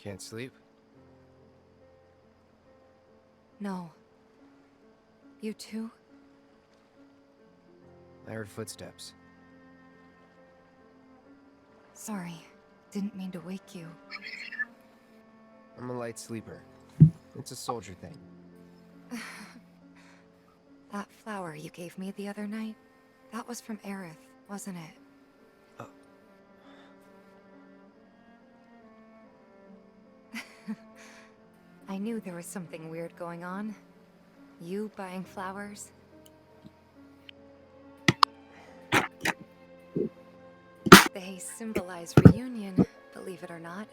Can't sleep? No. You too? I heard footsteps. Sorry. Didn't mean to wake you. I'm a light sleeper. It's a soldier thing. That flower you gave me the other night, that was from Aerith, wasn't it? I knew there was something weird going on. You buying flowers? They symbolize reunion, believe it or not.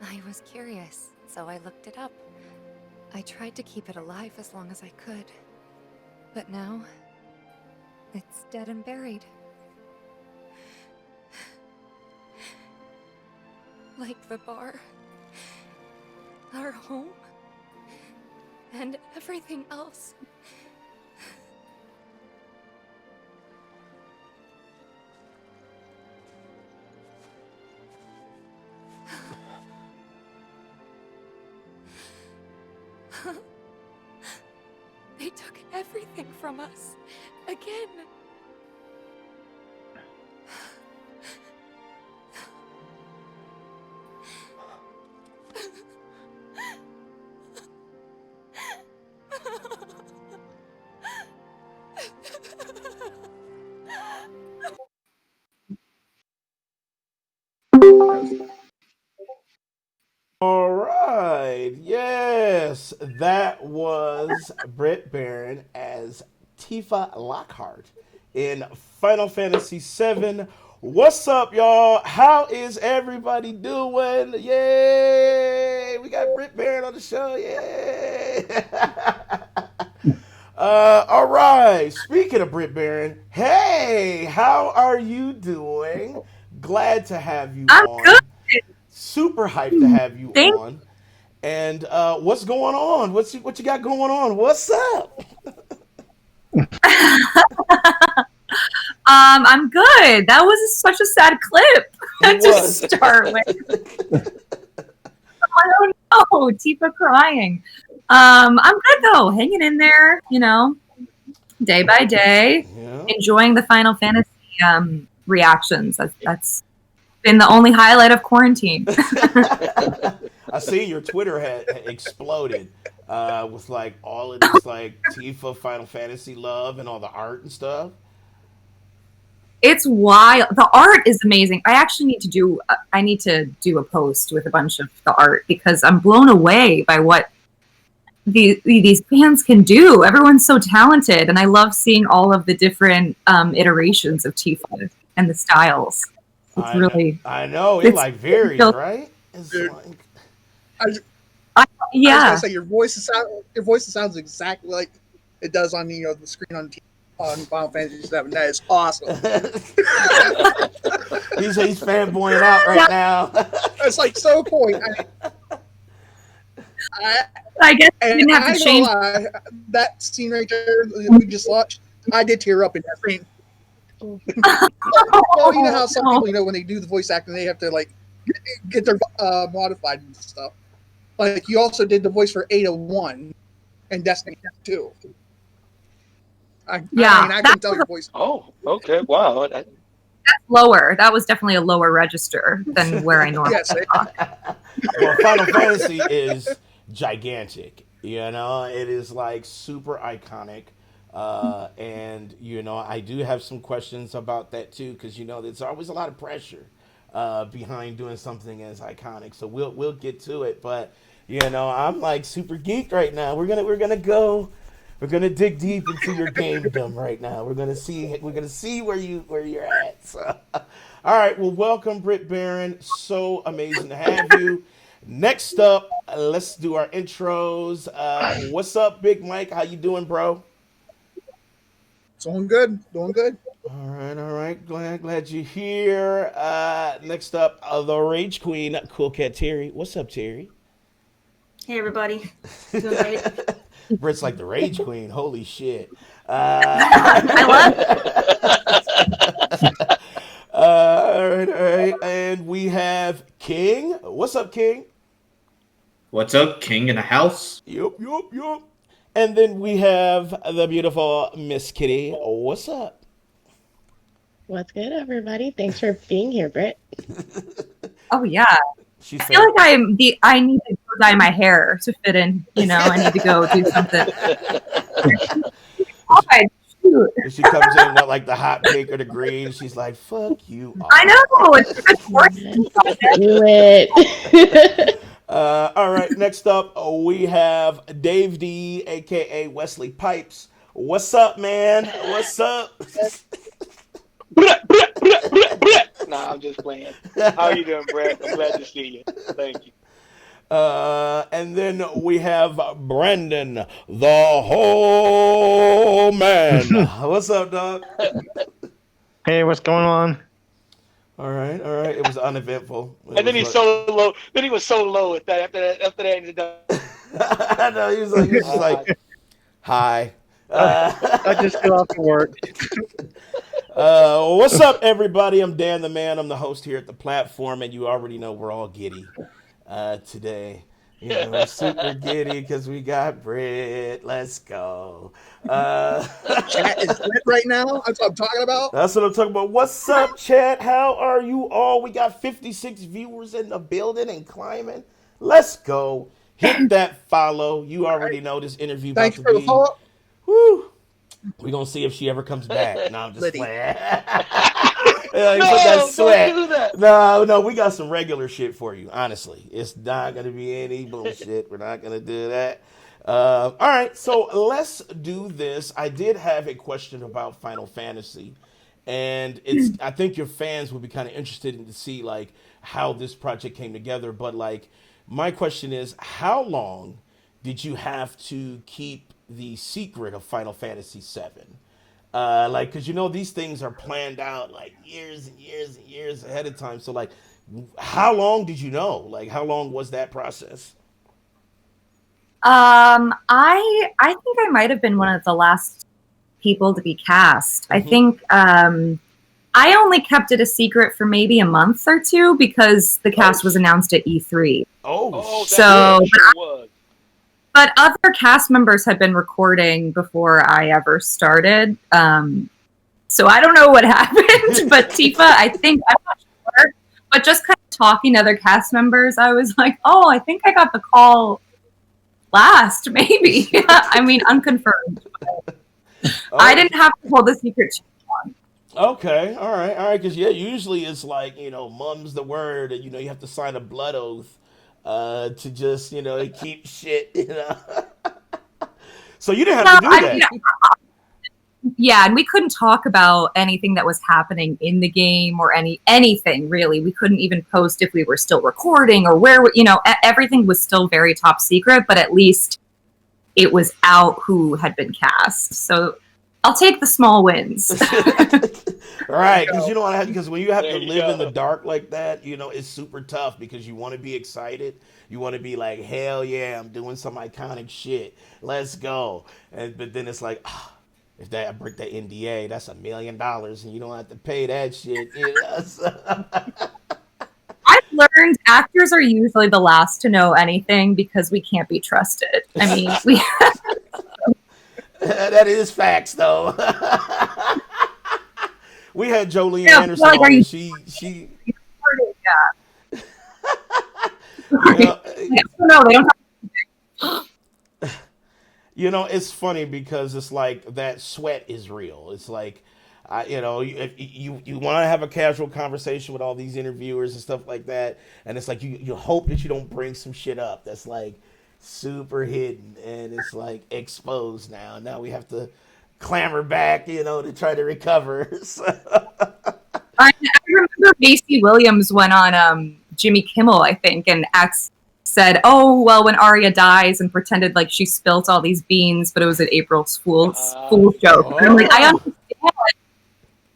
I was curious, so I looked it up. I tried to keep it alive as long as I could. But now, it's dead and buried. Like the bar, our home, and everything else. They took everything from us. Again. All right. Yes, that was Britt Baron as Tifa Lockhart in Final Fantasy VII. What's up, y'all? How is everybody doing? Yay! We got Britt Baron on the show. Yay! All right. Speaking of Britt Baron, hey, how are you doing? Glad to have you I'm on. good. Super hyped to have you Thank on. And what's going on? What you got going on? What's up? I'm good. That was such a sad clip It to was. start with. I don't know. Tifa crying. I'm good though. Hanging in there, day by day. Yeah. Enjoying the Final Fantasy reactions. That's been the only highlight of quarantine. I see your Twitter had exploded with like all of this like Tifa Final Fantasy love and all the art and stuff. It's wild. The art is amazing. I actually need to do a post with a bunch of the art because I'm blown away by what these bands can do. Everyone's so talented, and I love seeing all of the different iterations of Tifa and the styles. It's really, I know it like varies, feels, right? It's Dude, like I was yeah. gonna say your voice sounds exactly like it does on the screen on Final Fantasy VII. That is awesome. he's fanboying out right now. It's like so point. I guess I didn't have to change. That scene right there that we just watched. I did tear up in that scene. Well, you know how some people, when they do the voice acting, they have to like get their modified and stuff. Like you also did the voice for Ada 1 and Destiny 2. I can tell your voice. Oh, okay. Wow. That's lower. That was definitely a lower register than where I normally talk. Well, Final Fantasy is gigantic. It is like super iconic. And I do have some questions about that too, because there's always a lot of pressure behind doing something as iconic. So we'll get to it, but I'm like super geeked right now. We're gonna dig deep into your gamedom right now. We're gonna see where you're at. So, all right, well, welcome, Britt Baron. So amazing to have you. Next up, let's do our intros. What's up, Big Mike? How you doing, bro? Doing good. All right. Glad you're here. Next up, the Rage Queen, Cool Cat Terry. What's up, Terry? Hey, everybody. Doing great. Britt's like the Rage Queen. Holy shit. I love all right. And we have King. What's up, King? What's up, King in the house? Yup. And then we have the beautiful Miss Kitty. What's up? What's good, everybody? Thanks for being here, Britt. Oh yeah. She's I feel like I need to go dye my hair to fit in. I need to go do something. Oh, shoot. She comes in with like the hot pink or the green. She's like, "Fuck you." All. I know. It's Do it. All right. Next up, we have Dave D, aka Wesley Pipes. What's up, man? What's up? Nah, I'm just playing. How you doing, Brett? I'm glad to see you. Thank you. And then we have Brandon, the whole man. What's up, dog? Hey, what's going on? All right. It was uneventful. And then he's so low. Then he was so low at that. After that, he's done. I know he was just like, "Hi." I just got off to work. What's up, everybody? I'm Dan the Man. I'm the host here at the platform, and you already know we're all giddy today. We're super giddy because we got Britt. Let's go. Chat is lit right now. That's what I'm talking about. That's what I'm talking about. What's up, chat? How are you all? We got 56 viewers in the building and climbing. Let's go. Hit that follow. You already know this interview Thanks about for to the be. follow. Woo. We're going to see if she ever comes back. No, I'm just Liddy. playing. No, That sweat. don't do that. No, we got some regular shit for you, honestly. It's not going to be any bullshit. We're not going to do that. All right, so let's do this. I did have a question about Final Fantasy, and I think your fans would be kind of interested in to see, like, how this project came together. But, like, my question is, how long did you have to keep the secret of Final Fantasy VII? Because these things are planned out like years and years and years ahead of time. So, like, how long did you know? Like, how long was that process? I think I might have been one of the last people to be cast. I think I only kept it a secret for maybe a month or two because the cast was announced at E3. Oh, so Sure was. but other cast members had been recording before I ever started. So I don't know what happened, but Tifa, I'm not sure. But just kind of talking to other cast members, I was like, oh, I think I got the call last, maybe. I mean, unconfirmed. I didn't have to hold the secret too long. Okay, all right, because usually it's like, mum's the word, and you have to sign a blood oath to just keep shit. So you didn't have to do that. Yeah, and we couldn't talk about anything that was happening in the game or anything really. We couldn't even post if we were still recording or where, everything was still very top secret, but at least it was out who had been cast. So I'll take the small wins. Right, because when you have to live in the dark like that, it's super tough because you want to be excited. You want to be like, hell yeah, I'm doing some iconic shit. Let's go. But then it's like, if I break that NDA, that's $1 million, and you don't have to pay that shit. I've learned actors are usually the last to know anything because we can't be trusted. I mean, that is facts, though. We had Jolene Anderson like, on, and she no, they don't. It's funny because it's like that sweat is real. It's like, if you want to have a casual conversation with all these interviewers and stuff like that, and it's like you hope that you don't bring some shit up that's like super hidden and it's like exposed now. Now we have to clamor back, to try to recover. I remember Macy Williams went on Jimmy Kimmel, I think, and said, "Oh, well, when Arya dies," and pretended like she spilt all these beans, but it was an April Fool's joke. And I'm like, I understand.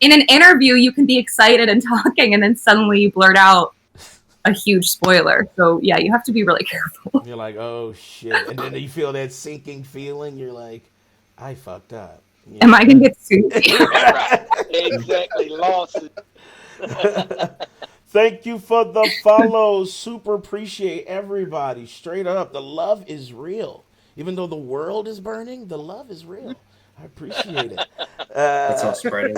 In an interview, you can be excited and talking, and then suddenly you blurt out a huge spoiler. So yeah, you have to be really careful. You're like, oh shit, and then you feel that sinking feeling. You're like, I fucked up. Am I gonna get sued? Right. Exactly, lost it. Thank you for the follows. Super appreciate everybody. Straight up, the love is real. Even though the world is burning, the love is real. I appreciate it. It's all spreading.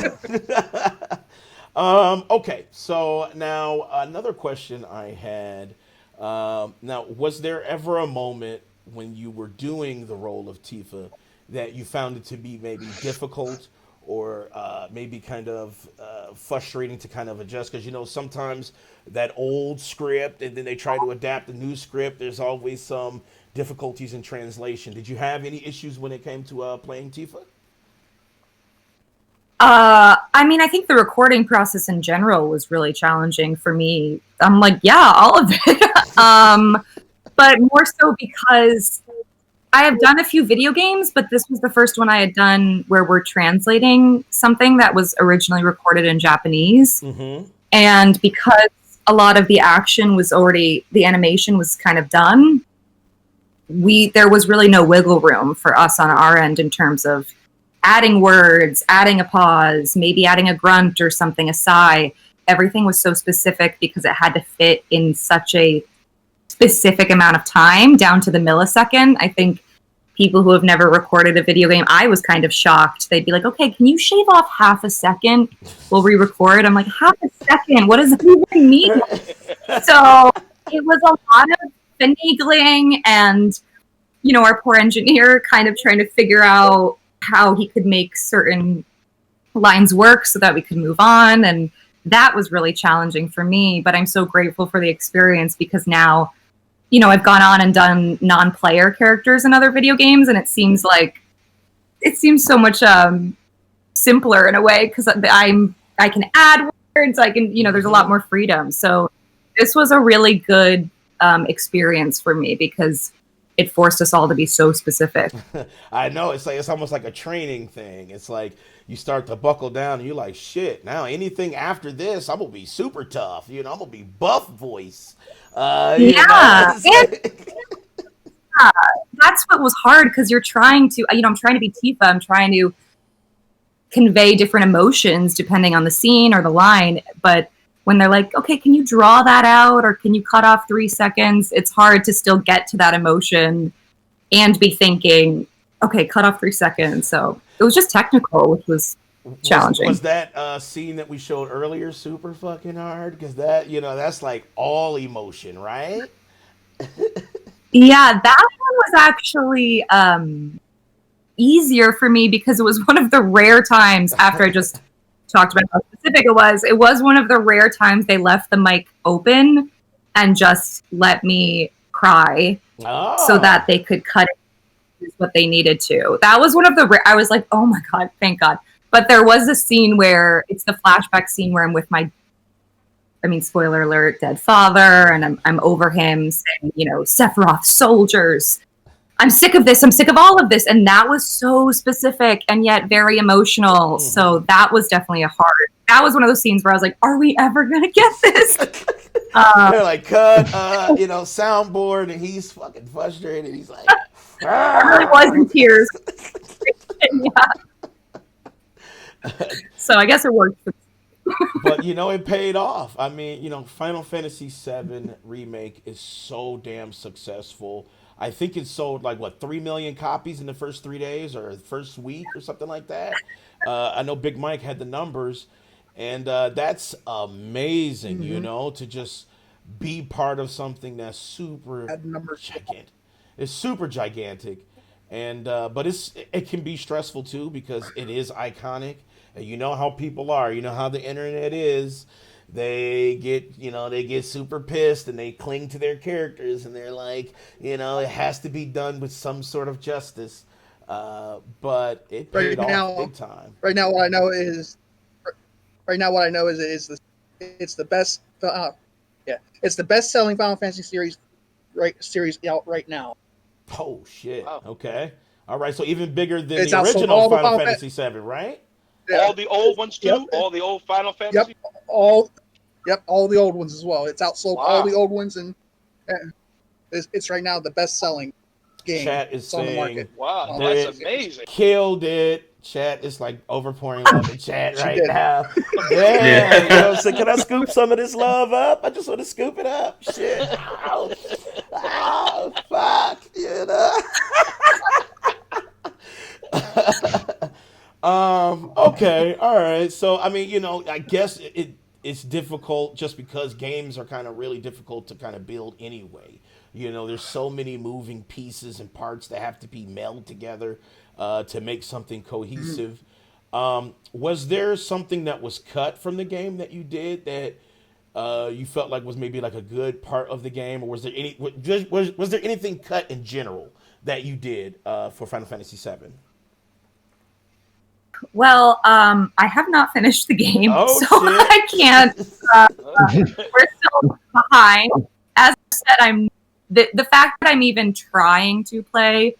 Okay, so now another question I had. Now, was there ever a moment when you were doing the role of Tifa that you found it to be maybe difficult or maybe kind of frustrating to kind of adjust? Because, you know, sometimes that old script and then they try to adapt the new script, there's always some difficulties in translation. Did you have any issues when it came to playing Tifa? I mean, I think the recording process in general was really challenging for me. I'm like, yeah, all of it. But more so because I have done a few video games, but this was the first one I had done where we're translating something that was originally recorded in Japanese. Mm-hmm. And because a lot of the action was already, the animation was kind of done, there was really no wiggle room for us on our end in terms of adding words, adding a pause, maybe adding a grunt or something, a sigh. Everything was so specific because it had to fit in such a specific amount of time, down to the millisecond. I think people who have never recorded a video game, I was kind of shocked. They'd be like, okay, can you shave off half a second? We'll re-record. I'm like, half a second? What does that even mean? So it was a lot of finagling and, you know, our poor engineer kind of trying to figure out how he could make certain lines work so that we could move on. And that was really challenging for me, but I'm so grateful for the experience because now, you know, I've gone on and done non-player characters in other video games, and it seems so much simpler in a way because I can add words, I can, you know, there's a lot more freedom. So this was a really good experience for me because it forced us all to be so specific. I know, it's almost like a training thing. It's like you start to buckle down and you're like, shit, now anything after this, I'm gonna be super tough. You know, I'm gonna be buff voice. Yeah, that's what was hard because you're trying to, you know, I'm trying to be Tifa. I'm trying to convey different emotions depending on the scene or the line. But when they're like, okay, can you draw that out or can you cut off 3 seconds? It's hard to still get to that emotion and be thinking, okay, cut off 3 seconds. So it was just technical, which was challenging. Was that scene that we showed earlier super fucking hard? Because that, you know, that's like all emotion, right? Yeah, that one was actually easier for me because it was one of the rare times after I just talked about how specific it was one of the rare times they left the mic open and just let me cry so that they could cut it what they needed to. That was one of the I was like, oh my God, thank God. But there was a scene where it's the flashback scene where I'm with my, I mean, spoiler alert, dead father, and I'm over him saying, you know, Sephiroth soldiers. I'm sick of this. I'm sick of all of this. And that was so specific and yet very emotional. So that was definitely that was one of those scenes where I was like, are we ever going to get this? They're like, cut, you know, soundboard, and he's fucking frustrated. He's like, I really was in tears. So I guess it worked. But, you know, it paid off. I mean, you know, Final Fantasy VII Remake is so damn successful. I think it sold like, what, 3 million copies in the first 3 days or first week or something like that. I know Big Mike had the numbers, and that's amazing, you know, to just be part of something that's super gigantic. It's super gigantic, and but it can be stressful too because it is iconic, and you know how people are. You know how the internet is. They get super pissed and they cling to their characters and they're like, you know, it has to be done with some sort of justice. But it paid off big time. Right now, what I know is it's the best. It's the best-selling Final Fantasy series out right now. Oh shit! Wow. Okay, all right. So even bigger than It's the outsold original all the Final Final Fantasy VII, right? Yeah. All the old ones too. Yep. All the old Final Fantasy. All the old ones as well. It's outsold all the old ones, and it's right now the best-selling game. Chat is on the saying, market. Wow, that's amazing. Killed it. Chat is like overpouring love in chat She right did. now. Yeah, you know what I'm saying? Can I scoop some of this love up? I just want to scoop it up. Shit. Oh, fuck. You know? Okay, all right. So I mean, I guess it's difficult just because games are kind of really difficult to kind of build anyway. There's so many moving pieces and parts that have to be melded together to make something cohesive. Was there something that was cut from the game that you did that you felt like was maybe like a good part of the game, or was there was there anything cut in general that you did for Final Fantasy VII? Well, I have not finished the game, Oh, so shit. I can't. We're still behind. As I said, the fact that I'm even trying to play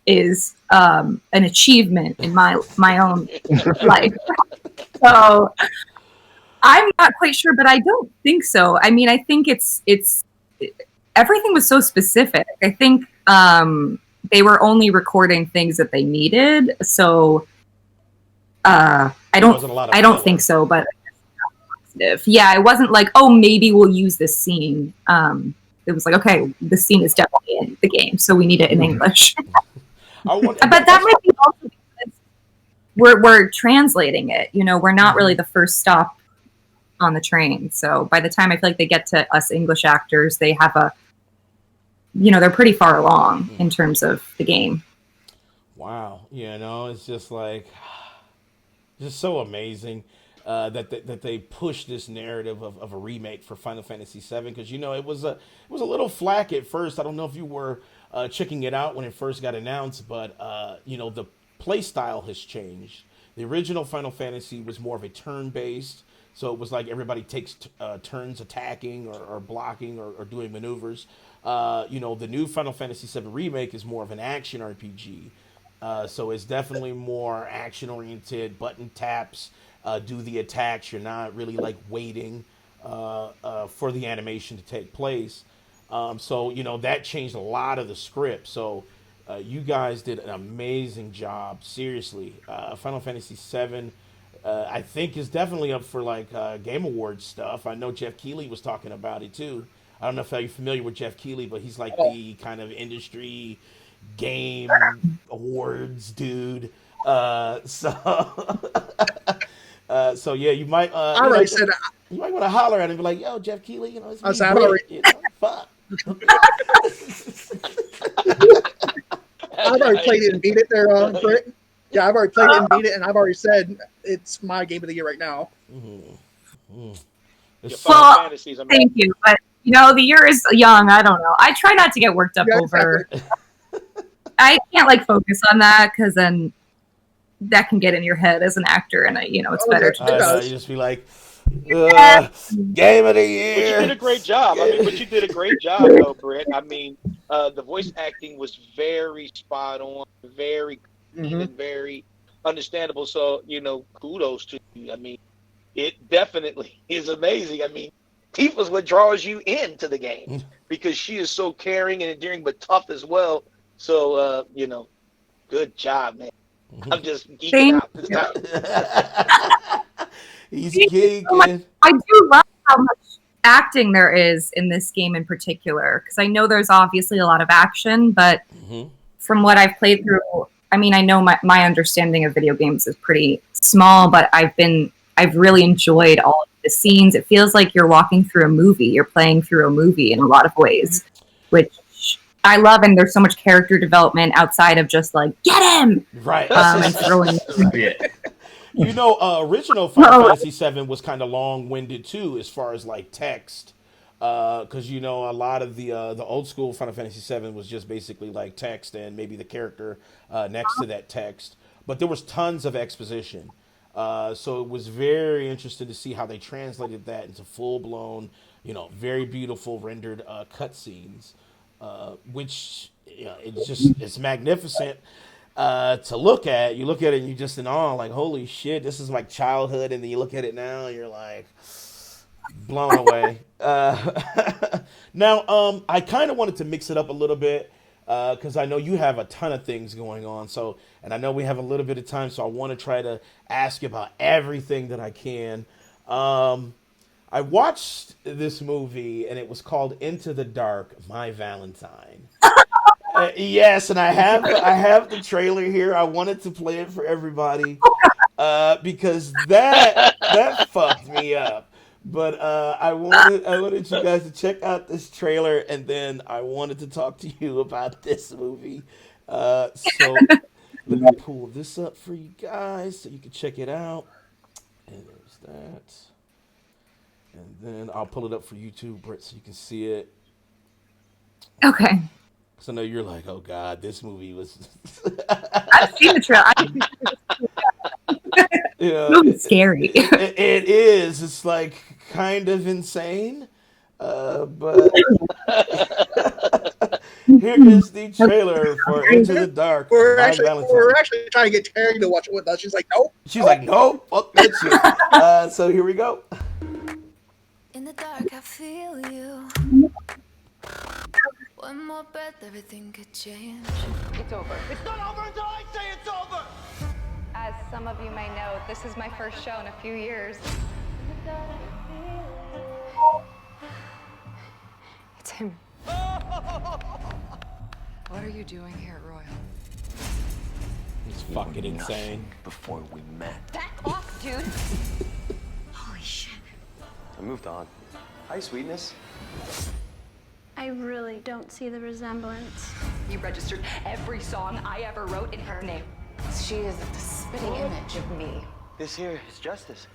is an achievement in my own life. So I'm not quite sure, but I don't think so. I mean, I think it's everything was so specific. I think they were only recording things that they needed. So I don't think so, but yeah, it wasn't like, oh, maybe we'll use this scene. It was like, okay, the scene is definitely in the game, so we need it in English. But that might be also because we're translating it. We're not really the first stop on the train. So by the time I feel like they get to us English actors, they have they're pretty far along in terms of the game. Wow, it's just like just so amazing that they push this narrative of a remake for Final Fantasy VII, because it was a little flack at first. I don't know if you were checking it out when it first got announced, but the play style has changed. The original Final Fantasy was more of a turn-based, so it was like everybody takes turns attacking or blocking or doing maneuvers. The new Final Fantasy VII Remake is more of an action RPG. So it's definitely more action-oriented, button taps, do the attacks. You're not really like waiting for the animation to take place. So that changed a lot of the script. So you guys did an amazing job. Seriously, Final Fantasy VII, I think is definitely up for like Game Awards stuff. I know Jeff Keighley was talking about it too. I don't know if you're familiar with Jeff Keighley, but he's like the kind of industry game awards dude. So yeah, you might. I already said you might want to holler at him and be like, "Yo, Jeff Keighley, it's me, I Britt, fuck." I've already played it and beat it there, Britt. Yeah, I've already played it and beat it, and I've already said it's my game of the year right now. Well, thank you, but the year is young. I don't know. I try not to get worked up over. Exactly. I can't like focus on that because then that can get in your head as an actor, and it's better to you just be like, game of the year. But you did a great job. You did a great job, though, Britt. The voice acting was very spot on, very even very understandable. So kudos to you. It definitely is amazing. Tifa's what draws you into the game because she is so caring and endearing, but tough as well. So, good job, man. I'm just geeking out this time. He's geeking. I do love how much acting there is in this game in particular, because I know there's obviously a lot of action, but from what I've played through, I know my understanding of video games is pretty small, but I've really enjoyed all of the scenes. It feels like you're walking through a movie. You're playing through a movie in a lot of ways, which I love. And there's so much character development outside of just like, get him! Right. And throwing. Original Final Fantasy VII was kind of long-winded too, as far as like text. Because a lot of the old school Final Fantasy VII was just basically like text and maybe the character next to that text. But there was tons of exposition. So it was very interesting to see how they translated that into full-blown, very beautiful rendered cutscenes, which it's magnificent to look at. You look at it and you're just in awe, like, holy shit, this is like childhood. And then you look at it now and you're like blown away. Now, I kind of wanted to mix it up a little bit because I know you have a ton of things going on. So, and I know we have a little bit of time, so I want to try to ask you about everything that I can. I watched this movie, and it was called Into the Dark, My Valentine. Yes, and I have the trailer here. I wanted to play it for everybody because that fucked me up. But I wanted you guys to check out this trailer, and then I wanted to talk to you about this movie. So let me pull this up for you guys so you can check it out. And there's that. And then I'll pull it up for you too, Britt, so you can see it. Okay. So I know you're like, oh God, this movie was. I've seen the trailer. You know, It's scary. it is. It's like kind of insane. But here is the trailer for Into the Dark. We're by actually Valentine. we're actually trying to get Terry to watch it with us. She's like, nope. She's like, nope, fuck that shit. So here we go. In the dark, I feel you. One more breath, everything could change. It's over. It's not over until I say it's over! As some of you may know, this is my first show in a few years. It's him. What are you doing here, Royal? It's fucking insane. Before we met. Back off, dude! Holy shit. I moved on. Hi, sweetness. I really don't see the resemblance. You registered every song I ever wrote in her name. She is the spitting image of me. This here is justice.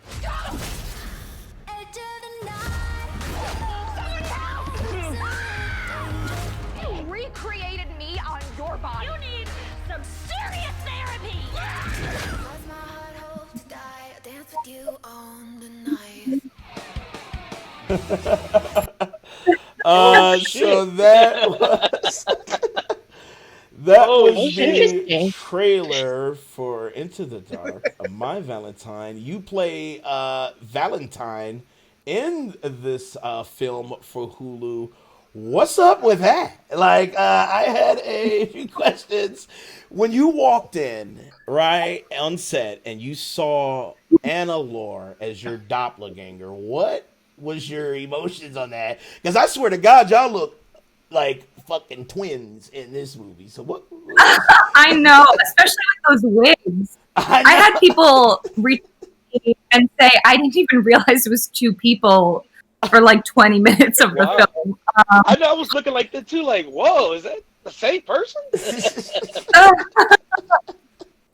You recreated me on your body. You need some serious therapy! As my heart hopes to die, I dance with you on the night. So that was the interesting. trailer for Into the Dark, My Valentine. You play Valentine in this film for Hulu. What's up with that? Like, I had a few questions. When you walked in, right, on set, and you saw Anna Lore as your doppelganger, what was your emotions on that? Because I swear to God, y'all look like fucking twins in this movie. So what? I know, especially with those wigs. I had people reach me and say I didn't even realize it was two people for like 20 minutes of the film. I know, I was looking like that too, like, whoa, is that the same person?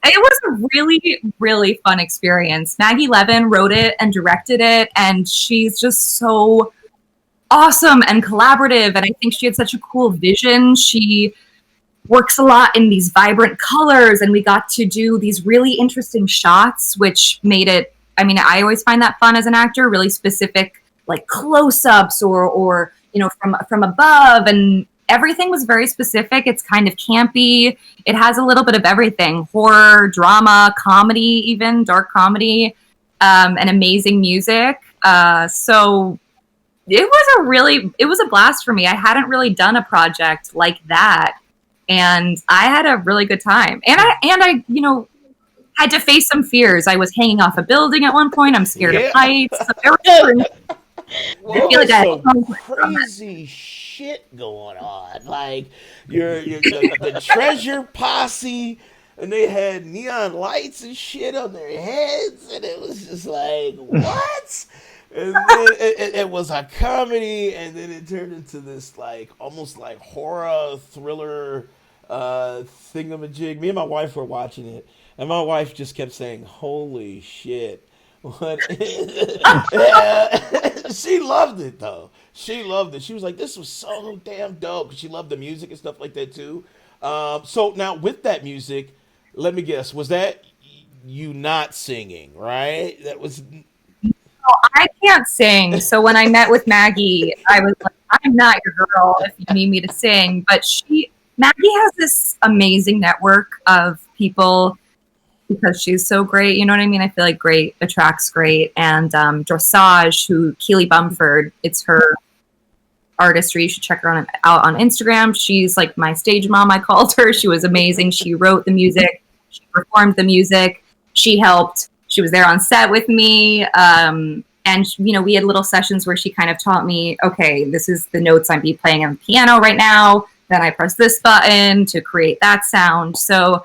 It was a really, really fun experience. Maggie Levin wrote it and directed it, and she's just so awesome and collaborative, and I think she had such a cool vision. She works a lot in these vibrant colors, and we got to do these really interesting shots, which made it, I mean, I always find that fun as an actor, really specific, like close-ups or you know, from above, and everything was very specific. It's kind of campy. It has a little bit of everything: horror, drama, comedy, even dark comedy, and amazing music. So it was a blast for me. I hadn't really done a project like that, and I had a really good time. And I you know, had to face some fears. I was hanging off a building at one point. I'm scared of heights. So there was There was some crazy shit going on. Like the treasure posse, and they had neon lights and shit on their heads, and it was just like, what? And then it was a comedy, and then it turned into this like almost like horror thriller thingamajig. Me and my wife were watching it, and my wife just kept saying, "Holy shit." What? She loved it though. She loved it. She was like, "This was so damn dope." She loved the music and stuff like that too. So now with that music, let me guess, was that you not singing? Right? That was. Oh, I can't sing. So when I met with Maggie, I was like, "I'm not your girl if you need me to sing." But Maggie has this amazing network of people. Because she's so great, you know what I mean? I feel like great attracts great. And Dressage, who Keely Bumford, it's her artistry. You should check her out on Instagram. She's like my stage mom, I called her. She was amazing. She wrote the music. She performed the music. She helped. She was there on set with me. And, you know, we had little sessions where she kind of taught me, okay, this is the notes I'm be playing on the piano right now. Then I press this button to create that sound. So,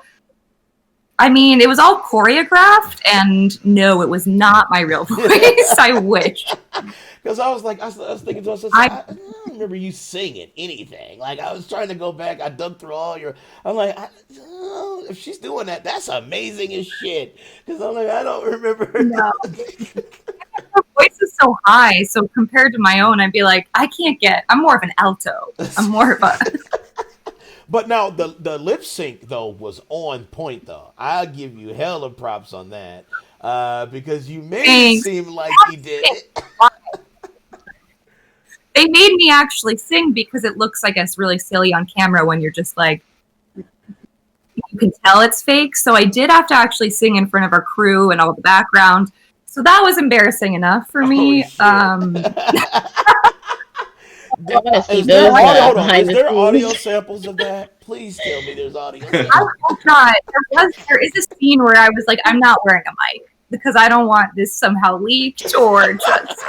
I mean, it was all choreographed, and no, it was not my real voice. I wish. Because I was thinking to myself, I don't remember you singing anything. Like, I was trying to go back. I dug through all your. I'm like, if she's doing that, that's amazing as shit. Because I'm like, I don't remember. No. Her voice is so high, so compared to my own, I'd be like, I'm more of an alto. I'm more of a. But now the lip sync though was on point though. I'll give you hella props on that because you made it seem like you did it. They made me actually sing because it looks, I guess, really silly on camera when you're just like, you can tell it's fake. So I did have to actually sing in front of our crew and all the background. So that was embarrassing enough for me. Is there audio samples of that? Please tell me there's audio samples. Oh God, there is a scene where I was like, I'm not wearing a mic because I don't want this somehow leaked or just.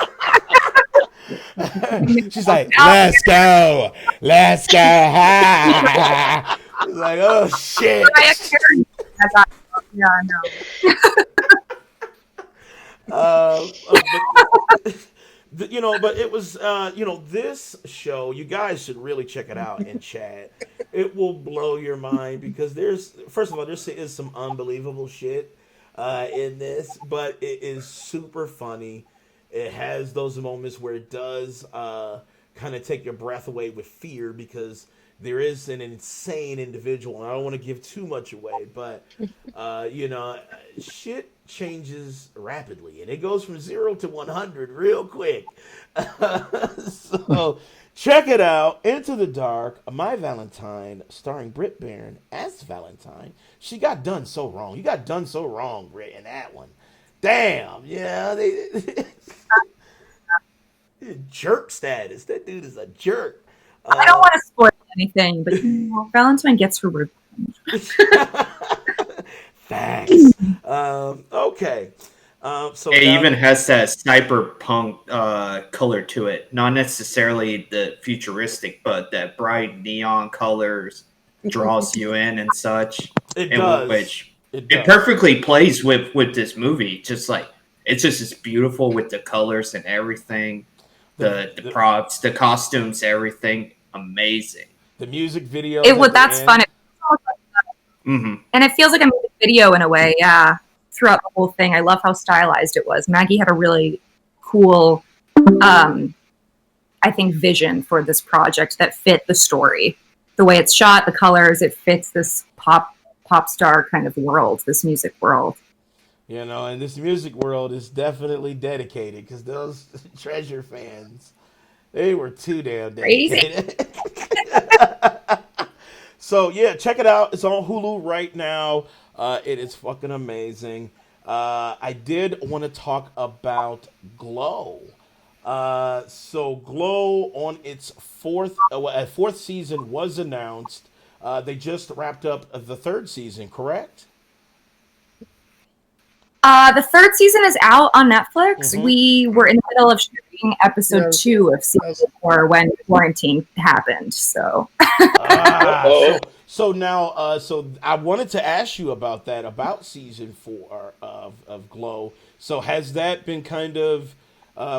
She's like, let's go. Ha. She's like, oh shit. Yeah, no. But it was, this show, you guys should really check it out in chat. It will blow your mind because first of all, there is some unbelievable shit in this, but it is super funny. It has those moments where it does kind of take your breath away with fear because there is an insane individual, and I don't want to give too much away, but, shit changes rapidly, and it goes from 0 to 100 real quick. So check it out. Into the Dark, My Valentine, starring Britt Baron as Valentine. She got done so wrong. You got done so wrong, Britt, in that one. Damn, yeah, jerk status. That dude is a jerk. I don't want to spoil anything, but Valentine gets her revenge. Facts. Okay. So it even has that cyberpunk color to it. Not necessarily the futuristic, but that bright neon colors draws you in and such. It does. It perfectly plays with this movie. Just like it's just as beautiful with the colors and everything. The props, the costumes, everything amazing. The music video. That's fun. Mm-hmm. And it feels like a music video in a way, yeah. Throughout the whole thing, I love how stylized it was. Maggie had a really cool, I think, vision for this project that fit the story. The way it's shot, the colors, it fits this pop star kind of world, this music world. And this music world is definitely dedicated because those Treasure fans, they were too damn dedicated. So, yeah, check it out. It's on Hulu right now. It is fucking amazing. I did want to talk about Glow. So, Glow on its fourth season was announced. They just wrapped up the third season, correct? The third season is out on Netflix. Mm-hmm. We were in the middle of shooting episode 2 of season 4 when quarantine happened. So, so now, so I wanted to ask you about season 4 of Glow. So has that been kind of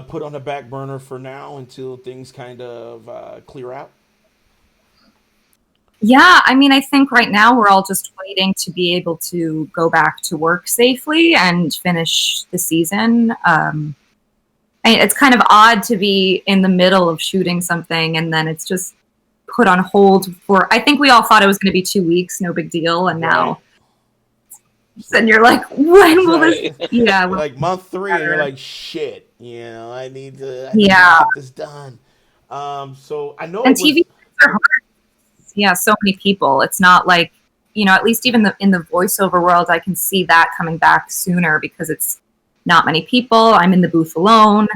put on the back burner for now until things kind of clear out? Yeah, I mean, I think right now we're all just waiting to be able to go back to work safely and finish the season. It's kind of odd to be in the middle of shooting something and then it's just put on hold for, I think we all thought it was going to be 2 weeks, no big deal. And now, and you're like, when will this, like month 3, and you're like, shit, I need to get this done. So I know. And TV are hard. Yeah, so many people. It's not like, at least even in the voiceover world, I can see that coming back sooner because it's not many people. I'm in the booth alone.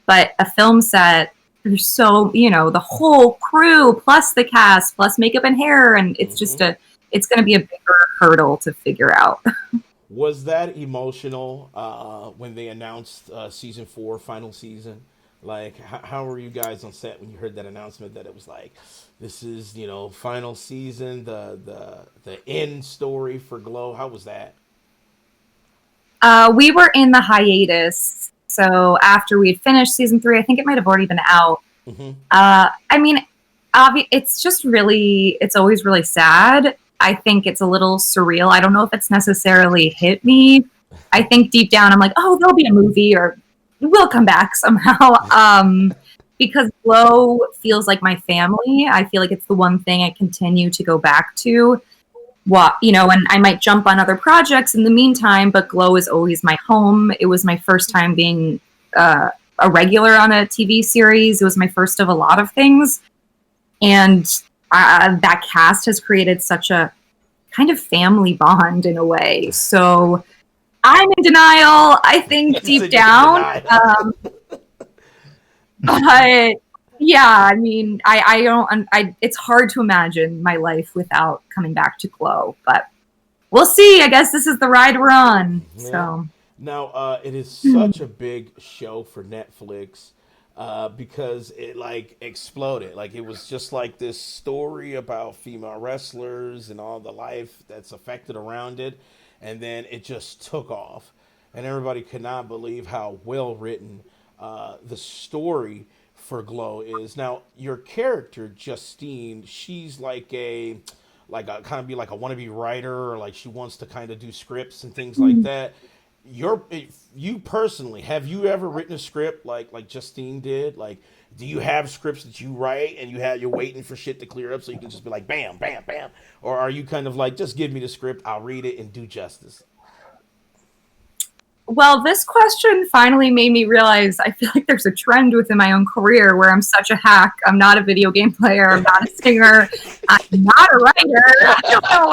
But a film set, there's so, the whole crew plus the cast plus makeup and hair, and it's just it's going to be a bigger hurdle to figure out. Was that emotional when they announced season 4, final season? Like, how were you guys on set when you heard that announcement that it was like, this is final season, the end story for Glow? How was that? We were in the hiatus, so after we had finished season 3, I think it might have already been out. I mean, it's always really sad. I think it's a little surreal. I don't know if it's necessarily hit me. I think deep down I'm like, oh, there'll be a movie or we'll come back somehow. Because Glow feels like my family. I feel like it's the one thing I continue to go back to. And I might jump on other projects in the meantime, but Glow is always my home. It was my first time being a regular on a TV series. It was my first of a lot of things. And that cast has created such a kind of family bond in a way. So I'm in denial, I think, deep down. But yeah, I mean, I don't. It's hard to imagine my life without coming back to Glow. But we'll see. I guess this is the ride we're on. Yeah. So now it is such a big show for Netflix. Because it exploded. Like, it was just like this story about female wrestlers and all the life that's affected around it, and then it just took off, and everybody could not believe how well written the story for Glow is. Now, your character Justine, she's like a kind of be like a wannabe writer, or like she wants to kind of do scripts and things like that. You personally, have you ever written a script like Justine did? Like, do you have scripts that you write and you're waiting for shit to clear up so you can just be like bam, bam, bam? Or are you kind of like, just give me the script, I'll read it and do justice? Well, this question finally made me realize I feel like there's a trend within my own career where I'm such a hack. I'm not a video game player. I'm not a singer. I'm not a writer. I don't know.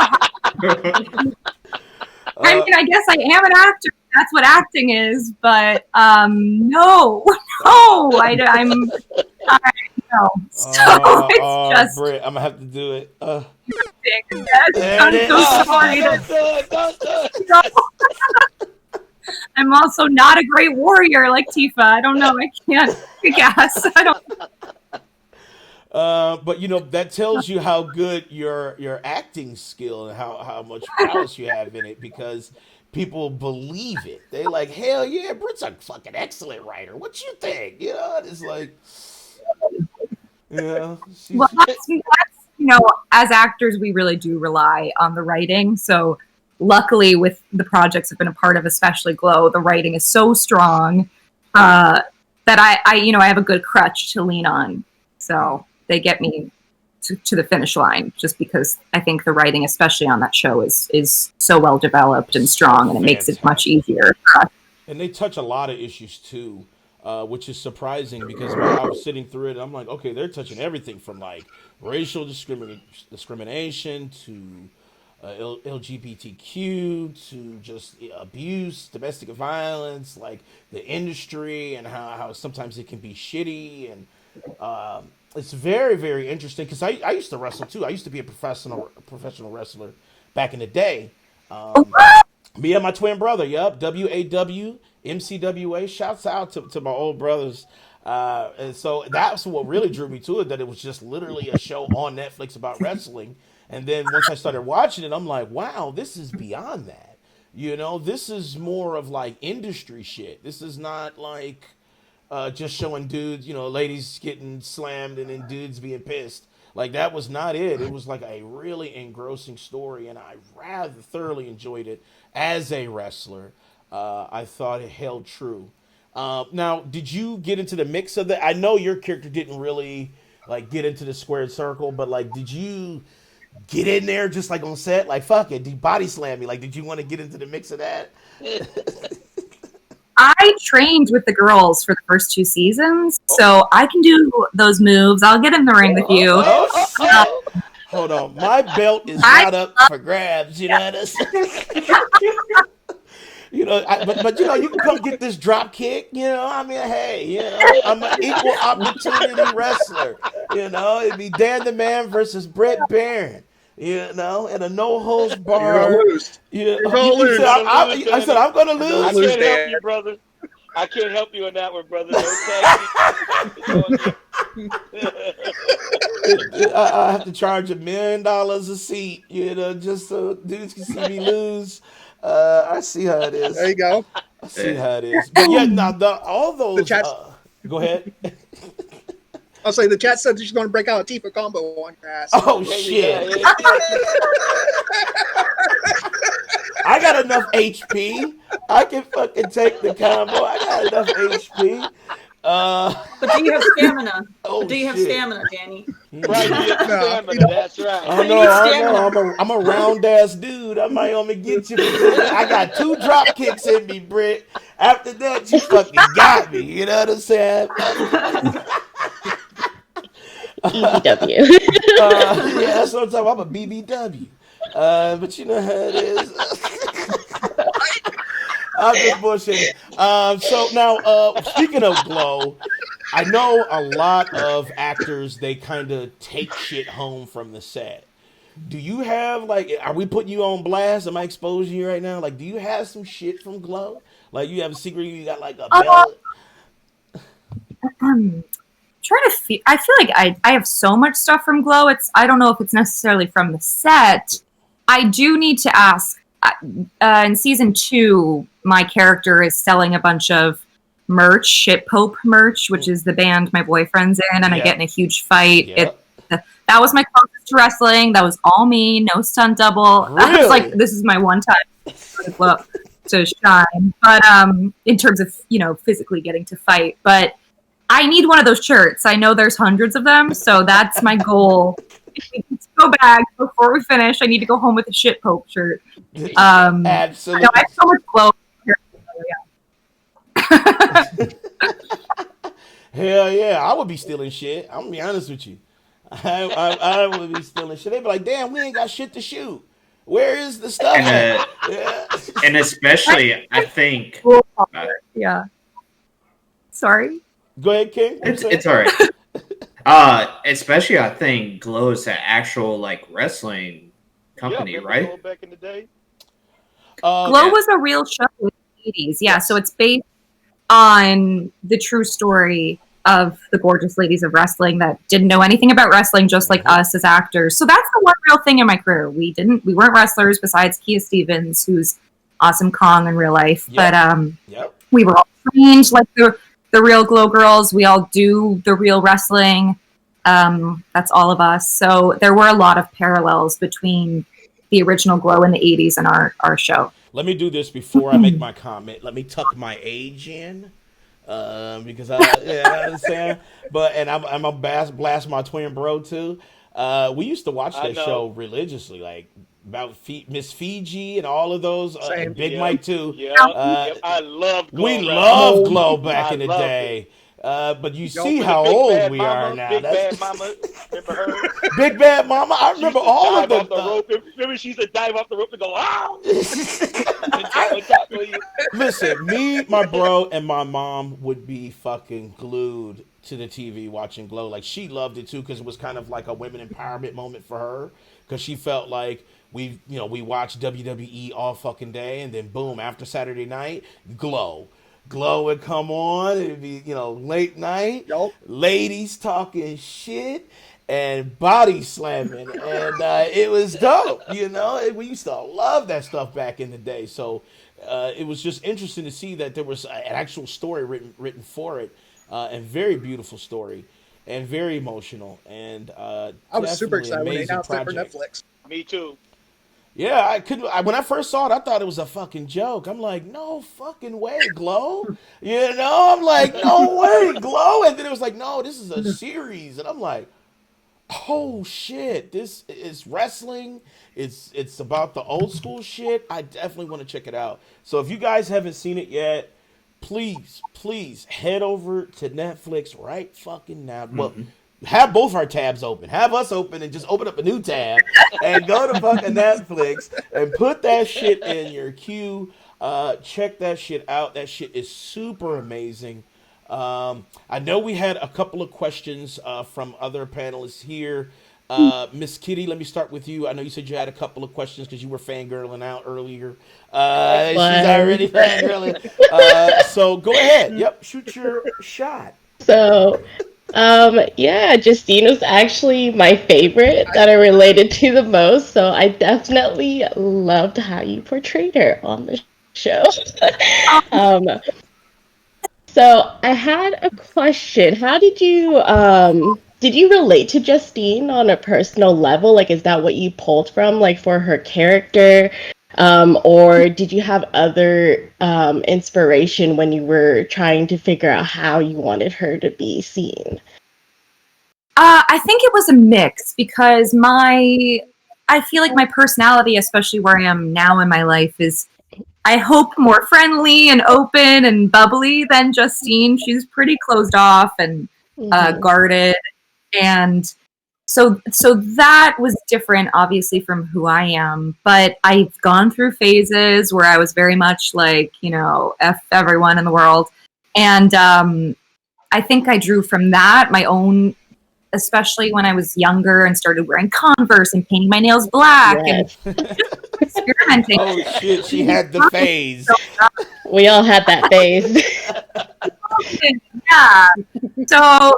I mean, I guess I am an actor. That's what acting is. But no, I'm no. So it's just. Britt, I'm gonna have to do it. I'm so sorry. I'm also not a great warrior like Tifa. I don't know. I can't kick ass. I don't. But that tells you how good your acting skill and how much prowess you have in it, because people believe it. They like, hell yeah, Britt's a fucking excellent writer. What you think? It's like, yeah. Well, that's as actors, we really do rely on the writing. So luckily, with the projects I've been a part of, especially Glow, the writing is so strong that I have a good crutch to lean on. So they get me to the finish line, just because I think the writing, especially on that show, is so well developed and strong, and it makes it much easier. And they touch a lot of issues too, which is surprising, because when I was sitting through it, I'm like, okay, they're touching everything from like racial discrimination to LGBTQ to just abuse, domestic violence, like the industry, and how sometimes it can be shitty, and it's very, very interesting, because I used to wrestle too. I used to be a professional wrestler back in the day. Me and my twin brother, WAW, MCWA. Shouts out to my old brothers. And so that's what really drew me to it, that it was just literally a show on Netflix about wrestling. And then once I started watching it, I'm like, wow, this is beyond that. This is more of like industry shit. This is not like just showing dudes, ladies getting slammed and then dudes being pissed. Like, that was not it. It was like a really engrossing story, and I rather thoroughly enjoyed it as a wrestler. I thought it held true. Now, did you get into the mix of that? I know your character didn't really like get into the squared circle, but like, did you get in there just like on set? Like, fuck it, did body slam me? Like, did you want to get into the mix of that? I trained with the girls for the first 2 seasons, so I can do those moves. I'll get in the ring with you. Hold on, my belt is not up for grabs. But you can come get this drop kick. I mean, hey, I'm an equal opportunity wrestler. It'd be Dan the Man versus Britt Baron. In a no holds You're gonna bar. lose. Yeah, You're gonna you lose. said I said I'm gonna You're lose. gonna I lose, can't help Dan. you, brother. I can't help you in that one, brother. No tag team. It's on you. I have to charge $1 million a seat, just so dudes can see me lose. I see how it is. There you go. I see how it is. But yeah, now all The those. chat's. Go ahead. I'll say the chat said she's going to break out a Tifa combo on your ass. Oh shit! I got enough HP. I can fucking take the combo. I got enough HP. But do you have stamina? Oh, do you have shit. stamina, Danny? Right, you have stamina. That's right. Oh no, I'm a round ass dude. I might only get you. I got 2 drop kicks in me, Britt. After that, you fucking got me. You know what I'm saying? BBW. Yeah, that's what I'm talking about. I'm a BBW. But you know how it is. I'm just bullshitting. So now, speaking of glow, I know a lot of actors, they kind of take shit home from the set. Do you have, are we putting you on blast? Am I exposing you right now? Do you have some shit from Glow? You have a secret, you got a belt? Trying to feel. I feel like I have so much stuff from Glow. I don't know if it's necessarily from the set. I do need to ask. In season 2, my character is selling a bunch of merch, Shit Pope merch, which is the band my boyfriend's in, and I get in a huge fight. That was my closest to wrestling. That was all me, no stunt double. Really? I was like, this is my one time to shine. But in terms of physically getting to fight, but I need one of those shirts. I know there's hundreds of them, so that's my goal. Go back before we finish. I need to go home with a Shit Pope shirt. Absolutely. I have so much glow. Hell yeah, I would be stealing shit. I'm gonna be honest with you. I would be stealing shit. They'd be like, damn, we ain't got shit to shoot. Where is the stuff? And especially, I think. Yeah. Sorry. Go ahead, King. It's all right. Especially, I think Glow is an actual wrestling company, right? Glow back in the day. Glow was a real show in the 80s. Yeah, so it's based on the true story of the gorgeous ladies of wrestling that didn't know anything about wrestling, just like us as actors. So that's the one real thing in my career. We weren't wrestlers besides Kia Stevens, who's awesome Kong in real life. Yep. But we were all trained like the real Glow girls. We all do the real wrestling. That's all of us. So there were a lot of parallels between the original Glow in the 80s and our show. Let me do this before I make my comment. Let me tuck my age in. Because I understand. And I'm a blast my twin bro too. We used to watch that show religiously, about Miss Fiji and all of those, and Big Mike too. I loved Glow. We loved Glow back in the day. But you see how old we are now. Big Bad Mama, remember her? Big Bad Mama, I remember all of them. Remember she used to dive off the rope and go, "Ow!" Listen, me, my bro, and my mom would be fucking glued to the TV watching Glow. She loved it too because it was kind of like a women empowerment moment for her because she felt like we watched WWE all fucking day and then boom, after Saturday night, Glow would come on. It'd be, late night, ladies talking shit and body slamming. And it was dope, We used to love that stuff back in the day. So it was just interesting to see that there was an actual story written for it, and very beautiful story and very emotional. And I was super excited when they announced it for Netflix. Me too. Yeah, when I first saw it, I thought it was a fucking joke. I'm like, no fucking way, Glow. I'm like, no way, Glow. And then it was like, no, this is a series. And I'm like, oh shit, this is wrestling. It's about the old school shit. I definitely want to check it out. So if you guys haven't seen it yet, please head over to Netflix right fucking now. Well, have both our tabs open. Have us open and just open up a new tab and go to fucking Netflix and put that shit in your queue. Check that shit out. That shit is super amazing. I know we had a couple of questions from other panelists here. Miss Kitty, let me start with you. I know you said you had a couple of questions because you were fangirling out earlier. She's already fangirling. So go ahead. Yep, shoot your shot. So, yeah, Justine was actually my favorite that I related to the most. So I definitely loved how you portrayed her on the show. um, so I had a question. How did you relate to Justine on a personal level? Like, is that what you pulled from, like, for her character? Or did you have other inspiration when you were trying to figure out how you wanted her to be seen? I think it was a mix because I feel like my personality, especially where I am now in my life, is I hope more friendly and open and bubbly than Justine. She's pretty closed off and guarded, and so that was different, obviously, from who I am. But I've gone through phases where I was very much like, F everyone in the world, and I think I drew from that my own. Especially when I was younger and started wearing Converse and painting my nails black and experimenting. Oh shit, she had the phase. We all had that phase. Yeah. So,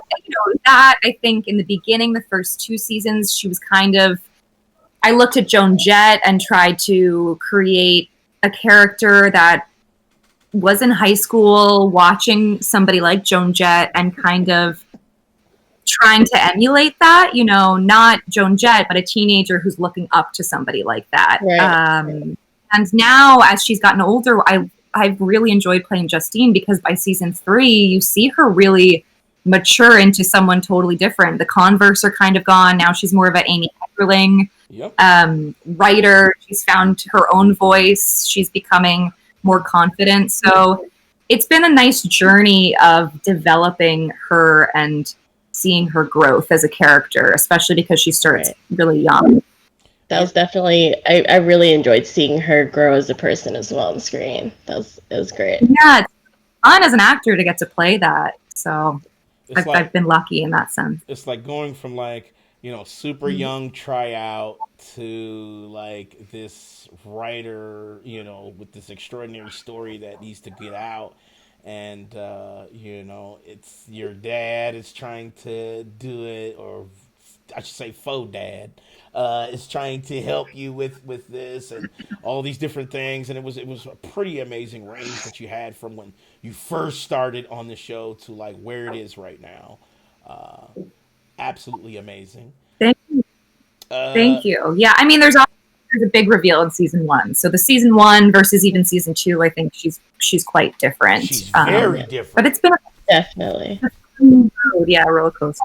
that I think in the beginning, the first 2 seasons, she was I looked at Joan Jett and tried to create a character that was in high school watching somebody like Joan Jett and kind of trying to emulate that, not Joan Jett, but a teenager who's looking up to somebody like that. Right. And now, as she's gotten older, I've really enjoyed playing Justine because by season 3, you see her really mature into someone totally different. The Converse are kind of gone. Now she's more of an Amy Heckerling writer. She's found her own voice. She's becoming more confident. So it's been a nice journey of developing her and seeing her growth as a character, especially because she starts really young. That was definitely, I really enjoyed seeing her grow as a person as well on screen. It was great. Yeah, it's fun as an actor to get to play that. So I've been lucky in that sense. It's like going from super young tryout to like this writer, with this extraordinary story that needs to get out. And it's your dad is trying to do it, or I should say faux dad is trying to help you with this and all these different things. And it was a pretty amazing range that you had from when you first started on the show to like where it is right now. Absolutely amazing. Thank you. Thank you. Yeah, I mean, there's a big reveal in season 1. So the season 1 versus even season 2, I think she's quite different. She's very different. But it's been definitely a roller coaster.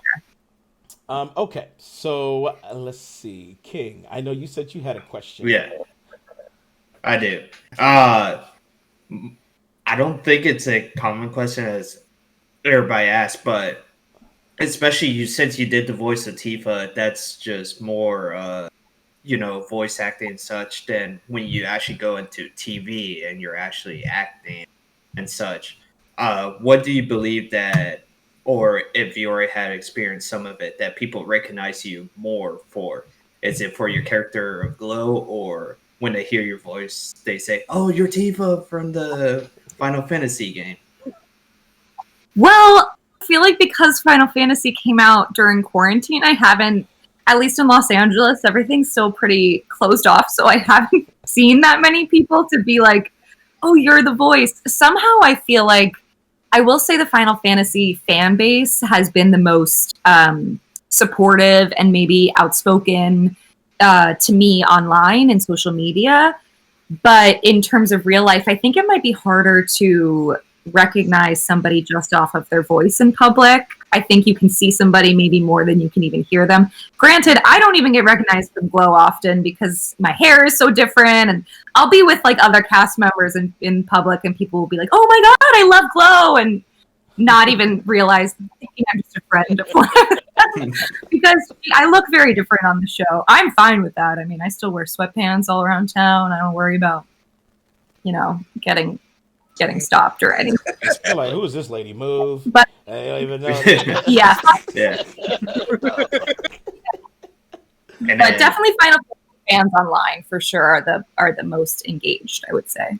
Okay, so let's see, King. I know you said you had a question. Yeah, I do. I don't think it's a common question as everybody asks, but especially since you did the voice of Tifa, that's just more voice acting and such than when you actually go into TV and you're actually acting and such. What do you believe that, or if you already had experienced some of it, that people recognize you more for? Is it for your character of Glow, or when they hear your voice, they say, "Oh, you're Tifa from the Final Fantasy game"? Well, I feel like because Final Fantasy came out during quarantine, I haven't, at least in Los Angeles, everything's still pretty closed off. So I haven't seen that many people to be like, oh, you're the voice. Somehow I feel like, I will say the Final Fantasy fan base has been the most supportive and maybe outspoken to me online and social media. But in terms of real life, I think it might be harder to recognize somebody just off of their voice in public. I think you can see somebody maybe more than you can even hear them. Granted, I don't even get recognized from Glow often because my hair is so different, and I'll be with like other cast members in public and people will be like, oh my god, I love Glow, and not even realize, thinking I'm just a friend. Because I look very different on the show. I'm fine with that. I mean, I still wear sweatpants all around town. I don't worry about, getting stopped or anything. They're like, who is this lady? Move. But they don't even know. yeah. Yeah. But definitely Final Fantasy fans online for sure are the most engaged, I would say.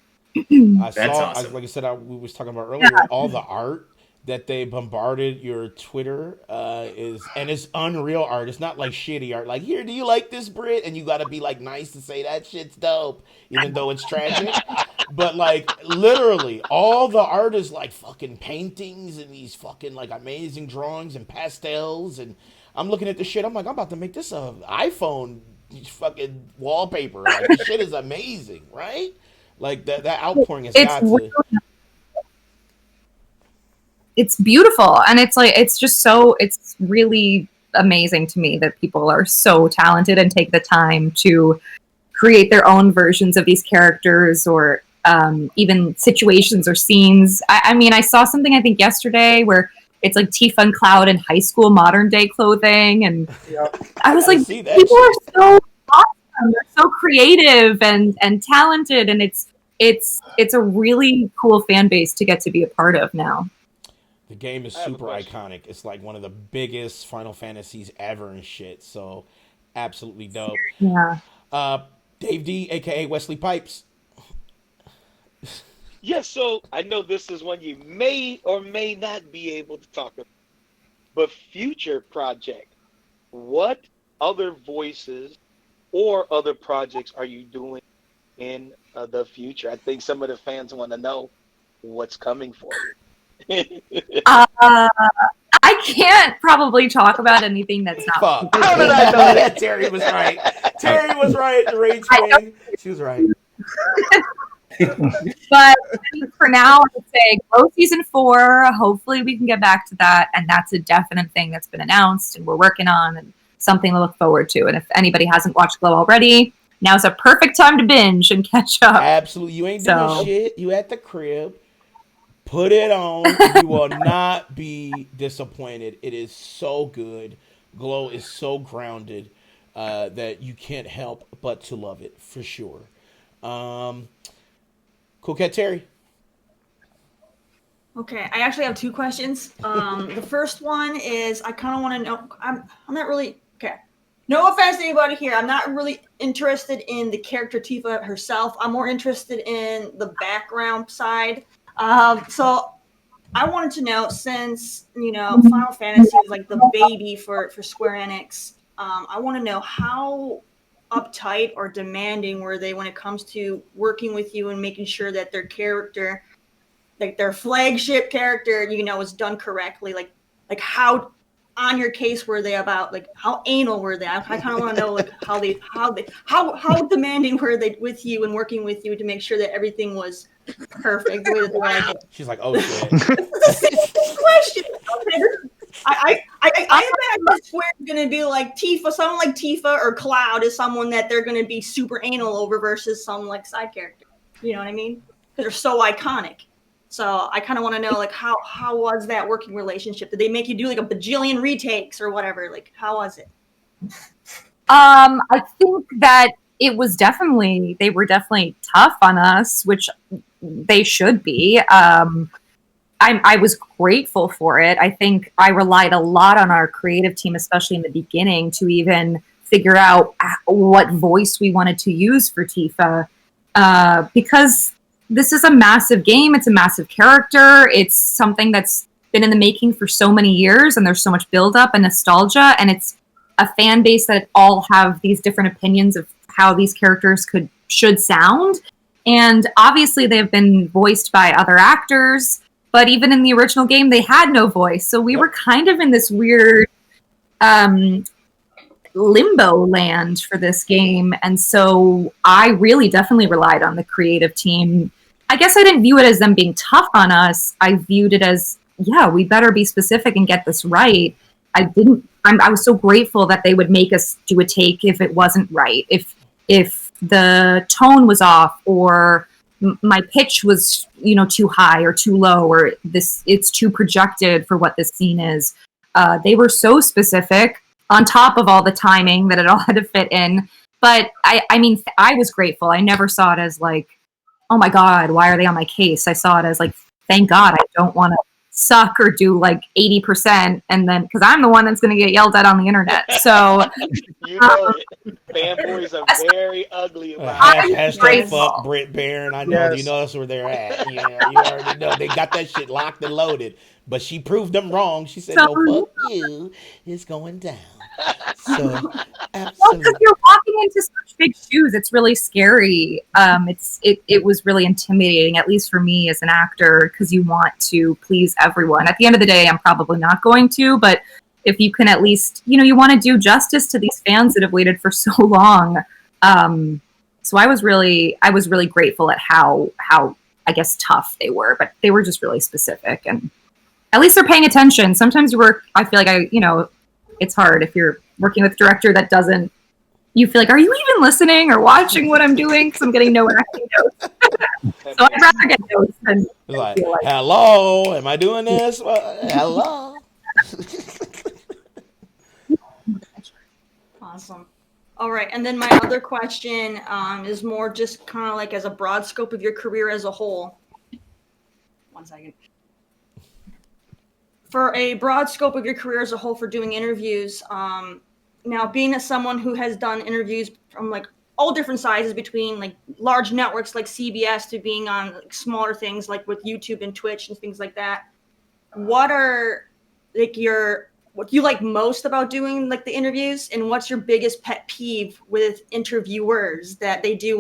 That's awesome. Like I said, we was talking about earlier. All the art that they bombarded your Twitter it's unreal art. It's not like shitty art. Like, here, do you like this, Brit? And you got to be like nice to say that shit's dope, even though it's tragic. But like literally, all the art is like fucking paintings and these fucking like amazing drawings and pastels. And I'm looking at the shit. I'm like, I'm about to make this a iPhone fucking wallpaper. Like, this shit is amazing, right? Like that outpouring has got to. It's beautiful, and it's really amazing to me that people are so talented and take the time to create their own versions of these characters or even situations or scenes. I mean, I saw something I think yesterday where it's like Tifa and Cloud in high school modern day clothing, and I was like, people are so awesome. They're so creative and talented, and it's a really cool fan base to get to be a part of now. The game is super iconic. It's like one of the biggest Final Fantasies ever and shit. So, absolutely dope. Yeah. Dave D, a.k.a. Wesley Pipes. Yes, so I know this is one you may or may not be able to talk about. But future project, what other voices or other projects are you doing in the future? I think some of the fans want to know what's coming for you. I can't probably talk about anything that's not. Fuck. How did I know that? Terry was right. Terry was right. The rage queen. She was right. But for now, I would say Glow Season 4. Hopefully we can get back to that. And that's a definite thing that's been announced and we're working on and something to look forward to. And if anybody hasn't watched Glow already, now's a perfect time to binge and catch up. Absolutely. You ain't doing shit. You at the crib. Put it on. You will not be disappointed. It is so good. Glow is so grounded that you can't help but to love it for sure. Cool Cat Terry. Okay, I actually have two questions. The first one is I kind of want to know. I'm not really okay. No offense to anybody here. I'm not really interested in the character Tifa herself. I'm more interested in the background side. So I wanted to know, since Final Fantasy is like the baby for Square Enix, I want to know how uptight or demanding were they when it comes to working with you and making sure that their character, like their flagship character, is done correctly. Like how on your case were they about? Like how anal were they? I kind of want to know like how demanding were they with you and working with you to make sure that everything was perfect the way that they like it. She's like, oh shit. This is a simple question. Okay. I imagine Square is going to be like Tifa, someone like Tifa or Cloud is someone that they're going to be super anal over versus some like side character. You know what I mean? Because they're so iconic. So I kind of want to know like how was that working relationship? Did they make you do like a bajillion retakes or whatever? Like how was it? I think that they were definitely tough on us, which they should be. I was grateful for it. I think I relied a lot on our creative team, especially in the beginning, to even figure out what voice we wanted to use for Tifa, because this is a massive game. It's a massive character. It's something that's been in the making for so many years, and there's so much buildup and nostalgia, and it's a fan base that all have these different opinions of how these characters should sound. And obviously they've been voiced by other actors, but even in the original game, they had no voice. So we were kind of in this weird limbo land for this game. And so I really definitely relied on the creative team. I guess I didn't view it as them being tough on us. I viewed it as, yeah, we better be specific and get this right. I was so grateful that they would make us do a take if it wasn't right. If the tone was off, or my pitch was, too high or too low, or it's too projected for what this scene is. They were so specific, on top of all the timing that it all had to fit in. But I mean, I was grateful. I never saw it as like, oh my God, why are they on my case? I saw it as like, thank God I don't want to suck or do like 80%, and then because I'm the one that's going to get yelled at on the internet. So You know it. Fanboys are very ugly about it. Hashtag fuck Britt Baron. I know you Yes. know that's where they're at. Yeah, you already know they got that shit locked and loaded. But she proved them wrong. She said, "No, fuck you. It's going down." So well, absolutely. because you're walking into such big shoes, it's really scary. It was really intimidating, at least for me as an actor, because you want to please everyone. At the end of the day, I'm probably not going to, but if you can at least, you want to do justice to these fans that have waited for so long. So I was really grateful at how I guess tough they were, but they were just really specific, and at least they're paying attention. Sometimes I feel like it's hard if you're working with a director that doesn't, you feel like, are you even listening or watching what I'm doing? Because I'm getting no acting notes. So I'd rather get notes than like, hello, am I doing this? Hello. Awesome. All right, and then my other question is more just kind of like as a broad scope of your career as a whole. 1 second. For a broad scope of your career as a whole for doing interviews, now being as someone who has done interviews from like all different sizes, between like large networks like CBS to being on like smaller things like with YouTube and Twitch and things like that, what are like what you like most about doing like the interviews, and what's your biggest pet peeve with interviewers that they do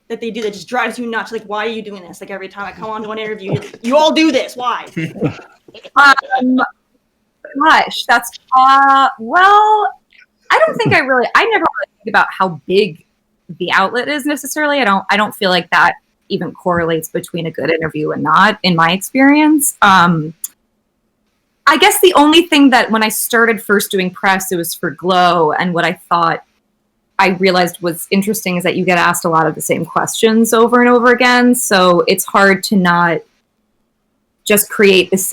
that just drives you nuts? Like, why are you doing this? Like every time I come on to an interview, you all do this. Why? Gosh, that's well, I don't think I never really think about how big the outlet is necessarily. I don't feel like that even correlates between a good interview and not, in my experience. I guess the only thing that when I started first doing press, it was for Glow, and what I thought I realized was interesting is that you get asked a lot of the same questions over and over again. So it's hard to not just just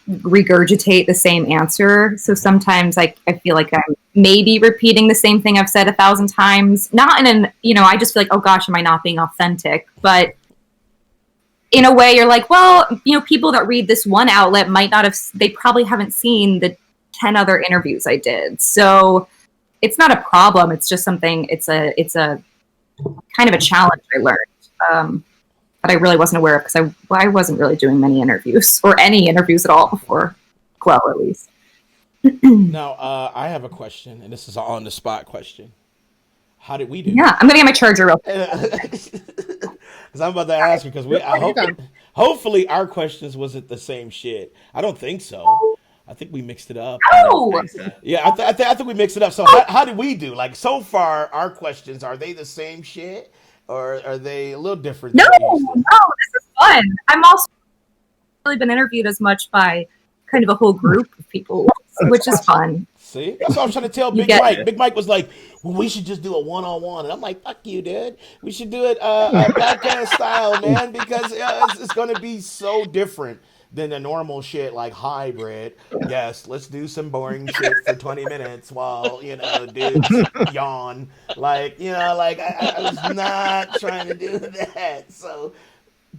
regurgitate the same answer. So sometimes I feel like I'm maybe repeating the same thing I've said 1,000 times. Not in an, I just feel like, oh gosh, am I not being authentic? But in a way you're like, well, people that read this one outlet they probably haven't seen the 10 other interviews I did. So it's not a problem. It's just something, it's a kind of a challenge I learned. That I really wasn't aware of because I wasn't really doing many interviews or any interviews at all before Glow, at least. Now, I have a question, and this is an on-the-spot question. How did we do? Yeah, I'm going to get my charger real quick. Because I'm about to ask you, because hopefully our questions wasn't the same shit. I don't think so. I think we mixed it up. Oh! Yeah, I think we mixed it up. So how did we do? Like, so far, our questions, are they the same shit? Or are they a little different? No, this is fun. I'm also really been interviewed as much by kind of a whole group of people, which is fun. See, that's what I'm trying to tell Big Mike. Big Mike was like, well, we should just do a one-on-one. And I'm like, fuck you, dude. We should do it podcast style, man, because it's going to be so different than the normal shit like hybrid. Yes, let's do some boring shit for 20 minutes while, dudes yawn. Like, I was not trying to do that. So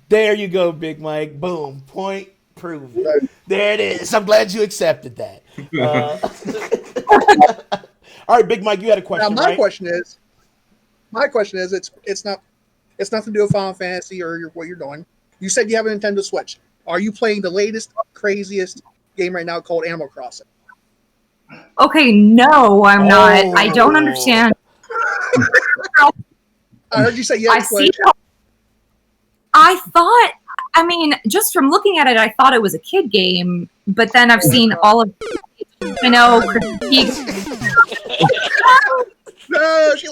there you go, Big Mike. Boom. Point proven. There it is. I'm glad you accepted that. All right, Big Mike, you had a question. Now, my question is, it's nothing to do with Final Fantasy or what you're doing. You said you have a Nintendo Switch. Are you playing the latest, craziest game right now called Animal Crossing? Okay, no, I'm not. I don't understand. I heard you say yes. I thought, just from looking at it, I thought it was a kid game, but then I've seen all of, critiques. No, she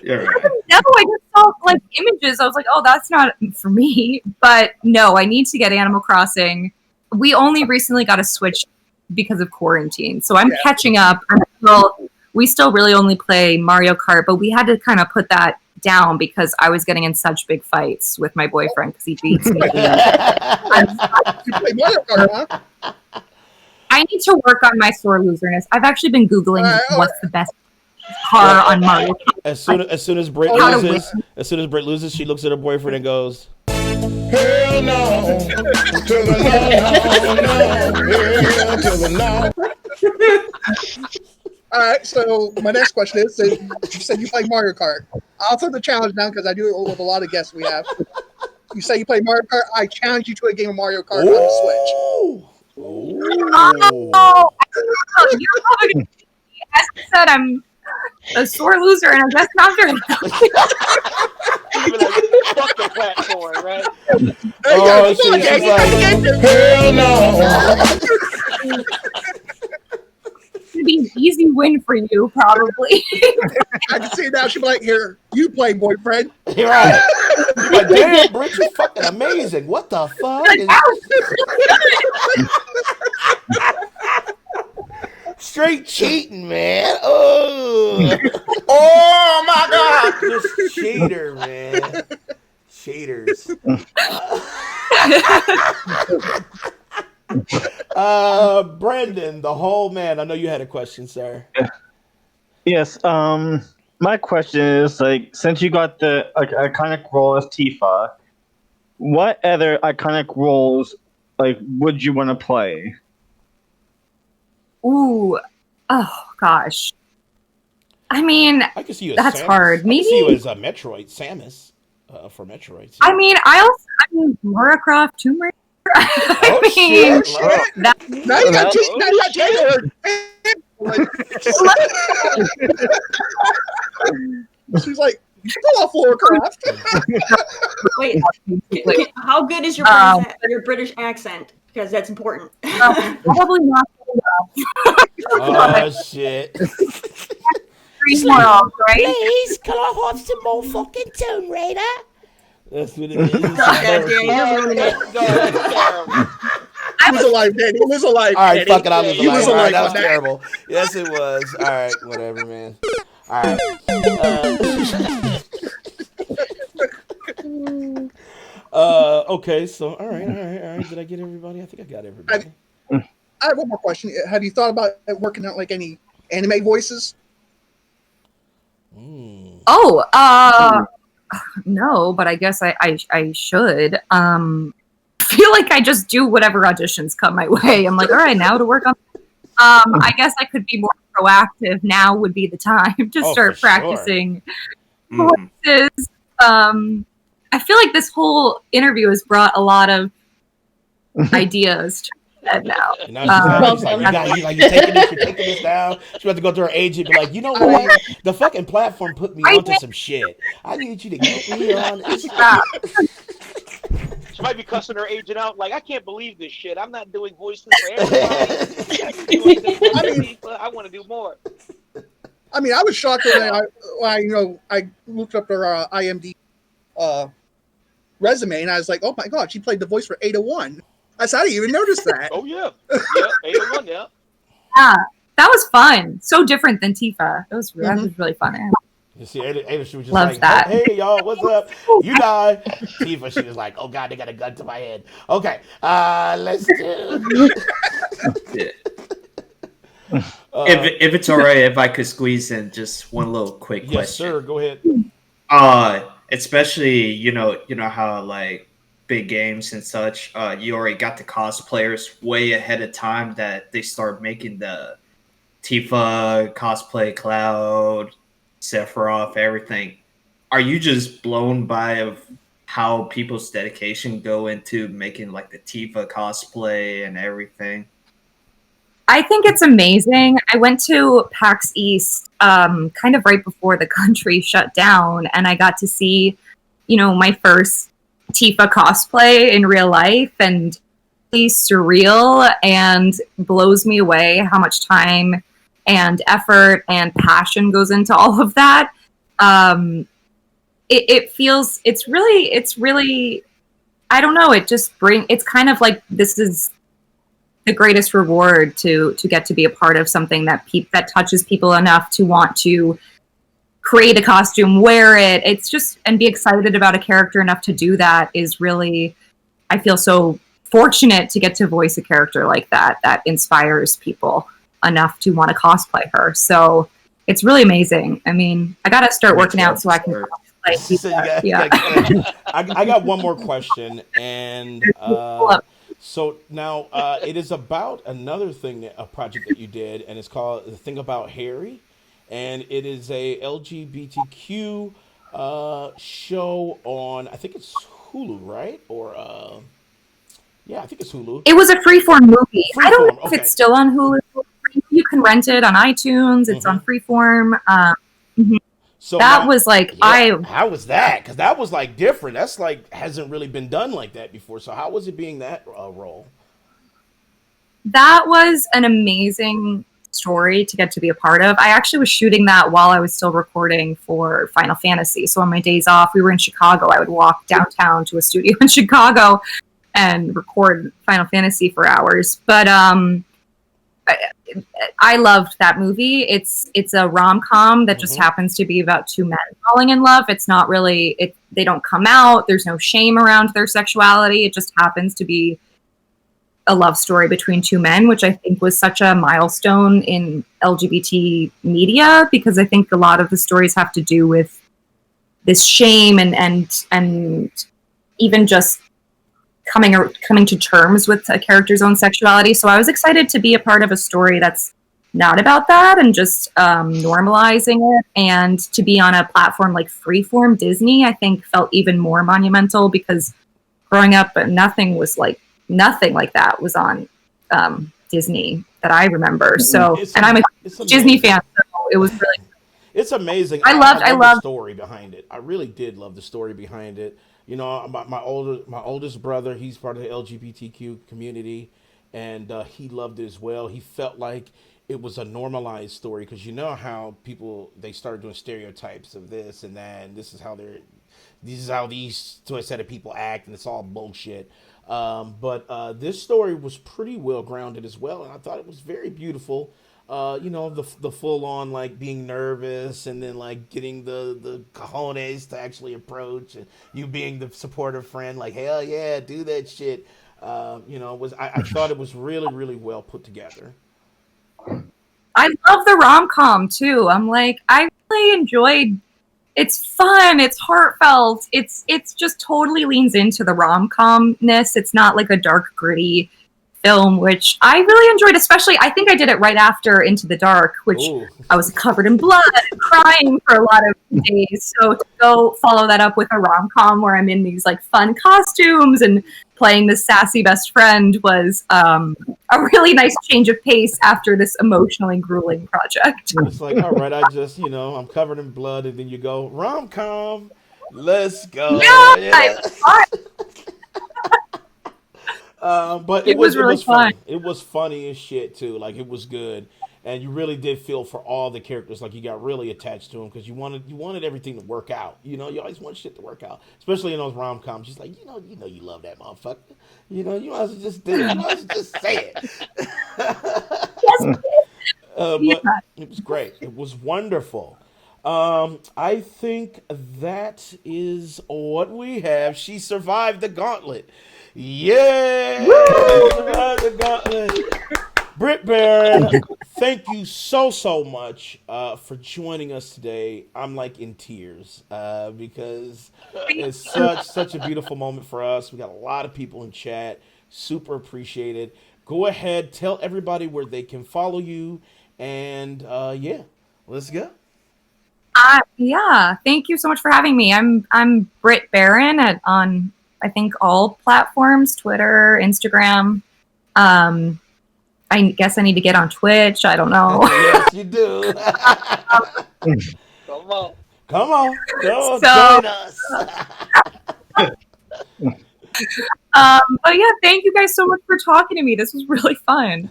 You're right. No, I just saw images. I was like, oh, that's not for me. But no, I need to get Animal Crossing. We only recently got a Switch because of quarantine, so I'm catching up. We still really only play Mario Kart, but we had to kind of put that down because I was getting in such big fights with my boyfriend because he beats me. I need to work on my sore loserness. I've actually been Googling what's the best car on Mario. As soon as Britt loses, she looks at her boyfriend and goes, "Hell no, to the no, All right, so my next question is: you said you play Mario Kart. I'll throw the challenge down because I do it with a lot of guests we have. You say you play Mario Kart. I challenge you to a game of Mario Kart on the Switch. Oh, you're probably, as I said, I'm a sore loser, and I guess not very Even a fucking platform, right? "Oh, she's like, hell no." It'd be an easy win for you, probably. I can see it now. She'd be like, "Here, you play, boyfriend." You're right. You're like, damn, Britt, you're fucking amazing. What the fuck? Straight cheating, man. Oh my god. Just cheater, man. Cheaters. Brandon, the whole man. I know you had a question, sir. Yes. My question is, like, since you got the iconic role of Tifa, what other iconic roles, like, would you want to play? Ooh, oh gosh. I mean, I can see you as that's Samus. hard. I can see you as Metroid, Samus, for Metroid. I mean, Lara Croft, Tomb Raider. I mean, now you got Taylor. She's like, "Go off, Lara Croft." Wait, how good is your British accent? Because that's important. Probably not. Oh shit! Please, more off, right? Please, can I have some more fucking Tomb Raider? That's what it is. He was alive, Danny. He was alive. All right, Danny. fuck it. I was He was alive. All right, alive. that was terrible. Yes, it was. All right, whatever, man. All right. Okay. So, all right. Did I get everybody? I think I got everybody. I have one more question. Have you thought about working out like any anime voices? Oh, no, but I guess I should. I feel like I just do whatever auditions come my way. I'm like, all right, now to work on. I guess I could be more proactive. Now would be the time to start practicing voices. I feel like this whole interview has brought a lot of ideas to my head now. And now she's like, you're taking this down. She's about to go to her agent and be like, you know what? The fucking platform put me onto some shit. I need you to get me on this. She might be cussing her agent out like, I can't believe this shit. I'm not doing voices for everybody. I want to do more. I mean, I was shocked when I looked up her IMDb resume, and I was like, oh my god, she played the voice for Ada 1. I said, I didn't even notice that. Oh yeah, Ada 1, yeah. Yeah, that was fun. So different than Tifa. That was really fun. You see, Ada, she was just Love like, that. hey, y'all, what's up? You die. Tifa, she was like, oh, God, they got a gun to my head. Okay, let's do If it's all right, if I could squeeze in just one little quick question. Yes, sir, go ahead. Especially, you know how, like, big games and such, you already got the cosplayers way ahead of time that they start making the Tifa cosplay, Cloud, Sephiroth, everything. Are you just blown by of how people's dedication go into making like the Tifa cosplay and everything? I think it's amazing. I went to PAX East kind of right before the country shut down, and I got to see, my first Tifa cosplay in real life, and it's surreal and blows me away how much time and effort and passion goes into all of that. It feels, it's really, I don't know, it's kind of like this is the greatest reward to get to be a part of something that touches people enough to want to create a costume, wear it. It's just, and be excited about a character enough to do that is really, I feel so fortunate to get to voice a character like that inspires people enough to want to cosplay her. So It's really amazing. I mean, I gotta start working out so I can like I got one more question, and so now it is about another thing, a project that you did, and it's called The Thing About Harry, and it is a LGBTQ show on, I think it's Hulu, right? Or yeah, I think it's Hulu. It was a Freeform movie. I don't know if Okay. it's still on Hulu. You can rent it on iTunes. It's on Freeform. So that now- was like how was that? Because that was like different. That's like hasn't really been done like that before. So how was it being that role? That was an amazing story to get to be a part of. I actually was shooting that while I was still recording for Final Fantasy. So on my days off, we were in Chicago. I would walk downtown to a studio in Chicago and record Final Fantasy for hours. But I loved that movie. It's a rom-com that just happens to be about two men falling in love. It's not really they don't come out. There's no shame around their sexuality. It just happens to be a love story between two men, which I think was such a milestone in LGBT media, because I think a lot of the stories have to do with this shame and even just coming to terms with a character's own sexuality. So I was excited to be a part of a story that's not about that and just normalizing it, and to be on a platform like Freeform. Disney, I think, felt even more monumental, because growing up, nothing like that was on Disney that I remember. So, and I'm a Disney fan, so it was really. It's amazing. I loved the story behind it. I really did love the story behind it. You know, my oldest brother, he's part of the LGBTQ community, and he loved it as well. He felt like it was a normalized story, because you know how they started doing stereotypes of this and that, and this is how these set of people act, and it's all bullshit. But this story was pretty well grounded as well, and I thought it was very beautiful. You know, the full on like being nervous, and then like getting the cojones to actually approach, and you being the supportive friend, like hell yeah, do that shit. You know, I thought it was really, really well put together. I love the rom-com too. I'm like, I really enjoyed. It's fun. It's heartfelt. It's just totally leans into the rom-com-ness. It's not like a dark, gritty film, which I really enjoyed. Especially, I think I did it right after Into the Dark, which I was covered in blood and crying for a lot of days. So to go follow that up with a rom-com where I'm in these like fun costumes and playing this sassy best friend was a really nice change of pace after this emotionally grueling project. It's like, all right, I'm covered in blood, and then you go rom-com. Let's go. Yeah. But it was really fun. It was funny as shit too. Like, it was good, and you really did feel for all the characters. Like, you got really attached to them, because you wanted everything to work out. You know, you always want shit to work out, especially in those rom coms. Just like, you know, you love that motherfucker. You know, you might as well just do it. You might as well just say it. But it was great. It was wonderful. I think that is what we have. She survived the gauntlet. Yeah! Survived the gauntlet. Britt Baron, thank you so much for joining us today. I'm like in tears because it's such a beautiful moment for us. We got a lot of people in chat. Super appreciate it. Go ahead, tell everybody where they can follow you, and yeah, let's go. Yeah, thank you so much for having me. I'm Britt Baron on I think all platforms, Twitter, Instagram. I guess I need to get on Twitch. I don't know. Yes, you do. Come on. Join us. But yeah, thank you guys so much for talking to me. This was really fun.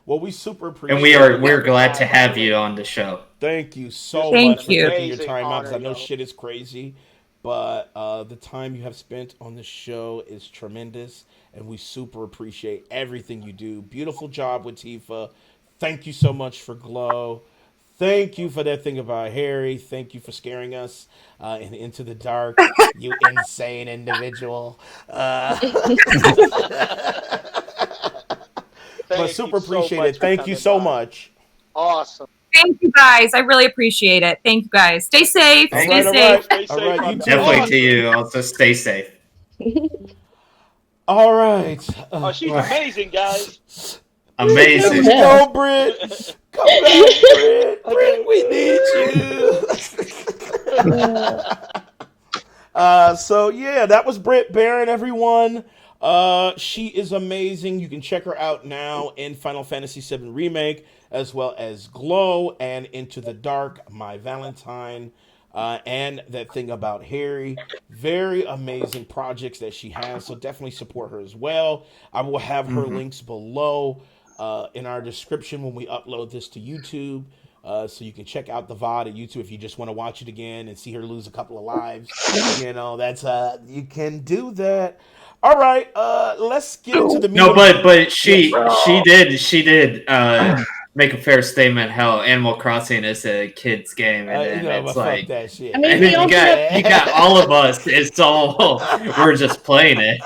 Well, we super appreciate And it. we're glad to have you on the show. Thank you so Thank much you. for taking your time out, because I know Honor, shit is crazy, but the time you have spent on the show is tremendous, and we super appreciate everything you do. Beautiful job with Tifa. Thank you so much for Glow. Thank you for that thing about Harry. Thank you for scaring us in Into the Dark, you insane individual. But super appreciate it. Thank you so much. Awesome. Thank you guys. I really appreciate it. Thank you guys. Stay safe. Thank Stay you. safe. All right, you too. Definitely to you. Also, stay safe. All right. Oh, she's amazing, guys. Amazing. Let's go, Britt. Come back, Britt. Britt, we need you. So yeah, that was Britt Baron, everyone. She is amazing. You can check her out now in Final Fantasy VII Remake, as well as Glow and Into the Dark, My Valentine, and that thing about Harry. Very amazing projects that she has, so definitely support her as well. I will have her links below in our description when we upload this to YouTube. So you can check out the VOD at YouTube if you just want to watch it again and see her lose a couple of lives. You know, that's you can do that. All right, let's get into the No, but she did make a fair statement how Animal Crossing is a kids game, and then it's like that shit. I mean, and then you got all of us. It's all we're just playing it.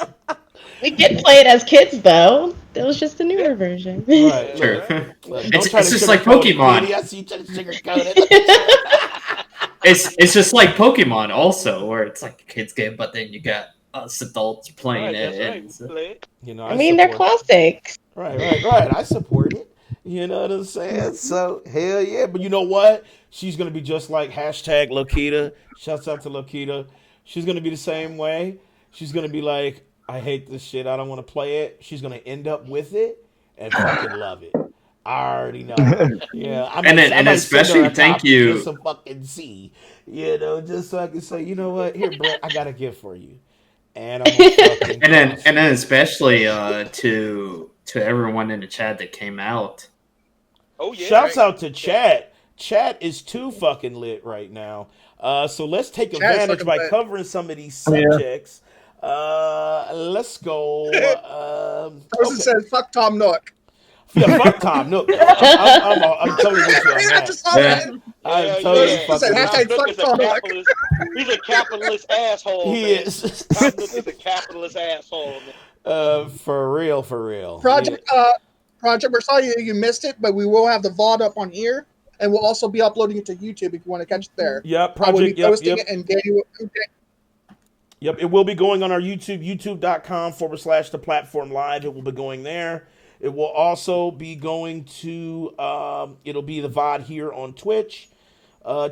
We did play it as kids, though. It was just a newer version. Right. True. Look, It's don't try to just like sugarcoat it, Pokemon. Katie. I see you trying to sugarcoat it. It's just like Pokemon also, where it's like a kids game, but then you got us adults playing Right, it. that's and right. You know, I mean, they're support it. classics. Right. I support it. You know what I'm saying? So, hell yeah. But you know what? She's going to be just like hashtag Lokita. Shouts out to Lokita. She's going to be the same way. She's going to be like, I hate this shit. I don't want to play it. She's going to end up with it and fucking love it. I already know. Yeah. I And might send her especially a thank copy you. just to fucking see. You know, just so I can say, you know what? Here, Brett, I got a gift for you. And I'm gonna fucking And then especially to everyone in the chat that came out. Oh yeah. Shouts out to Chat. Chat is too fucking lit right now. So let's take Chat is advantage fucking by lit. covering some of these subjects. Let's go. Person said, "Fuck Tom Nook." Yeah, fuck Tom Nook. I'm totally with you on I that. just saw that. I'm totally yeah. fucking Hashtag with you. fuck He's a Tom Nook. capitalist. He's a capitalist asshole. He man. is. Tom Nook is a capitalist asshole. Man. For real. Project Versailles, you missed it, but we will have the VOD up on here, and we'll also be uploading it to YouTube if you want to catch it there. Yep, I will be Project. posting Yep. it, and Danny will. Yep, it will be going on our YouTube, youtube.com/the platform live. It will be going there. It will also be going to, it'll be the VOD here on Twitch.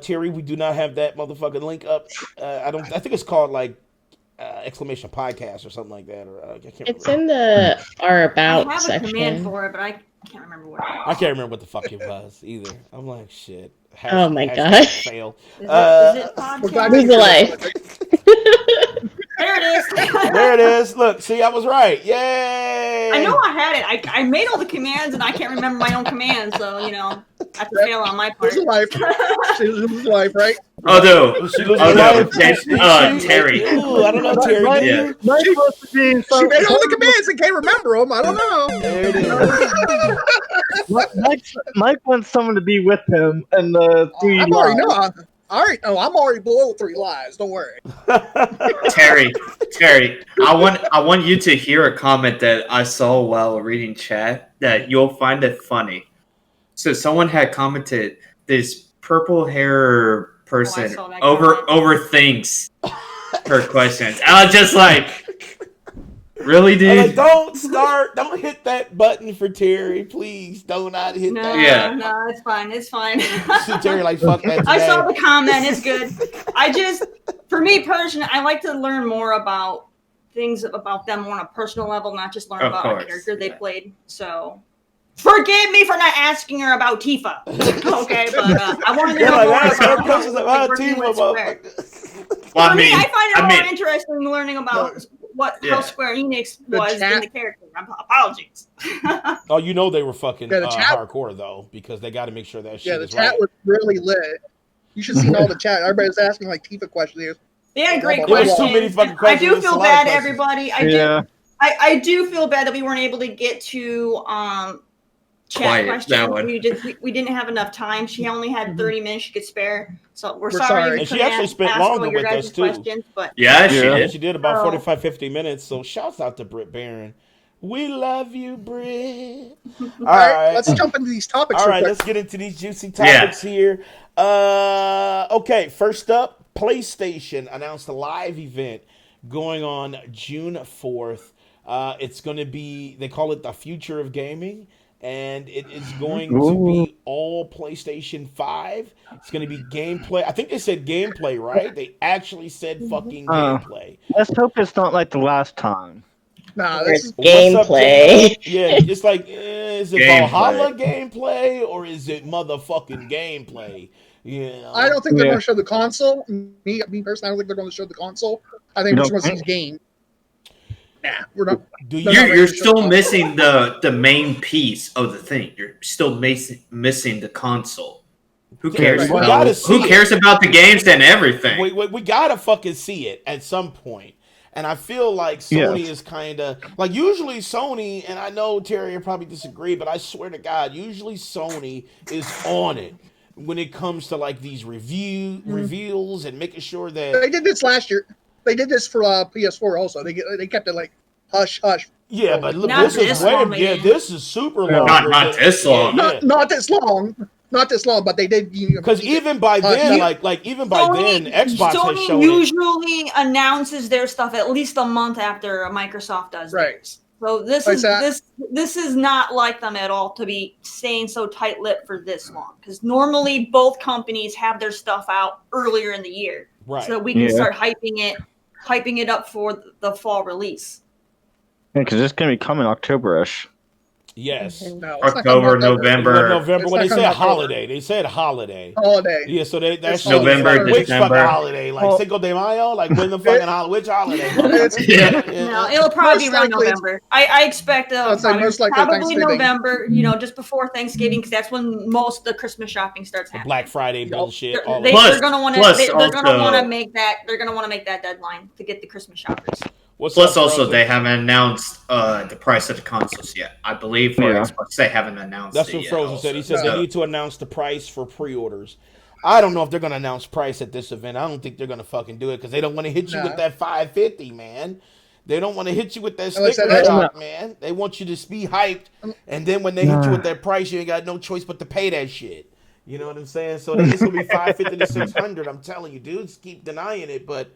Terry, we do not have that motherfucking link up. I think it's called like, exclamation podcast or something like that. Or I can't It's remember. in our I about have a section. command for it, but I can't remember what it I can't remember what the fuck it was either. I'm like, shit. Oh my Hashtag God. fail. is. Is it podcast? Lose a life. There it is. There it is. Look, see, I was right. Yay! I know I had it. I made all the commands, and I can't remember my own commands, so, you know, that's a fail on my part. There's a life. She loses life, right? Although Terry. Ooh, I don't know, Terry. Yeah. She made all the commands and can't remember them. I don't know. There it is. Mike wants someone to be with him, and the three. I'm already know. I'm already below 3 lives. Don't worry. Terry, I want you to hear a comment that I saw while reading chat that you'll find it funny. So someone had commented, this purple hair person saw that comment. overthinks her questions. I was just like, really, I'm dude? like, don't hit that button for Terry, please. Do not hit No, that. Yeah. no, it's fine. It's fine. See Terry like, fuck that today. I saw the comment. It's good. For me personally, I like to learn more about things about them on a personal level, not just learn Of about course. a character they played. So, forgive me for not asking her about Tifa. Okay, but I wanted to They're know like, more ask her about questions about working Tifa, with Square. motherfucker. Well, For me, I find it more interesting learning about Yeah. how Square Enix The was in chat- the character. Apologies. Oh, you know they were fucking Yeah, the chat- hardcore though, because they got to make sure that shit Yeah, the is chat right. was really lit. You should see all the chat. Everybody's asking like Tifa questions. They had great There was questions. too many fucking I do questions. feel It's a lot of bad, questions. everybody. Yeah. I do feel bad that we weren't able to get to chat Quiet, questions. that one. We didn't have enough time. She only had 30 minutes she could spare. So we're sorry. sorry. we And she couldn't actually spent ask all longer your with guys' us, too. questions, but Yeah, she Yeah. did. She did about Oh. 45, 50 minutes. So shouts out to Britt Baron. We love you, Britt. All right, let's jump into these topics. All real right, quick. let's get into these juicy topics here. Okay, first up, PlayStation announced a live event going on June 4th. It's going to be, they call it the future of gaming, and it is going to be all PlayStation 5. It's going to be gameplay. I think they said gameplay, right? They actually said fucking gameplay. Let's hope it's not like the last time. Nah, this is gameplay. Yeah, it's like, is it Valhalla gameplay or is it motherfucking gameplay? You know? I don't think they're going to show the console. Me personally, I don't think they're going to show the console. I think we're just going to see his game. Nah, we're not. You're still missing the main piece of the thing. You're still missing the console. Who cares? Who cares about the games and everything? We gotta fucking see it at some point. And I feel like Sony is kind of like, usually Sony, and I know Terry will probably disagree, but I swear to God, usually Sony is on it when it comes to like these reveals and making sure that they did this last year. They did this for PS4 also. They kept it like hush hush. Yeah, but look, this is super long. Not this long. Not this long. Not this long, but they did. Because even by then, Xbox has shown usually announces their stuff at least a month after Microsoft does theirs. So this is not like them at all to be staying so tight-lipped for this long. Because normally both companies have their stuff out earlier in the year, right? So that we can start hyping it up for the fall release. Yeah, because it's gonna be coming October-ish. Yes. No, October, November. November. Well, they said holiday. They said holiday. Holiday. Yeah, so that's November, which December. fucking holiday? Like Cinco de Mayo? Like when the fucking holiday? Which holiday? No, it'll probably be around November. I expect probably November. Just before Thanksgiving, because that's when most of the Christmas shopping starts happening. Black Friday bullshit. They're gonna want to make that. They're gonna want to make that deadline to get the Christmas shoppers. Plus, also, they haven't announced the price of the consoles yet. I believe for Xbox, they haven't announced That's it what yet Frozen also. said. He said they need to announce the price for pre-orders. I don't know if they're going to announce price at this event. I don't think they're going to fucking do it because they don't want to hit you with that $550, man. They don't want to hit you with that sticker shock, man. They want you to be hyped, and then when they hit you with that price, you ain't got no choice but to pay that shit. You know what I'm saying? So it's going to be $550 to $600. I'm telling you, dudes keep denying it, but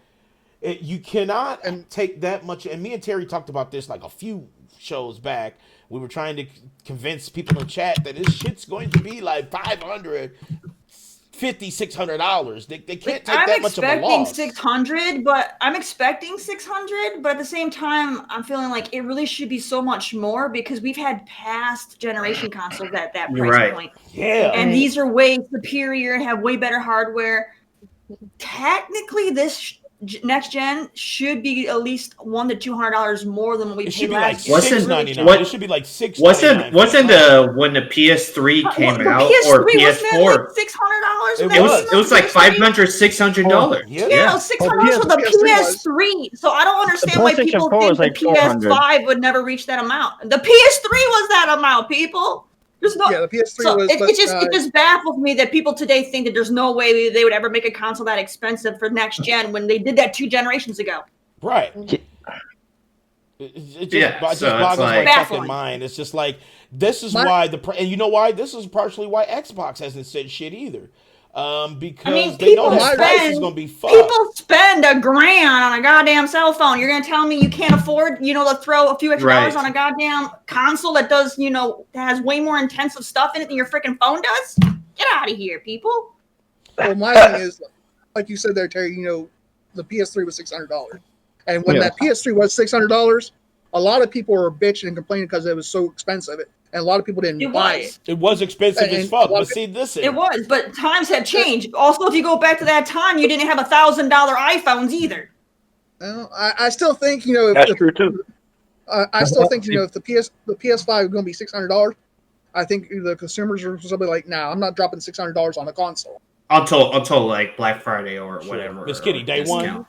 you cannot take that much. And me and Terry talked about this like a few shows back. We were trying to convince people in chat that this shit's going to be like $550, $600. They can't take that much of a loss. I'm expecting 600, but at the same time, I'm feeling like it really should be so much more because we've had past generation consoles at that price point. Yeah. And these are way superior and have way better hardware. Technically, this next gen should be at least $100 to $200 more than what we paid last year. It should be like $699. Wasn't when the PS3 came out or PS4? $600. It was like $500, $600. Yeah, $600 for the PS3. So I don't understand why people think the PS5 would never reach that amount. The PS3 was that amount, people. There's no, the PS3 was. It just baffles me that people today think that there's no way they would ever make a console that expensive for next gen when they did that 2 generations ago. Right. It just boggles my fucking mind. It's just like this is why and you know why? This is partially why Xbox hasn't said shit either. Because they know that price is going to be fucked. People spend $1,000 on a goddamn cell phone. You're going to tell me you can't afford, to throw a few extra dollars on a goddamn console that does, that has way more intensive stuff in it than your freaking phone does? Get out of here, people. Well, my thing is, like you said there, Terry, the PS3 was $600. And when that PS3 was $600, a lot of people were bitching and complaining because it was so expensive. And a lot of people didn't buy it. It was expensive as fuck. But see, it was, but times have changed. Also, if you go back to that time, you didn't have $1,000 iPhones either. Well, I still think that's true too. I still think if the PS5 is going to be $600, I think the consumers are going to be like, nah, I'm not dropping $600 on a console until like Black Friday or whatever. Miss Kitty, day one,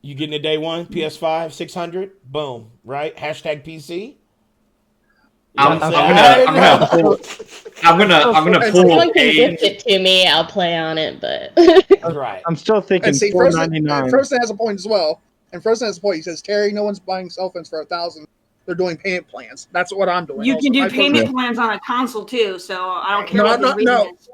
you getting it day one? PS5 600, boom, right? Hashtag PC. I'm gonna pull. If someone can gift it to me, I'll play on it. But right, I'm still thinking $499. Frozen has a point as well, and Frozen has a point. He says, "Terry, no one's buying cell phones for $1,000 they're doing payment plans. That's what I'm doing. You also. can do I payment personally- plans on a console too, so I don't care what No, the reason is.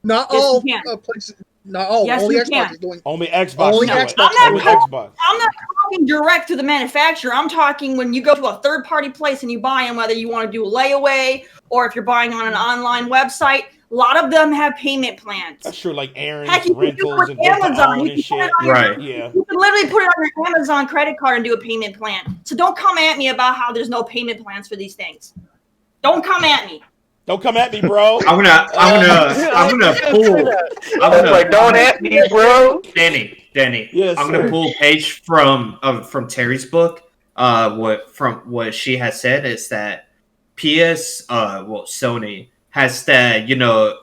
Not Yes, all you can. places. Not all. Yes, only you Xbox can. is doing. Only Xbox. Only do it. Xbox. Only Xbox. I'm not talking direct to the manufacturer. I'm talking when you go to a third-party place and you buy them, whether you want to do a layaway or if you're buying on an online website. A lot of them have payment plans. That's true, like errands, Heck, you can do it rentals, with and rent to Amazon. own You and can put shit. it on your- Right. Yeah. You can literally put it on your Amazon credit card and do a payment plan. So don't come at me about how there's no payment plans for these things. Don't come at me. Don't come at me, bro. I'm gonna pull. I'm gonna don't at me, bro. Danny. Yes, I'm sir. gonna pull a page from Terry's book. What she has said is that Sony has that,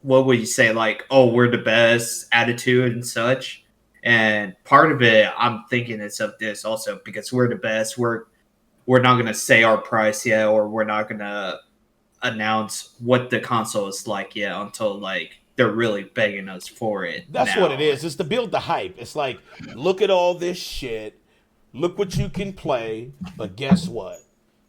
what would you say, like, oh, we're the best attitude and such. And part of it, I'm thinking it's of this also, because we're the best. We're not gonna say our price yet, or we're not gonna announce what the console is like yet until like they're really begging us for it. That's now. what it is. It's to build the hype. It's like, look at all this shit. Look what you can play. But guess what?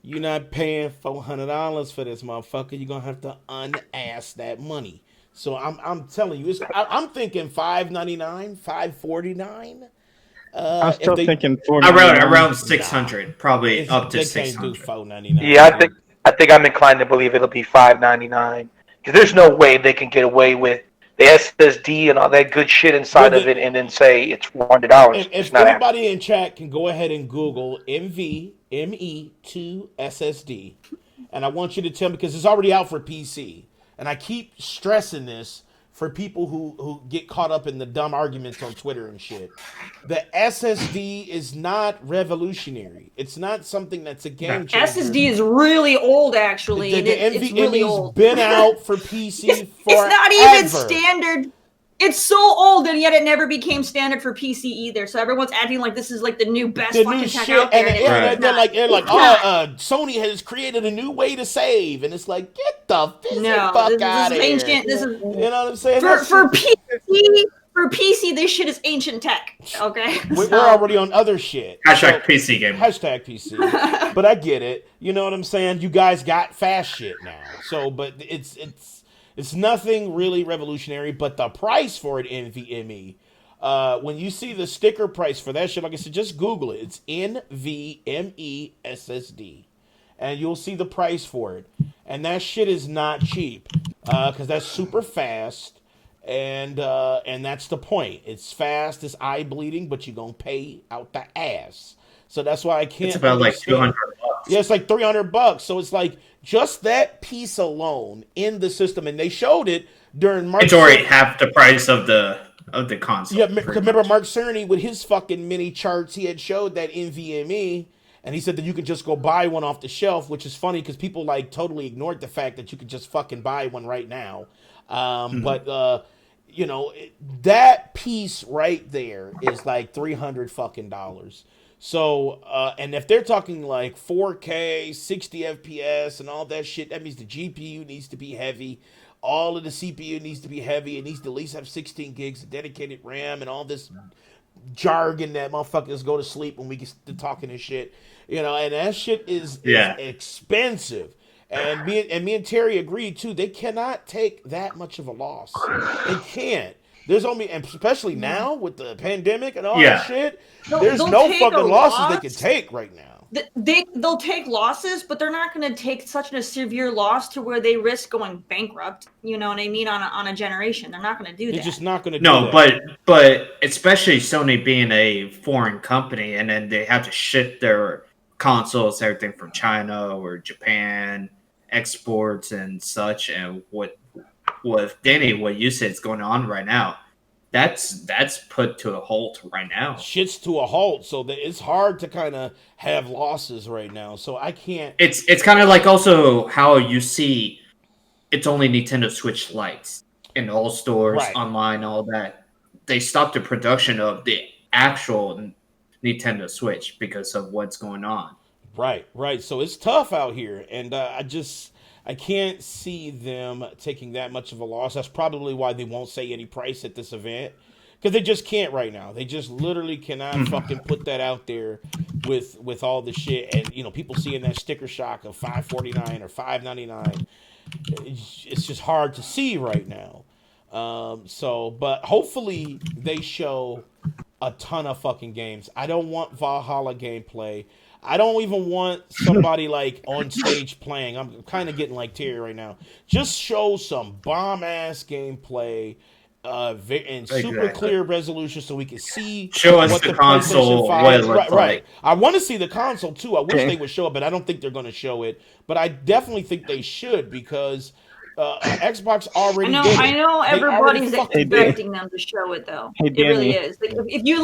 You're not paying $400 for this motherfucker. You're gonna have to unass that money. So I'm telling you, I'm thinking $5.99, $5.49. I'm still thinking around 600, probably up to they 600. can't do $4.99. Yeah, I think I'm inclined to believe it'll be $5.99 because there's no way they can get away with the SSD and all that good shit inside of it and then say it's $400. If everybody in chat can go ahead and Google NVMe2 SSD, and I want you to tell me, because it's already out for PC, and I keep stressing this for people who get caught up in the dumb arguments on Twitter and shit. The SSD is not revolutionary. It's not something that's a game changer. SSD is really old, actually. The It's really NVMe's old. been out for PC forever. It's not even standard. It's so old, and yet it never became standard for PC either. So everyone's acting like this is like the new best The fucking new tech shit, out there. and they're like, Sony has created a new way to save, and it's like, get the fuck out of here. Ancient. This is, you know what I'm saying? For PC, this shit is ancient tech. Okay, we're already on other shit. Hashtag PC game. Hashtag PC. But I get it. You know what I'm saying? You guys got fast shit now. So, but it's nothing really revolutionary. But the price for it, NVMe, when you see the sticker price for that shit, like I said, just Google it. It's NVMe SSD, and you'll see the price for it. And that shit is not cheap, because that's super fast. And that's the point. It's fast, it's eye bleeding, but you're gonna pay out the ass. So that's why I can't. It's about understand. like $200. Yeah, it's like $300. So it's like just that piece alone in the system, and they showed it during Mark. It's already half the price of the console. Yeah, remember Mark Cerny with his fucking mini charts? He had showed that NVMe, and he said that you could just go buy one off the shelf, which is funny because people like totally ignored the fact that you could just fucking buy one right now. But that piece right there is like $300 fucking dollars. So, and if they're talking like 4K, 60 FPS, and all that shit, that means the GPU needs to be heavy. All of the CPU needs to be heavy. It needs to at least have 16 gigs of dedicated RAM and all this jargon that motherfuckers go to sleep when we get to talking and shit. And that shit is expensive. And me and Terry agreed too. They cannot take that much of a loss. They can't. There's only, and especially now with the pandemic and all that shit, there's no fucking losses they can take right now. They'll take losses, but they're not going to take such a severe loss to where they risk going bankrupt. You know what I mean? On a generation, they're not going to do that. They're just not going to do No, that. but especially Sony being a foreign company, and then they have to ship their consoles, everything from China or Japan, exports and such, and what Danny, what you said is going on right now, that's put to a halt right now. Shit's to a halt, so that it's hard to kind of have losses right now. So I can't. It's kind of like also how you see it's only Nintendo Switch Lites in all stores, online, all that. They stopped the production of the actual Nintendo Switch because of what's going on. Right. So it's tough out here, and I can't see them taking that much of a loss. That's probably why they won't say any price at this event, Because they just can't right now. They just literally cannot fucking put that out there with all the shit. And people seeing that sticker shock of $5.49 or $5.99. It's just hard to see right now. But hopefully they show a ton of fucking games. I don't want Valhalla gameplay. I don't even want somebody like on stage playing. I'm kind of getting like Terry right now. Just show some bomb ass gameplay. And super clear resolution so we can see show us what the console, what it looks like. I want to see the console too. I wish they would show it, but I don't think they're going to show it. But I definitely think they should because Xbox already did it. I know everybody's expecting them to show it though. It really is. Like, if you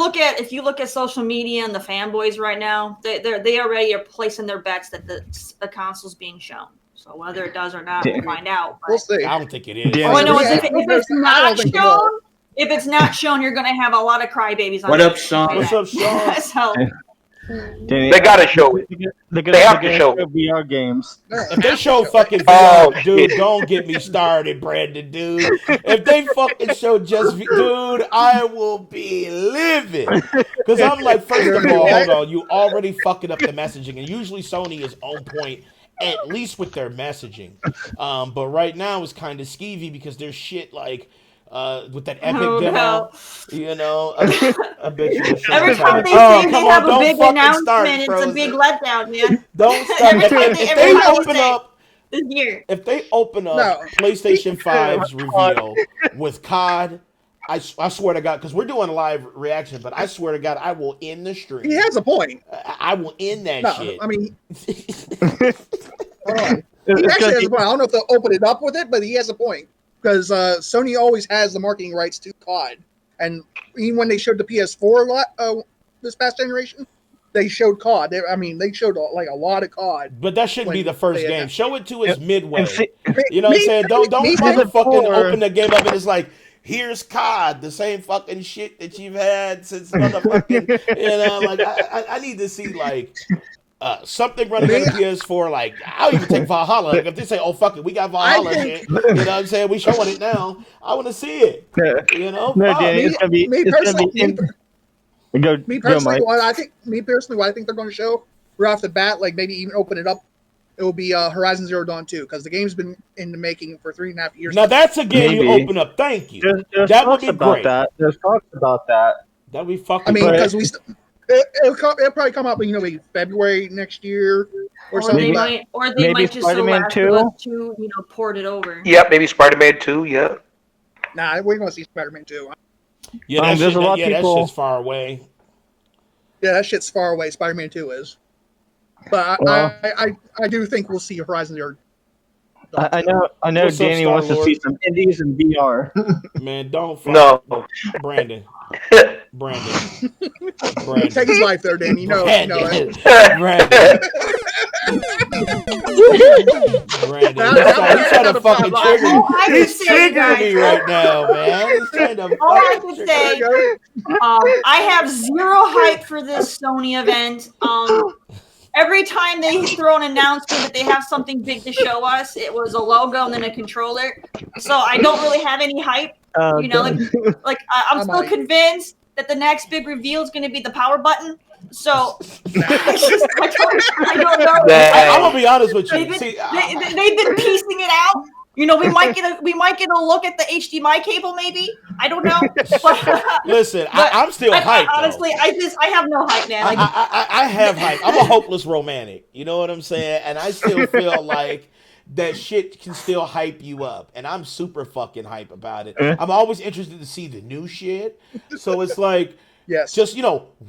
look at social media and the fanboys right now, they already are placing their bets that the console's being shown. So whether it does or not, we'll find out. We'll see. I don't think it is. All I know is if it's not shown, you're going to have a lot of crybabies on What up, Sean? What's up, Sean? So, they gotta show it. They have to show it. VR games. If they show fucking VR, dude, don't get me started, Brandon, dude. If they fucking show dude, I will be livid. Because I'm like, first of all, hold on, you already fucking up the messaging. And usually Sony is on point, at least with their messaging. But right now it's kind of skeevy because there's shit like with that epic demo, I bet you. Every time they say they have a big announcement, it's a big letdown, man. Don't start. If they open up PlayStation 5's reveal with COD, I swear to God, because we're doing a live reaction, but I swear to God, I will end the stream. He has a point. I will end that shit. I mean, hold on. He actually has a point. I don't know if they'll open it up with it, but he has a point. Because Sony always has the marketing rights to COD. And even when they showed the PS4 this past generation, they showed COD. They showed like a lot of COD. But that shouldn't be the first game. Show it to us midway. You know what I'm saying? Don't fucking open the game up and it's like, here's COD, the same fucking shit that you've had since motherfucking, I need to see like something running on the PS4. Like, I'll even take Valhalla. Like, if they say, oh fuck it, we got Valhalla shit, you know what I'm saying? We showing it now. I want to see it. You know? No, Danny, it's gonna be Me personally, what I think they're going to show right off the bat, like maybe even open it up, it will be Horizon Zero Dawn 2, because the game's been in the making for 3.5 years. Now that's a game you open up. Thank you. That would be great. There's talks about that. That'd be fucking. I mean, because it'll probably come out, maybe February next year or something. They might just Spider-Man 2 to port it over. Yep, maybe Spider-Man 2. Yeah. Nah, we're going to see Spider-Man 2. Yeah, there's a lot of people. That shit's far away. Yeah, that shit's far away. Spider-Man 2 is. But I do think we'll see Horizon Zero. I know Danny wants to see some indies in VR. Man, don't fuck. No. Brandon. Take his life there, Danny. You know it. Brandon. He's trying to fucking trigger me. He's triggering me right now, man. He's trying to all I can say, I have zero hype for this Sony event. Every time they throw an announcement that they have something big to show us, it was a logo and then a controller. So I don't really have any hype. I'm still convinced that the next big reveal is going to be the power button. So I don't know. I'm gonna be honest with you. They've been piecing it out. We might get a look at the HDMI cable, maybe. I don't know. Listen, I'm still hyped. Honestly, I have no hype, man. Like, I have hype. I'm a hopeless romantic. You know what I'm saying? And I still feel like that shit can still hype you up, and I'm super fucking hype about it. I'm always interested to see the new shit. So it's like, yes, just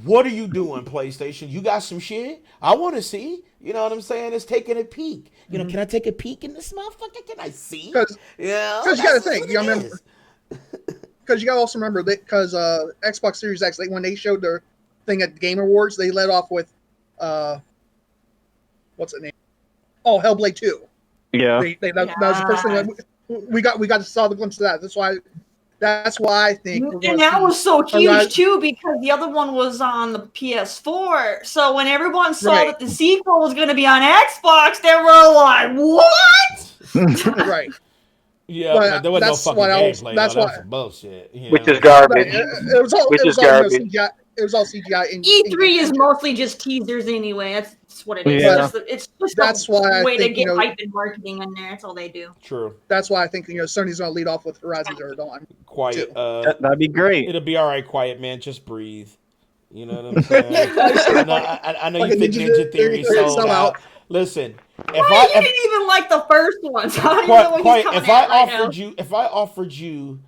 what are you doing, PlayStation? You got some shit I want to see. You know what I'm saying? It's taking a peek. Can I take a peek in this motherfucker? Can I see? Because you got to think. You remember? Because you got to also remember that because Xbox Series X, when they showed their thing at the Game Awards, they led off with what's it name? Oh, Hellblade 2. Yeah. That was the first thing that we got to saw the glimpse of that. That's why I think. And that was so huge too, because the other one was on the PS4. So when everyone saw that the sequel was going to be on Xbox, they were like, "What?" Right. Yeah, But but there was no that's fucking what else. gameplay. That's though. what. That's some bullshit. You Which know? is garbage. It was all. Which It is was all garbage. CGI. It was all CGI. E3 is mostly just teasers anyway. That's what it is. Yeah. It's just That's a why I way to think, get hype and marketing in there. That's all they do. True. That's why I think Sony's going to lead off with Horizon Zero Dawn. Quiet. That'd be great. It'll be all right. Quiet, man. Just breathe. You know what I'm saying? I know you think Ninja Theory sold out. Listen, You didn't even like the first one. So I don't even know what he's coming if I offered you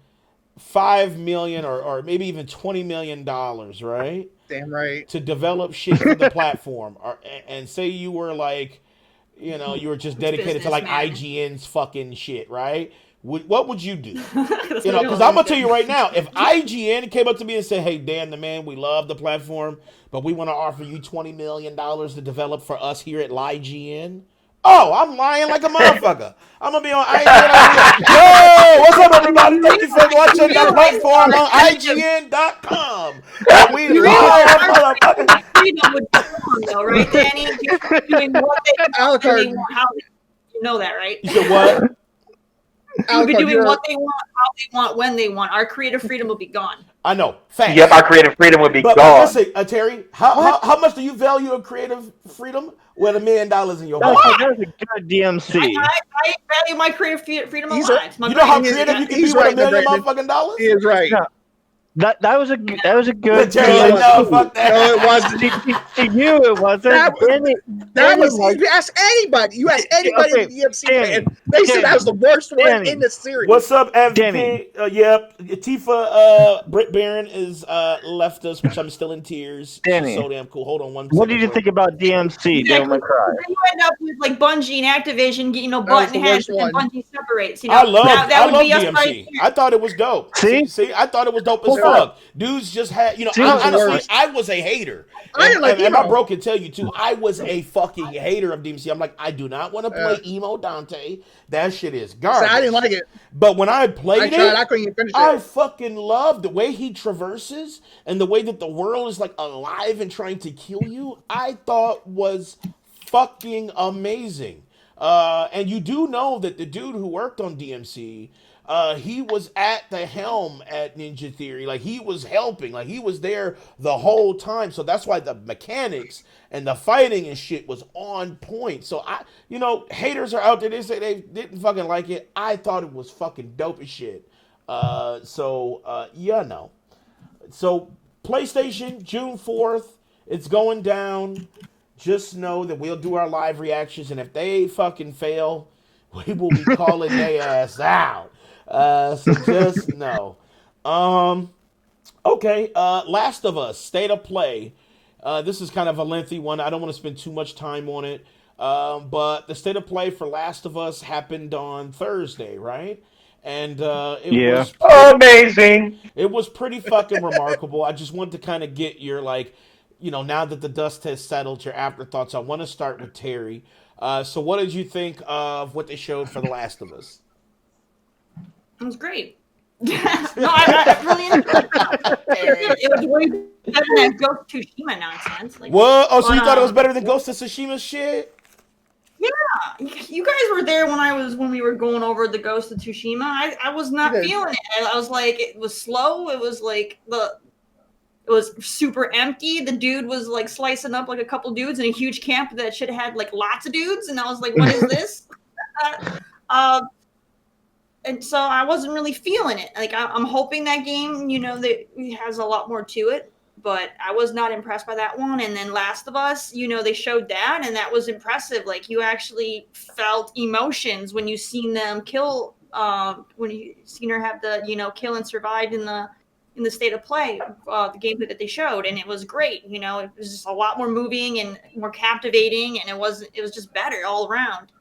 $5 million or maybe even $20 million, right? Damn right. To develop shit for the platform, and say you were like, you were just dedicated to like IGN's fucking shit, right? What would you do? Because I'm gonna tell you right now, if IGN came up to me and said, "Hey, Dan, the man, we love the platform, but we want to offer you $20 million to develop for us here at IGN." Oh, I'm lying like a motherfucker. I'm gonna be on IGN. Yo, what's up, everybody? Thank you for watching the platform on IGN.com. And we love motherfuckers. Freedom would be wrong, though, right, Danny? Just doing what they want, when they want, how you know that, right? You said what? You'll be doing what they want, how they want, when they want. Our creative freedom will be gone. I know. Facts. Yep, our creative freedom would be gone. But listen, Terry, how much do you value your creative freedom with $1 million in your heart? That's a good DMC. I value my creative freedom a lot. You know how creative you can be with $1 million motherfucking dollars? He is right. Yeah. That was a good. Terry, no, fuck that. No, it wasn't. To you, it wasn't. That was. You ask anybody. You ask anybody in the EMC fan. They said that was the worst one in the series. What's up, MVP? Yep, Tifa. Britt Baron is left us, which I'm still in tears. Danny, She's so damn cool. Hold on one What second. did you think about DMC? Devil May Cry. You end up with like Bungie and Activision, button heads, and Bungie separates. I love us DMC. right I thought it was dope. See, I thought it was dope as fuck. Dudes just had, honestly, I was a hater. And my bro can tell you too, I was a fucking hater of DMC. I'm like, I do not want to play Emo Dante. That shit is garbage. So I didn't like it. But when I played I couldn't even finish it. I fucking love the way he traverses and the way that the world is like alive and trying to kill you. I thought was fucking amazing. And you do know that the dude who worked on DMC, he was at the helm at Ninja Theory. Like, he was helping. Like, he was there the whole time. So that's why the mechanics and the fighting and shit was on point. So, haters are out there. They say they didn't fucking like it. I thought it was fucking dope as shit. So, PlayStation, June 4th, it's going down. Just know that we'll do our live reactions. And if they fucking fail, we will be calling their ass out. So just know. Okay. Last of Us, State of Play. This is kind of a lengthy one. I don't want to spend too much time on it. But the State of Play for Last of Us happened on Thursday, right? And it was amazing. It was pretty fucking remarkable. I just wanted to kind of get your now that the dust has settled, your afterthoughts. I want to start with Terry. So what did you think of what they showed for The Last of Us? It was great. I really enjoyed it. It was way better than Ghost of Tsushima nonsense. What? Oh, so you thought it was better than Ghost of Tsushima shit? Yeah, you guys were there when we were going over the Ghost of Tsushima. I was not feeling it. I was like, it was slow. It was like it was super empty. The dude was like slicing up like a couple dudes in a huge camp that should have had like lots of dudes, and I was like, what is this? And so I wasn't really feeling it. Like, I'm hoping that game, that has a lot more to it, but I was not impressed by that one. And then Last of Us, they showed that, and that was impressive. Like, you actually felt emotions when you seen them kill, when you seen her have the, kill and survive in the State of Play, the gameplay that they showed, and it was great. It was just a lot more moving and more captivating, and it was just better all around.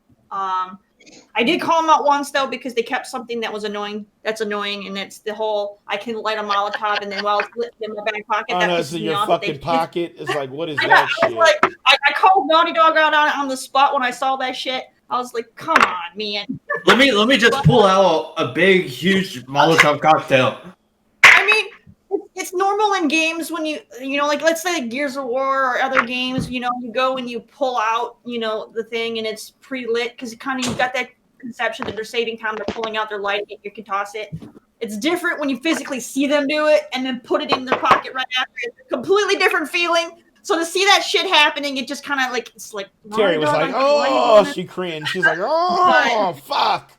I did call them out once though, because they kept something that was annoying. That's annoying, and it's the whole I can light a Molotov and then while it's lit in my back pocket. Oh, that no, pisses it's in me your off. fucking pocket. It's like, what is I that was shit? like, I called Naughty Dog out on the spot when I saw that shit. I was like, come on, man. Let me just pull out a big, huge Molotov cocktail. I mean, it's normal in games when like let's say Gears of War or other games, you go and you pull out, the thing and it's pre-lit because you've got that conception that they're saving time, they're pulling out their light, you can toss it. It's different when you physically see them do it and then put it in their pocket right after. It's a completely different feeling. So to see that shit happening, it just kind of like, it's like, Terry was like, oh, she cringed. She's like, oh, fuck.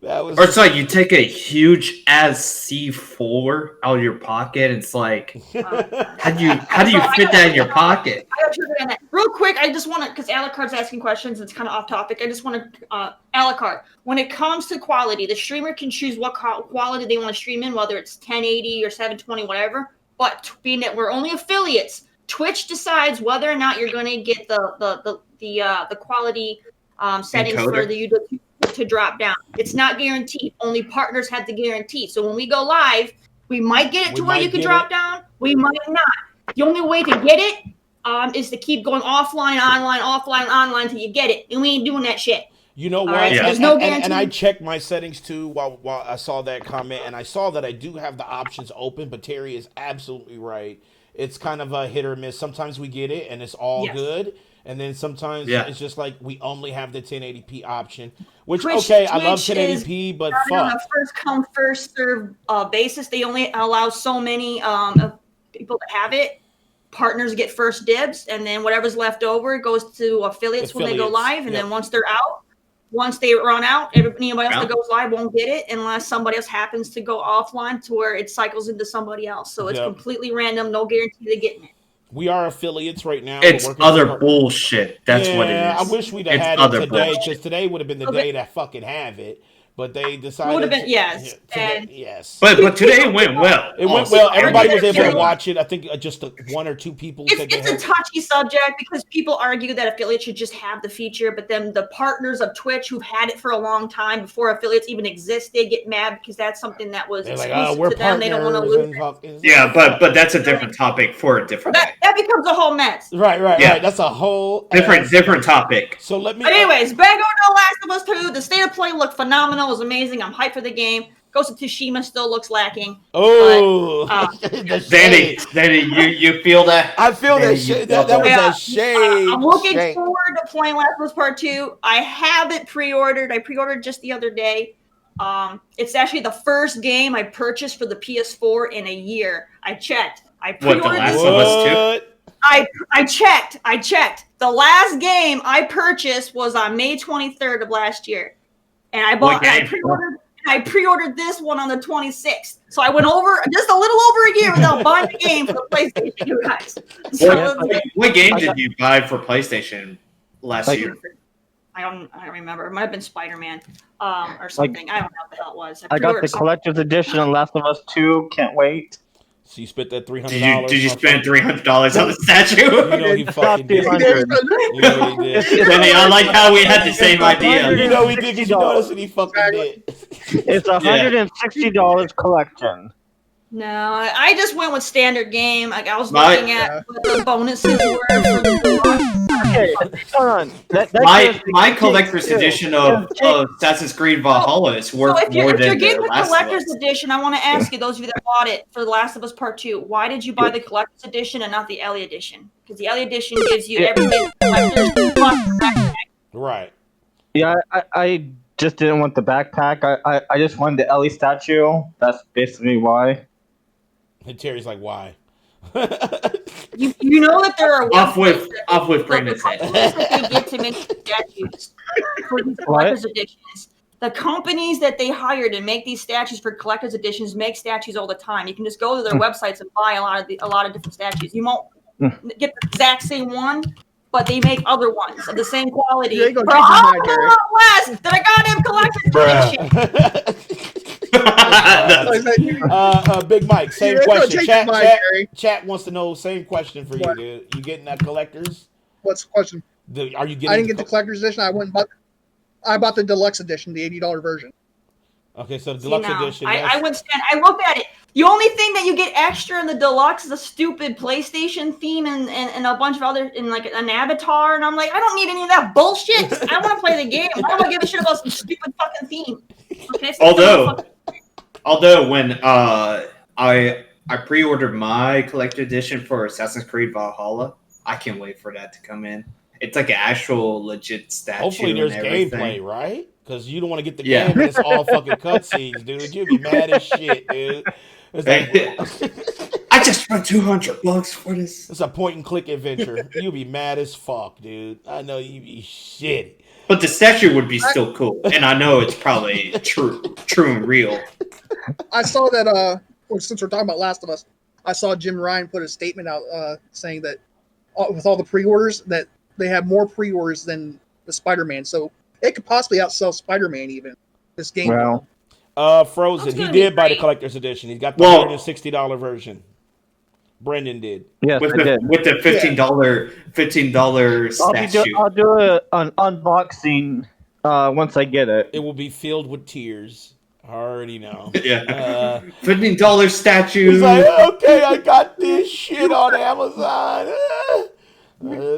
That was. Or it's like you take a huge ass C4 out of your pocket. And it's like, how do you fit that in your pocket? Real quick, I just want to, because Alucard's asking questions. It's kind of off topic. I just want to, Alucard, when it comes to quality, the streamer can choose what quality they want to stream in, whether it's 1080 or 720, whatever. But being that we're only affiliates, Twitch decides whether or not you're going to get the quality settings for the YouTube to drop down. It's not guaranteed. Only partners have the guarantee. So when we go live, we might get it to where you can drop down. We might not. The only way to get it is to keep going offline, online till you get it. And we ain't doing that shit. You know what? Right? So there's no guarantee. And I checked my settings too while I saw that comment, and I saw that I do have the options open. But Terry is absolutely right. It's kind of a hit or miss. Sometimes we get it and it's all good. And then sometimes it's just like we only have the 1080p option. Which, Twitch I love 1080p, but fuck. On a first come, first serve basis. They only allow so many people that have it. Partners get first dibs, and then whatever's left over goes to affiliates when they go live. And then once they're out, once they run out, anybody else that goes live won't get it unless somebody else happens to go offline to where it cycles into somebody else. So it's completely random, no guarantee they're getting it. We are affiliates right now. It's other bullshit. That's what it is. I wish we'd have had it today, because today would have been the day that fucking have it. But they decided. Would have been yes. Yes. But today it went well. It went well. Everybody was able to watch it. I think just one or two people said it's a touchy subject because people argue that affiliates should just have the feature, but then the partners of Twitch who've had it for a long time before affiliates even exist, they get mad because that's something that was exclusive to them. They don't want to lose it. Yeah, but that's a different topic for a different day. That becomes a whole mess. Right. That's a whole different topic. So let me. But anyways, back over to Last of Us 2. The state of play looked phenomenal. It was amazing. I'm hyped for the game. Ghost of Tsushima still looks lacking. Oh, Danny, you feel that? I feel that shit. That was a shame. I'm looking forward to playing Last of Us Part 2. I have it pre-ordered. I pre-ordered just the other day. It's actually the first game I purchased for the PS4 in a year. I checked. I pre-ordered The Last of Us 2? I checked. The last game I purchased was on May 23rd of last year. And I pre-ordered this one on the 26th. So I went over just a little over a year without buying the game for the PlayStation, you guys. So what game did you buy for PlayStation last year? I don't remember. It might have been Spider-Man or something. I don't know what the hell it was. I got the collector's edition of Last of Us 2. Can't wait. So you spent that $300. Did you spend $300 on the statue? You know he fucking did. Danny, I like how we had the same idea. You know he did. You notice what he fucking did. It's $160 collection. No, I just went with standard game. Like I was looking at what the bonuses were. Okay, hold on. My collector's edition of Assassin's Creed Valhalla is worth more than the Last of Us. If you're getting the collector's edition, I want to ask you, those of you that bought it for The Last of Us Part 2, why did you buy the collector's edition and not the Ellie edition? Because the Ellie edition gives you everything the collector's. Right. Yeah, I just didn't want the backpack. I just wanted the Ellie statue. That's basically why. And Terry's like, why? You know that there are off with pregnancy. That they get to make statues for these collector's editions. The companies that they hire to make these statues for collector's editions make statues all the time. You can just go to their websites and buy a lot of different statues. You won't get the exact same one, but they make other ones of the same quality for a lot less than a goddamn collector's edition. Big Mike, same question. Chat wants to know, same question for you, dude. You getting that collector's? What's the question? Are you getting? I didn't get the collector's edition. I bought the deluxe edition, the $80 version. Okay, so the deluxe edition. I looked at it. The only thing that you get extra in the deluxe is a stupid PlayStation theme and a bunch of other, and like an avatar. And I'm like, I don't need any of that bullshit. I want to play the game. I don't want to give a shit about some stupid fucking theme. Okay. Although when I pre-ordered my collector edition for Assassin's Creed Valhalla, I can't wait for that to come in. It's like an actual legit statue. Hopefully there's gameplay, right? because you don't want to get the Yeah. game and it's all fucking cutscenes, dude. You'd be mad as shit, dude. It's like, I just spent $200 for this. it's a point and click adventure. You'd be mad as fuck, dude. I know you'd be shitty. But the statue would be still cool, and I know it's probably true and real. I saw that. Since we're talking about Last of Us, I saw Jim Ryan put a statement out saying that with all the pre-orders, that they have more pre-orders than the Spider-Man, so it could possibly outsell Spider-Man even. This game. Wow. Frozen. He did buy the collector's edition. He got the $160 version. Brendan did. Yes, with I did. With the $15 statue. I'll do an unboxing once I get it. It will be filled with tears. I already know. Yeah. $15 statue. He's like, okay, I got this shit on Amazon.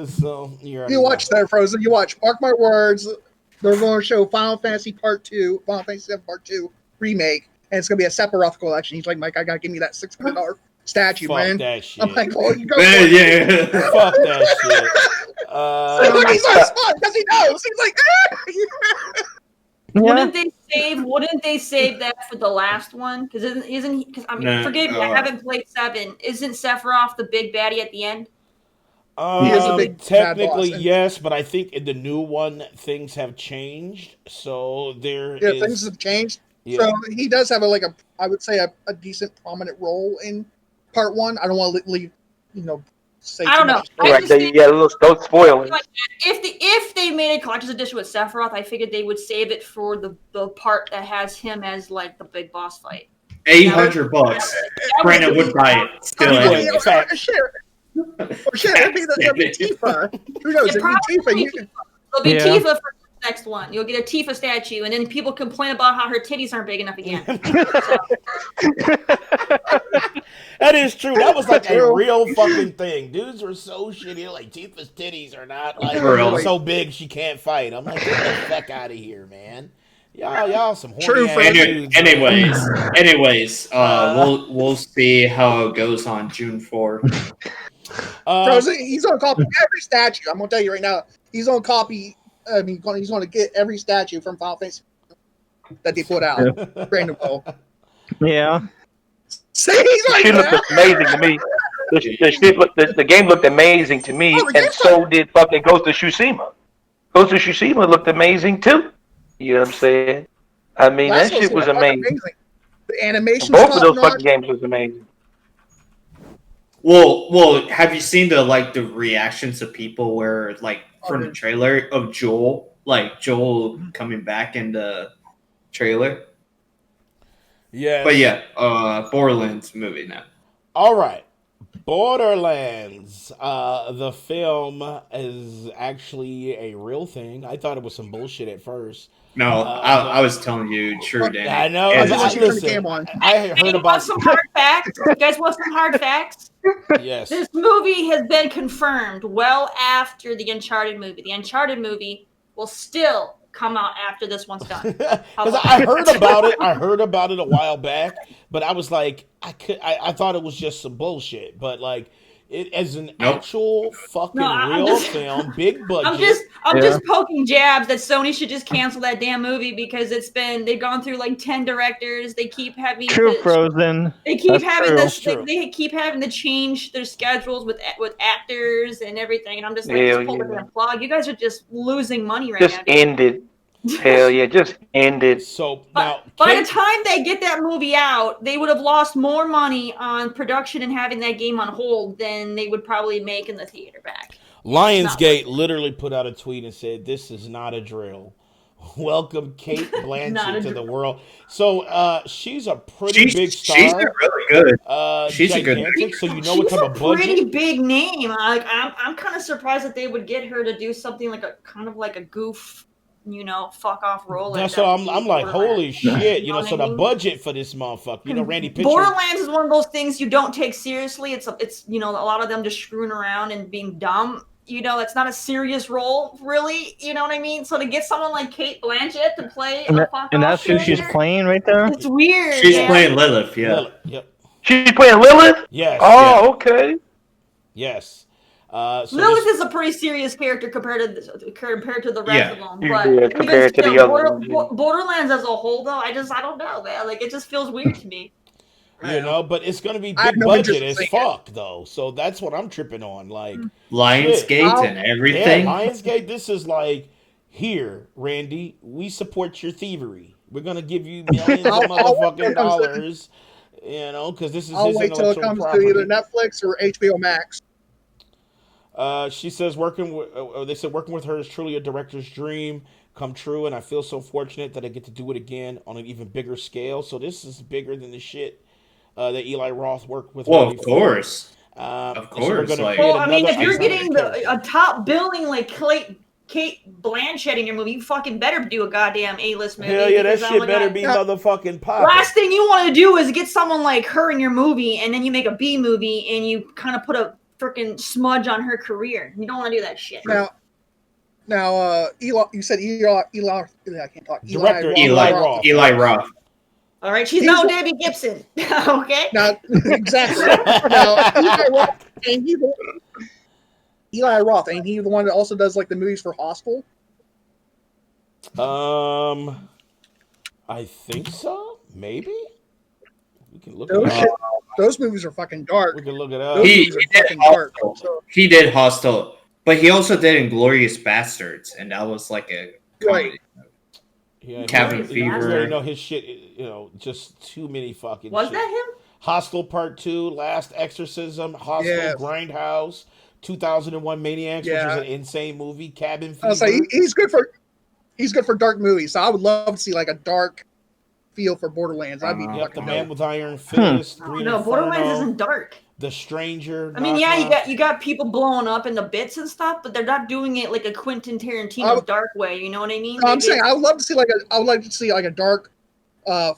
So you watch that, Frozen. You watch. Mark my words. They're going to show Final Fantasy Part 2, Final Fantasy VII Part 2 remake, and it's going to be a Sephiroth collection. He's like, Mike, I got to give me that $600 statue, Fuck man. that shit. I'm like, oh, you go. Yeah. Fuck that shit. He's so smart because he knows. He's like, Wouldn't they save that for the last one? Because forgive me, I haven't played 7. Isn't Sephiroth the big baddie at the end? He is a big technically bad boss. yes, but I think in the new one things have changed. So things have changed. Yeah. So he does have I would say a decent prominent role in Part 1. I don't want to leave, say. I don't know. Don't spoil it. Like, if they made a collector's edition with Sephiroth, I figured they would save it for the part that has him as like the big boss fight. $800. Brandon would buy it. Still, It'll be Tifa. Who knows? It'll be Tifa. It'll be Tifa for the next one. You'll get a Tifa statue, and then people complain about how her titties aren't big enough again. That is true. That was like a real fucking thing. Dudes were so shitty. Like, Tifa's titties are not like so big she can't fight. I'm like, get the fuck out of here, man. Y'all some horny ass dudes. Anyways, we'll see how it goes on June 4th. Frozen, he's gonna copy every statue. I'm gonna tell you right now. He's gonna copy. He's gonna get every statue from Final Fantasy that they put out. Brandon Poe. Yeah. See, he's like She looked amazing to me. The game looked amazing to me, and so did fucking Ghost of Tsushima. Ghost of Tsushima looked amazing too. You know what I'm saying? I mean, that shit was amazing. The animation. Both of those fucking games was amazing. Well, have you seen the reactions of people where from the trailer of Joel coming back in the trailer? Yeah. But yeah, Borderlands movie now. All right. Borderlands. The film is actually a real thing. I thought it was some bullshit at first. No, I was telling you, true, Danny. I know. Listen, I heard about some hard facts. You guys want some hard facts? Yes. This movie has been confirmed well after the Uncharted movie. The Uncharted movie will still come out after this one's done. Because I heard about it. I heard about it a while back, but I was like, I thought it was just some bullshit. But like, it as an actual fucking real film, big budget. I'm just poking jabs that Sony should just cancel that damn movie because they've gone through like 10 directors. They keep having Frozen. They keep having They keep having to change their schedules with actors and everything. And I'm just like, just pull the damn plug. You guys are just losing money right now. Just end it. Hell yeah, just end it. So by the time they get that movie out, they would have lost more money on production and having that game on hold than they would probably make in the theater back. Lionsgate literally put out a tweet and said, "This is not a drill. Welcome Kate Blanchett to the world." So she's a pretty big star. She's really good. She's gigantic, a good. So you know what type of budget? Pretty big name. Like I'm kind of surprised that they would get her to do something like a goof. Fuck off role. That's what I'm like, holy shit, so the budget for this motherfucker, Randy Pitchford. Borderlands is one of those things you don't take seriously. It's a lot of them just screwing around and being dumb. It's not a serious role, really. You know what I mean? So to get someone like Kate Blanchett to play and that's who she's playing right there? It's weird. She's playing Lilith, yeah. Lilith, yep. She's playing Lilith? Yes. Oh, okay. Yes. So Lilith this, is a pretty serious character compared to the rest Yeah. of them. Yeah, But even compared to the still, others. Yeah. Borderlands as a whole, though, I don't know, man. Like, it just feels weird to me. you know, but it's gonna be I have big no interest budget in as seeing it. fuck though. So that's what I'm tripping on. Like, shit. Lionsgate and Yeah, everything. Lionsgate. This is like, here, Randy, we support your thievery. We're gonna give you millions of I'll wait till motherfucking it comes to, dollars. You know, because this is I'll his wait till it intellectual comes to either property. Netflix or HBO Max. She says working with they said working with her is truly a director's dream come true, and I feel so fortunate that I get to do it again on an even bigger scale. So this is bigger than the shit that Eli Roth worked with. Well, her of before. course. Of So we're course. gonna Like, create Well, I mean, another if you're iconic getting character. a top billing like Kate Blanchett in your movie, you fucking better do a goddamn A-list movie. Hell yeah, that because, oh shit my better God, be motherfucking popping. last thing you want to do is get someone like her in your movie, and then you make a B movie, and you kind of put a freaking smudge on her career. You don't want to do that shit. Now, Eli, you said Eli, I can't talk. Director Eli Roth. Eli Roth. All right, she's He's no the- Debbie Gibson. Okay. Now, exactly. Now, Eli Roth, ain't he the one that also does like the movies for Hostel? I think so. Maybe we can look Those it shit, up. those movies are fucking dark. We can look it up. Those He movies are did fucking dark. Hostel. He did Hostel, but he also did Inglorious Bastards, and that was like a comedy. Yeah, Cabin he Fever. really know his shit. You know, just too many fucking. Was shit. that him? Hostel Part 2, Last Exorcism, Hostel, Yes. Grindhouse, 2001 Maniacs, which is Yeah. an insane movie. Cabin Fever. I was like, he's good for dark movies. So I would love to see like a dark feel for Borderlands. That'd be Yep, fucking The Man dope. with Iron Fist, Green No, Borderlands Inferno, isn't dark. The Stranger. I mean, yeah, knockoff. you got people blowing up into bits and stuff, but they're not doing it like a Quentin Tarantino dark way. You know what I mean? No, I'm Like, saying I would love to see I would like to see like a dark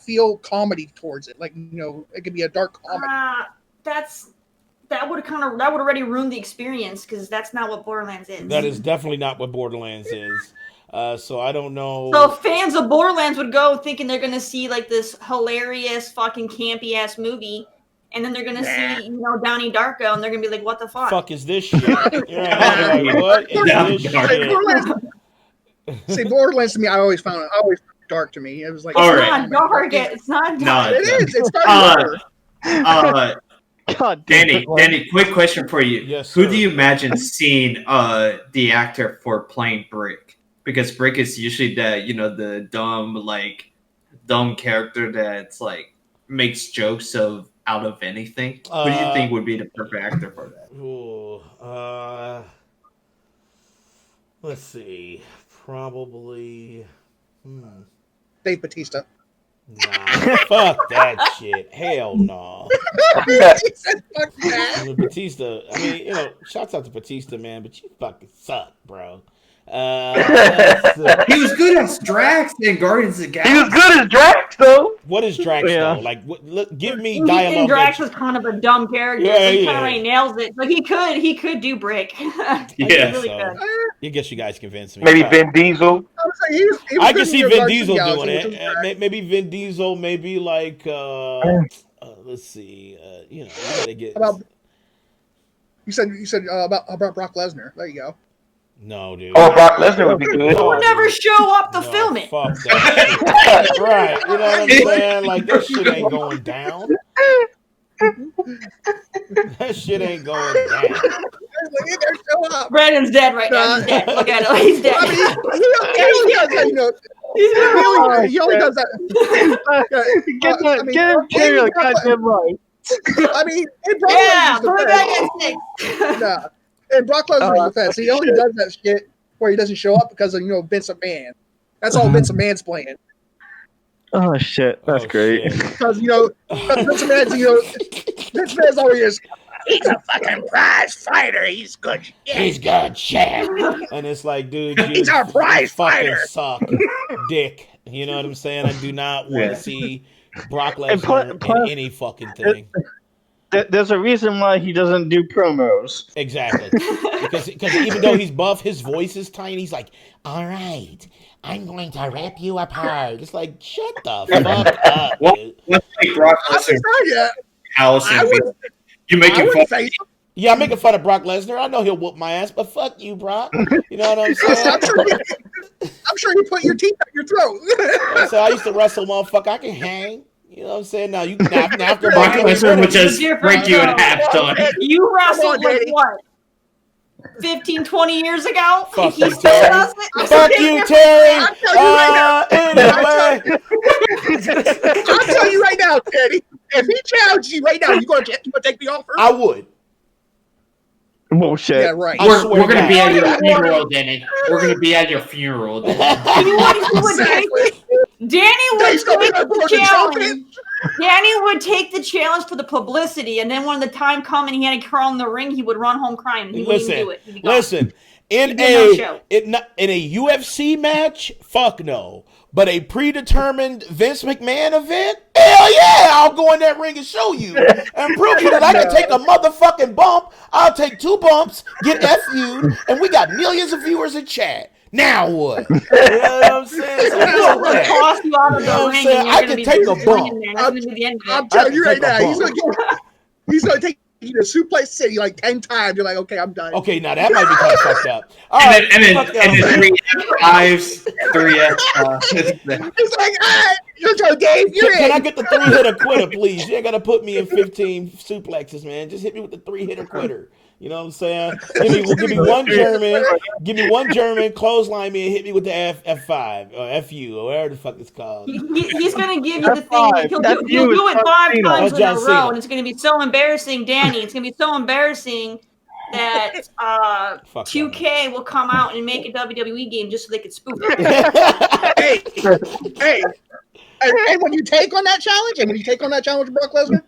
feel comedy towards it. Like, you know, it could be a dark comedy. that would already ruin the experience because that's not what Borderlands is. That is definitely not what Borderlands is. So I don't know. So fans of Borderlands would go thinking they're gonna see like this hilarious fucking campy ass movie, and then they're gonna see Donnie Darko, and they're gonna be like, "What the fuck? Is this shit?" Yeah, like, what is this shit? See, Borderlands to me, I always found dark to me. It was like It's not dark. It's not dark. It is. It's dark. Danny, quick question for you. Yes, Who sir. do you imagine seeing the actor for playing Brick? Because Brick is usually the dumb character that's like makes jokes out of anything. Who do you think would be the perfect actor for that? Ooh, let's see. Probably. Dave Bautista. Nah, fuck that shit. Hell no. He said, "Fuck that." Batista. I mean, shouts out to Batista, man, but you fucking suck, bro. He was good as Drax in Guardians of the Galaxy. He was good as Drax, though. What is Drax Yeah. though? Like, give me And dialogue. Drax is kind of a dumb character. Yeah, so he yeah. kind of nails it. Like he could do Brick. He really could. I guess you guys convinced me. Maybe Vin Diesel. I was like, he was I good can in see your Vin Guardians of Diesel the doing Galaxy, which it. was great. Maybe Vin Diesel. Maybe like let's see. You gotta get. You said about Brock Lesnar. There you go. No, dude. Oh, Brock Lesnar would be good. He would never show up to film it. Fuck that shit. Right. You know what I'm saying? Like, that shit ain't going down. That shit ain't going down. Brandon's dead right now. He's dead. Look at him. He's dead. I mean, he only does that. Get him Jerry goddamn right. I mean, in Brock Yeah, Lesnar's put it defense, back in 6. nah. In Brock Lesnar's defense, he only does that shit where he doesn't show up because of Vince McMahon. That's all Vince McMahon's playing. Oh shit, that's great. Because Vince McMahon's Vince McMahon's always he's a fucking prize fighter. He's good shit. He's good shit. And it's like, dude, He's our prize fucking fighter. suck dick. You know what I'm saying? I do not want to see Brock And Lesnar plus- in any fucking thing. There's a reason why he doesn't do promos. Exactly. Because even though he's buff, his voice is tiny. He's like, all right, I'm going to rip you apart. It's like, shut the fuck up, dude. Let's take Brock I haven't Lesnar tried yet. house I and wouldn't- you make I him wouldn't fun. face him. Yeah, I'm making fun of Brock Lesnar. I know he'll whoop my ass, but fuck you, Brock. You know what I'm saying? I'm sure you put your teeth out your throat. So I used to wrestle, motherfucker. I can hang. You know what I'm saying? Now you now after Brock Lesnar would just break you in half, son. You wrestled like what? 15, 20 years ago? Fuck He you, still Terry. does it? Fuck you, Terry. Anyway. I'll tell you right now, Teddy. If he challenges you right now, you gonna take the offer? I would. Bullshit. Yeah, right. We're going to be at your funeral, Danny. We're going to be at your funeral, Danny. Danny would take the challenge. Danny would take the challenge for the publicity, and then when the time come and he had to crawl in the ring, he would run home crying. He wouldn't even do it. He'd be gone. Listen. In no a UFC match, fuck no. But a predetermined Vince McMahon event, hell yeah, I'll go in that ring and show you and prove you that I can take a motherfucking bump. I'll take 2 bumps, get FU'd, and we got millions of viewers in chat. Now what? You know what I'm saying? So toss you out of the ring. I can take a bump. I'm telling you right now, he's gonna take you to Suplex City like 10 times. You're like, okay, I'm done. Okay, now that might be kind of fucked up. All and right, then 3 F5s, 3 F. It's like, all right, you're Joe Dave. You're Can I get the 3-hitter quitter, please? You ain't gotta put me in 15 suplexes, man. Just hit me with the 3-hitter quitter. You know what I'm saying? Give me one German, clothesline me and hit me with the F5 or FU or whatever the fuck it's called. He's gonna give you the thing. He'll do it 5 times in a row, and it's gonna be so embarrassing, Danny. It's gonna be so embarrassing that 2K will come out and make a WWE game just so they could spoof it. hey. And when you take on that challenge, with Brock Lesnar,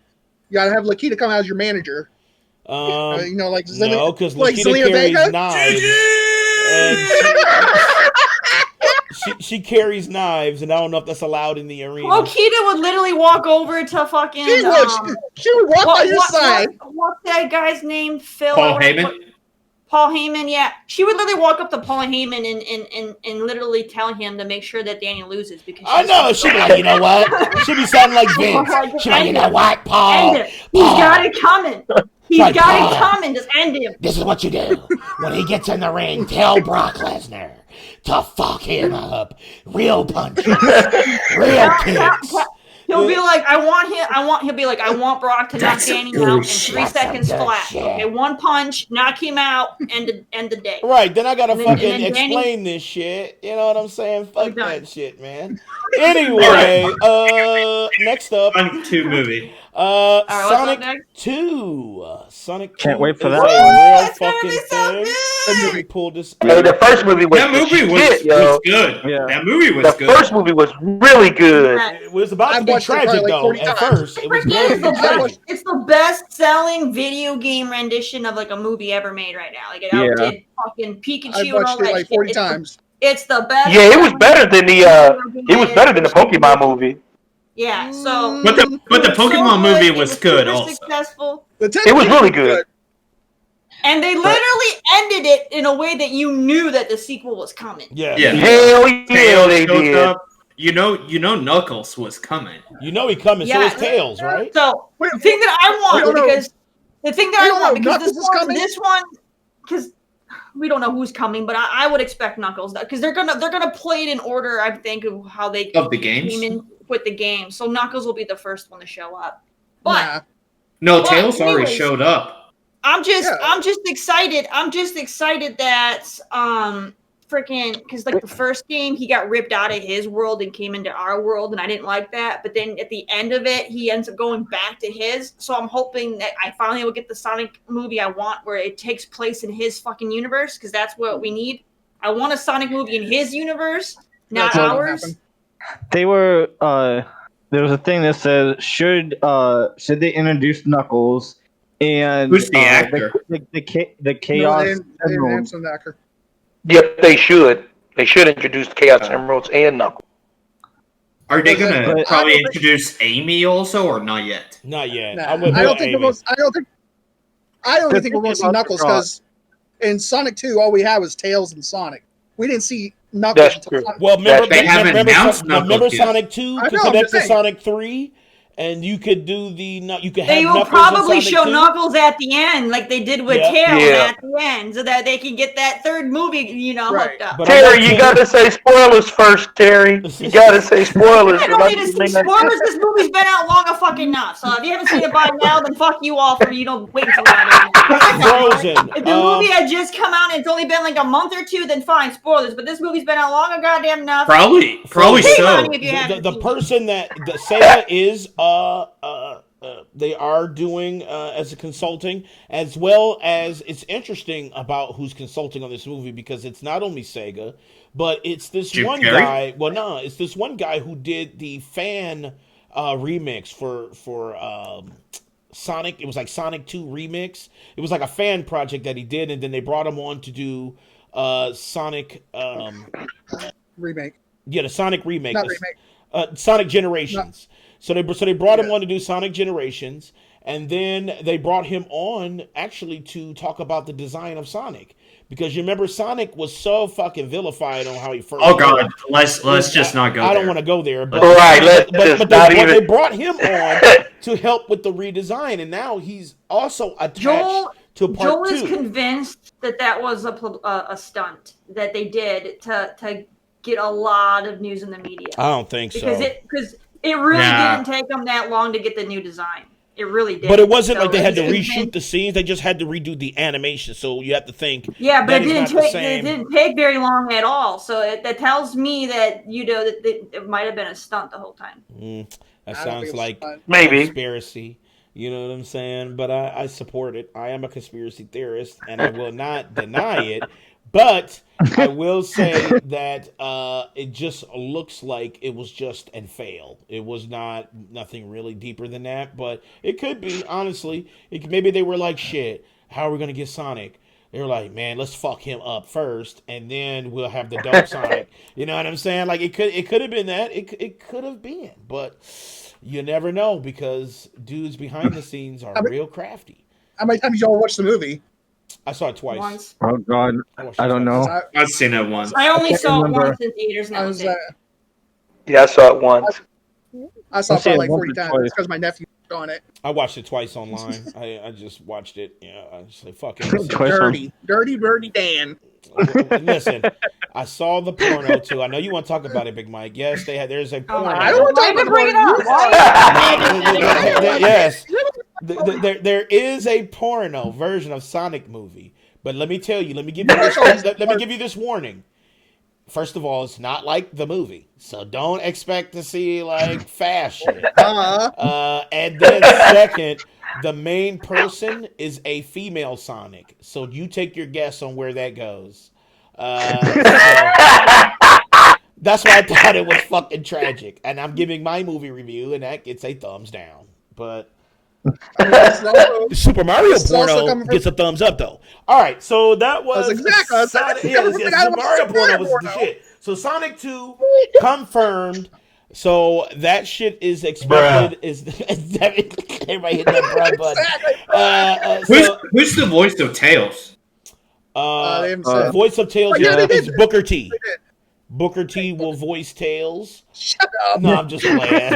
you gotta have Lokita come out as your manager. You know, like no, because like Lokita carries Vega? knives. She carries knives, and I don't know if that's allowed in the arena. Lokita would literally walk over to fucking. She would walk by your side. What's that guy's name? Phil. Paul Heyman. Paul Heyman, yeah. She would literally walk up to Paul Heyman and literally tell him to make sure that Daniel loses because. I know she'd be like, you know what? She'd be sounding like Vince. She'd be like, you know what, Paul? He's got it coming. He's got it coming. Just end him. This is what you do. When he gets in the ring, tell Brock Lesnar to fuck him up. Real punches. Real kicks. He'll be like, he'll be like, I want Brock to knock Danny out in 3 seconds flat. Okay, 1 punch, knock him out, end the day. Right, then I gotta fucking explain this shit. You know what I'm saying? Fuck that shit, man. Anyway, next up, Sonic 2 movie. Sonic 2. Sonic 2. Can't wait for that one. Real fucking thing. Pulled this. Hey, the first movie was was good. Yeah. That movie was good. The first movie was really good. It was about to be tragic though. At first, it was going to be tragic. It's the best-selling video game rendition of like a movie ever made right now. Like it outdid fucking Pikachu I've and all watched it that. like 40 times. It's the best. Yeah, it was better than the Pokemon movie. Yeah, so but the Pokemon movie was good also. Successful. It was really good. And they literally ended it in a way that you knew that the sequel was coming. Yeah. Hell yeah, they did. Up. You know Knuckles was coming. You know he coming, so is Tails, right? So the thing that I want this one, because we don't know who's coming, but I would expect Knuckles because they're gonna play it in order. I think of how they of the games came in with the game. So Knuckles will be the first one to show up. But Tails already showed up. I'm just excited. I'm just excited that freaking because like the first game he got ripped out of his world and came into our world and I didn't like that. But then at the end of it, he ends up going back to his. So I'm hoping that I finally will get the Sonic movie I want where it takes place in his fucking universe because that's what we need. I want a Sonic movie in his universe, not ours. They were there was a thing that says should they introduce Knuckles and who's the actor? The Chaos Emeralds. Yep, they should. They should introduce Chaos Emeralds and Knuckles. Are they gonna probably introduce Amy also, or not yet? Not yet. Nah, I don't think we're going to see Knuckles because in Sonic 2, all we had was Tails and Sonic. We didn't see Knuckles. Well, remember announced Knuckles remember yet. Sonic 2 to connect to Sonic 3, and you could do you could have They will Knuckles probably in Sonic show 2. Knuckles at the end, like they did with Yeah. Tails Yeah. at the end, so that they can get that third movie, hooked up. But Terry, you gotta say spoilers first, Terry. You gotta say spoilers. I don't need to see spoilers. This movie's been out long enough. So if you haven't seen it by now, then fuck you all for wait until now. Frozen. If the movie had just come out and it's only been like a month or two, then fine, spoilers. But this movie's been out long enough. Probably Shame so. on you if you haven't The seen it. person that the Sega is they are doing as a consulting, as well as it's interesting about who's consulting on this movie, because it's not only Sega, but it's this Jim one Carrey? guy. Well, no, it's this one guy who did the fan remix for Sonic. It was like Sonic 2 remix. It was like a fan project that he did, and then they brought him on to do Sonic Remake. Yeah, the Sonic remake. Not remake. Sonic Generations. So they brought him on to do Sonic Generations, and then they brought him on actually to talk about the design of Sonic, because you remember Sonic was so fucking vilified on how he first. Oh god, let's just not go there. I don't want to go there, but they brought him on to help with the redesign, and now he's also attached to part Joel 2. is convinced that was a stunt that they did to get a lot of news in the media. I don't think so. Because it really didn't take them that long to get the new design. It really did. But it wasn't like they had to reshoot the scenes; they just had to redo the animation. So you have to think. Yeah, but it didn't take very long at all. So that tells me that that it might have been a stunt the whole time. That sounds like maybe conspiracy. You know what I'm saying? But I support it. I am a conspiracy theorist, and I will not deny it. But I will say that it just looks like it was just and failed. It was nothing really deeper than that. But it could be, honestly. Maybe they were like, shit, how are we going to get Sonic? They were like, man, let's fuck him up first, and then we'll have the dope Sonic. You know what I'm saying? Like, it could have been that. It could have been. But you never know, because dudes behind the scenes are real crafty. How many times y'all watched the movie? I saw it twice. Once. Oh God, I don't know. I've seen it once. I only saw it remember. once in theaters. Now Yeah, I saw it once. I saw it I've seen probably it like once 40 or times twice. because my nephew was on it. I watched it twice online. I just watched it. Yeah, I just like, fuck it. Dirty Dan. Listen, I saw the porno too. I know you want to talk about it, Big Mike. Yes, there's a porno. I don't want to talk about bring it up. Yes, there is a porno version of Sonic movie. But let me tell you, let me give you this warning. First of all, it's not like the movie, so don't expect to see like fast shit. And then second, the main person is a female Sonic, so you take your guess on where that goes. That's why I thought it was fucking tragic, and I'm giving my movie review, and that gets a thumbs down. But Super Mario porno gets a thumbs up, though. All right, so that was Sonic. Super Mario porno was the shit. So Sonic 2 confirmed. So that shit is expected. Everybody hit that bruh button. Who's the voice of Tails? Voice of Tails is Booker T. Booker T will voice Tails. Shut up. No, I'm just playing.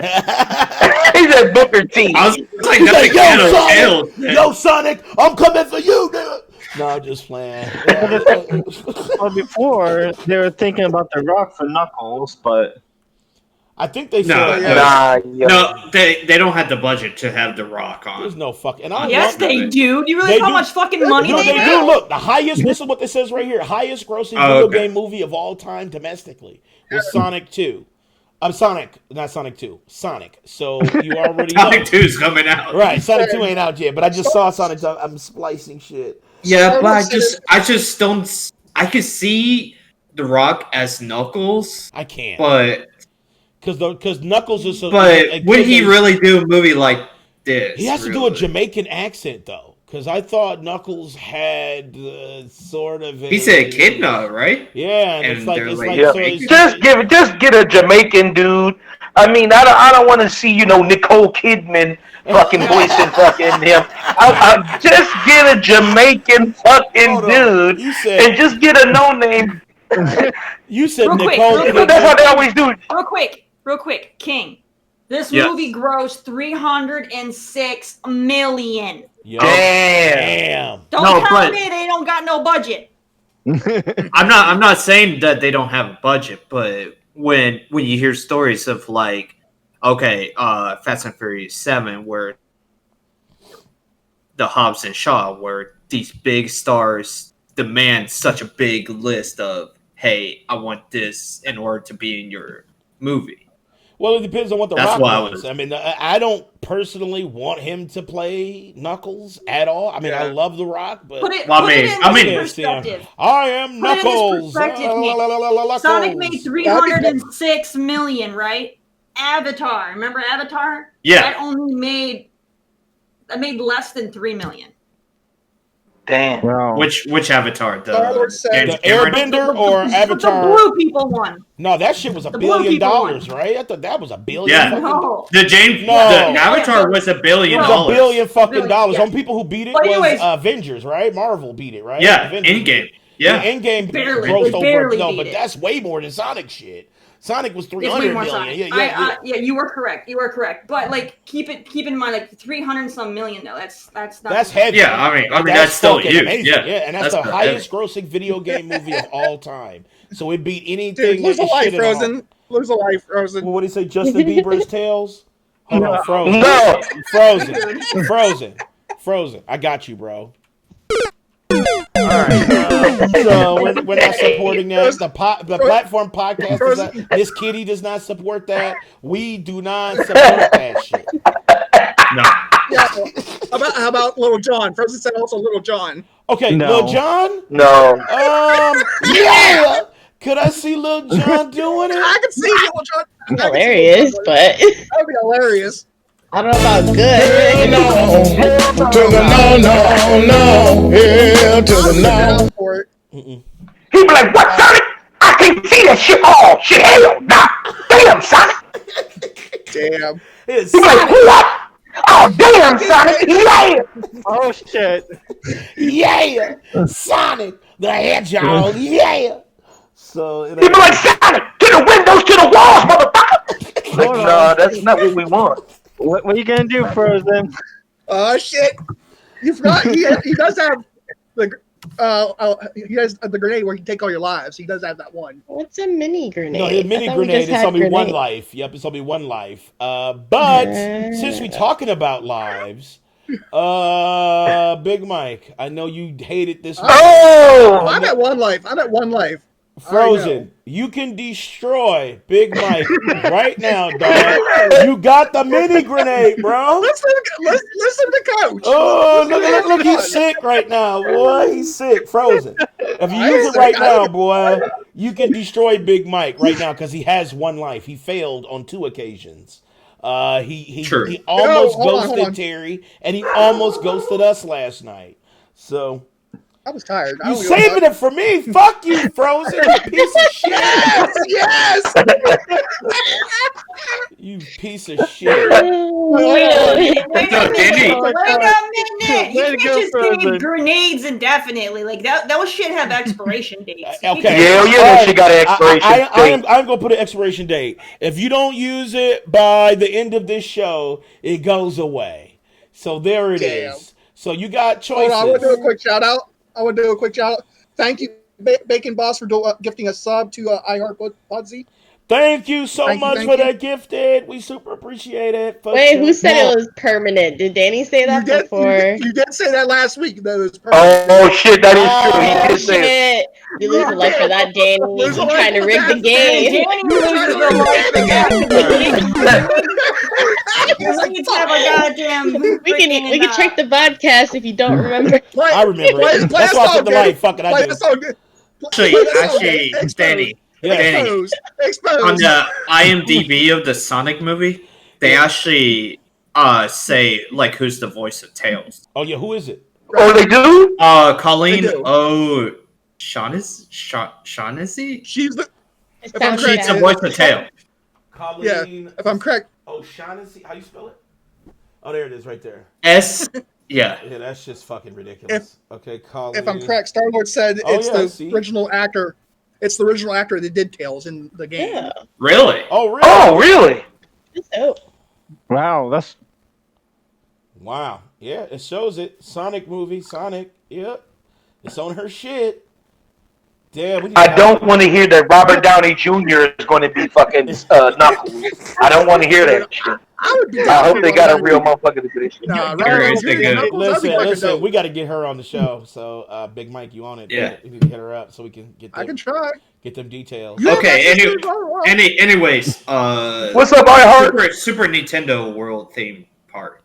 He said Booker T. I was like, He's that's like, a Sonic, yo, Sonic, I'm coming for you, nigga. No, I'm just playing. Well, before they were thinking about the Rock for Knuckles, but I think they No, said no, they don't have the budget to have The Rock on. There's no fucking. Yes, they do. Do you realize how much fucking money No, they they make? do. Look, the highest. This is what this says right here. Highest grossing video game movie of all time domestically was Sonic 2. Not Sonic 2. Sonic. So you already know. Sonic 2's coming out. Right, Sonic 2 ain't out yet, but I just saw Sonic 2. I'm splicing shit. Yeah, but I just don't. I could see The Rock as Knuckles. I can't. But because Knuckles is so. But would he really do a movie like this? He has to do a Jamaican accent though, because I thought Knuckles had sort of. He said Echidna, right? Yeah, and it's like just get a Jamaican dude. I mean, I don't want to see Nicole Kidman fucking voicing fucking him. I just get a Jamaican fucking dude and just get a no name. You said Real Nicole quick, Kidman. That's how they always do it. Real quick, King. This Yes. movie grossed $306 million. Damn. Don't No, tell but- me they don't got no budget. I'm not saying that they don't have a budget, but when you hear stories of like, okay, Fast and Furious 7, where the Hobbs and Shaw, where these big stars demand such a big list of, hey, I want this in order to be in your movie. Well, it depends on what the That's Rock why I wants. was- I mean, I don't personally want him to play Knuckles at all. I mean, I love the Rock, but Put it, Well, put it in I mean- perspective. I am Put it in this Knuckles. perspective, Nick. Knuckles. Sonic made $306 million, right? Avatar, remember Avatar? Yeah. That made less than $3 million. Damn. Wow. Which Avatar? Star-Lord said- James The Cameron? Airbender or The Avatar? blue people one. No, that shit was $1 The blue billion, people one. right? I thought that was $1 billion. Yeah. fucking No. The James No. the Avatar was $1 billion. It was $1 billion fucking Billion, dollars. yeah. On people who beat it But was anyways- Avengers, right? Marvel beat it, right? Yeah, Avengers. Endgame. Yeah. Endgame Barely. grossed They over. barely No, beat but it. that's way more than Sonic shit. Sonic was It's way 300 more million. Sonic. Yeah, you were correct. You were correct. But like, keep in mind, like 300 some million though. That's not. That's heavy. Yeah, I mean that's still fucking huge. amazing. Yeah. And that's the still highest heavy. grossing video game movie of all time. So it beat anything. Dude, lose a that life, shit at all. Frozen. Lose a life, Frozen. Well, what did he say? Justin Bieber's Tails? Hold on, Frozen. No. Frozen. I got you, bro. All right. So we're not supporting that. The platform podcast. This kitty does not support that. We do not support that shit. No. Yeah. How about Little John? Frozen said also Little John. Okay, No. Lil Jon. No. Yeah. Could I see Lil Jon doing it? I can see Little John. Hilarious, but That would be hilarious. I don't know about good. Hell to the no. For it. He be like, what, Sonic? I can't see that shit. Oh, shit, hell, nah. Damn, Sonic. Damn. He be like, what? Oh, damn, Sonic. Yeah. Oh shit. Yeah, Sonic the Hedgehog. Yeah. So He be like, Sonic, to the windows, to the walls, motherfucker. Like, no, that's not what we want. What are you gonna do, Frozen? Oh shit! You forgot he does have the he has the grenade where you take all your lives. He does have that one. What's a mini grenade? No, the mini grenade is only one life. Yep, it's only one life. But since we're talking about lives, Big Mike, I know you hated this. Oh, I'm at one life. I'm at one life. Frozen, you can destroy Big Mike right now, dog. You got the mini grenade, bro. Listen to Coach. Oh, look, he's sick right now, boy. He's sick. Frozen. If you use it right now, boy, you can destroy Big Mike right now because he has one life. He failed on 2 occasions. He almost ghosted Terry, and he almost ghosted us last night. So I was tired. you saving it for me? Fuck you, Frozen, you piece of shit. Yes. You piece of shit. Wait a minute. You can't just say grenades indefinitely. Like that shit have expiration dates. Okay. Yeah, that shit got an expiration date. I'm gonna put an expiration date. If you don't use it by the end of this show, it goes away. So there it is. So you got choices. Hold on, I want to do a quick shout out. Thank you, Bacon Boss, for gifting a sub to iHeart Podsy. Thank you so much for that gifted. We super appreciate it. Wait, who said it was permanent? Did Danny say that before? You did say that last week. That it was permanent. Oh shit, that is true. He did say it. You lose a life for that, Danny. You're trying to rig the game. We can check the podcast if you don't remember. I remember it. That's why I put the light. Fuck it, I do. Actually, Danny. Danny, on the IMDb of the Sonic movie, they actually say like who's the voice of Tails. Oh yeah, who is it? Oh, they do? Colleen. Oh, Shaughnessy. She's the. She's the voice of Tails. Colleen. Yeah, if I'm correct. Oh, Shaughnessy. How you spell it? Oh, there it is, right there. S. Yeah. Yeah, that's just fucking ridiculous. Okay, Colleen. If I'm correct, Star-Lord said it's the original actor. It's the original actor that did Tails in the game. Yeah. Really? Oh, really? Oh, really? Wow, that's Wow. Yeah, it shows it. Sonic movie. Sonic. Yep. It's on her shit. Damn, we need to I have don't want to hear that Robert Downey Jr. is going to be fucking Knuckles. I don't want to hear that shit. I would be I down hope for they got a Robert real Downey motherfucker to do this shit. Nah, Gary, Robert is Downey it Jr. good? Knuckles, that'd be Listen, fucking dope. we got to get her on the show. So, Big Mike, you on it? Yeah. We need to hit her up so we can get I them, can try. get them details. You have Okay. access to it, well. Anyways, What's up, iHeart? Super Nintendo World theme park.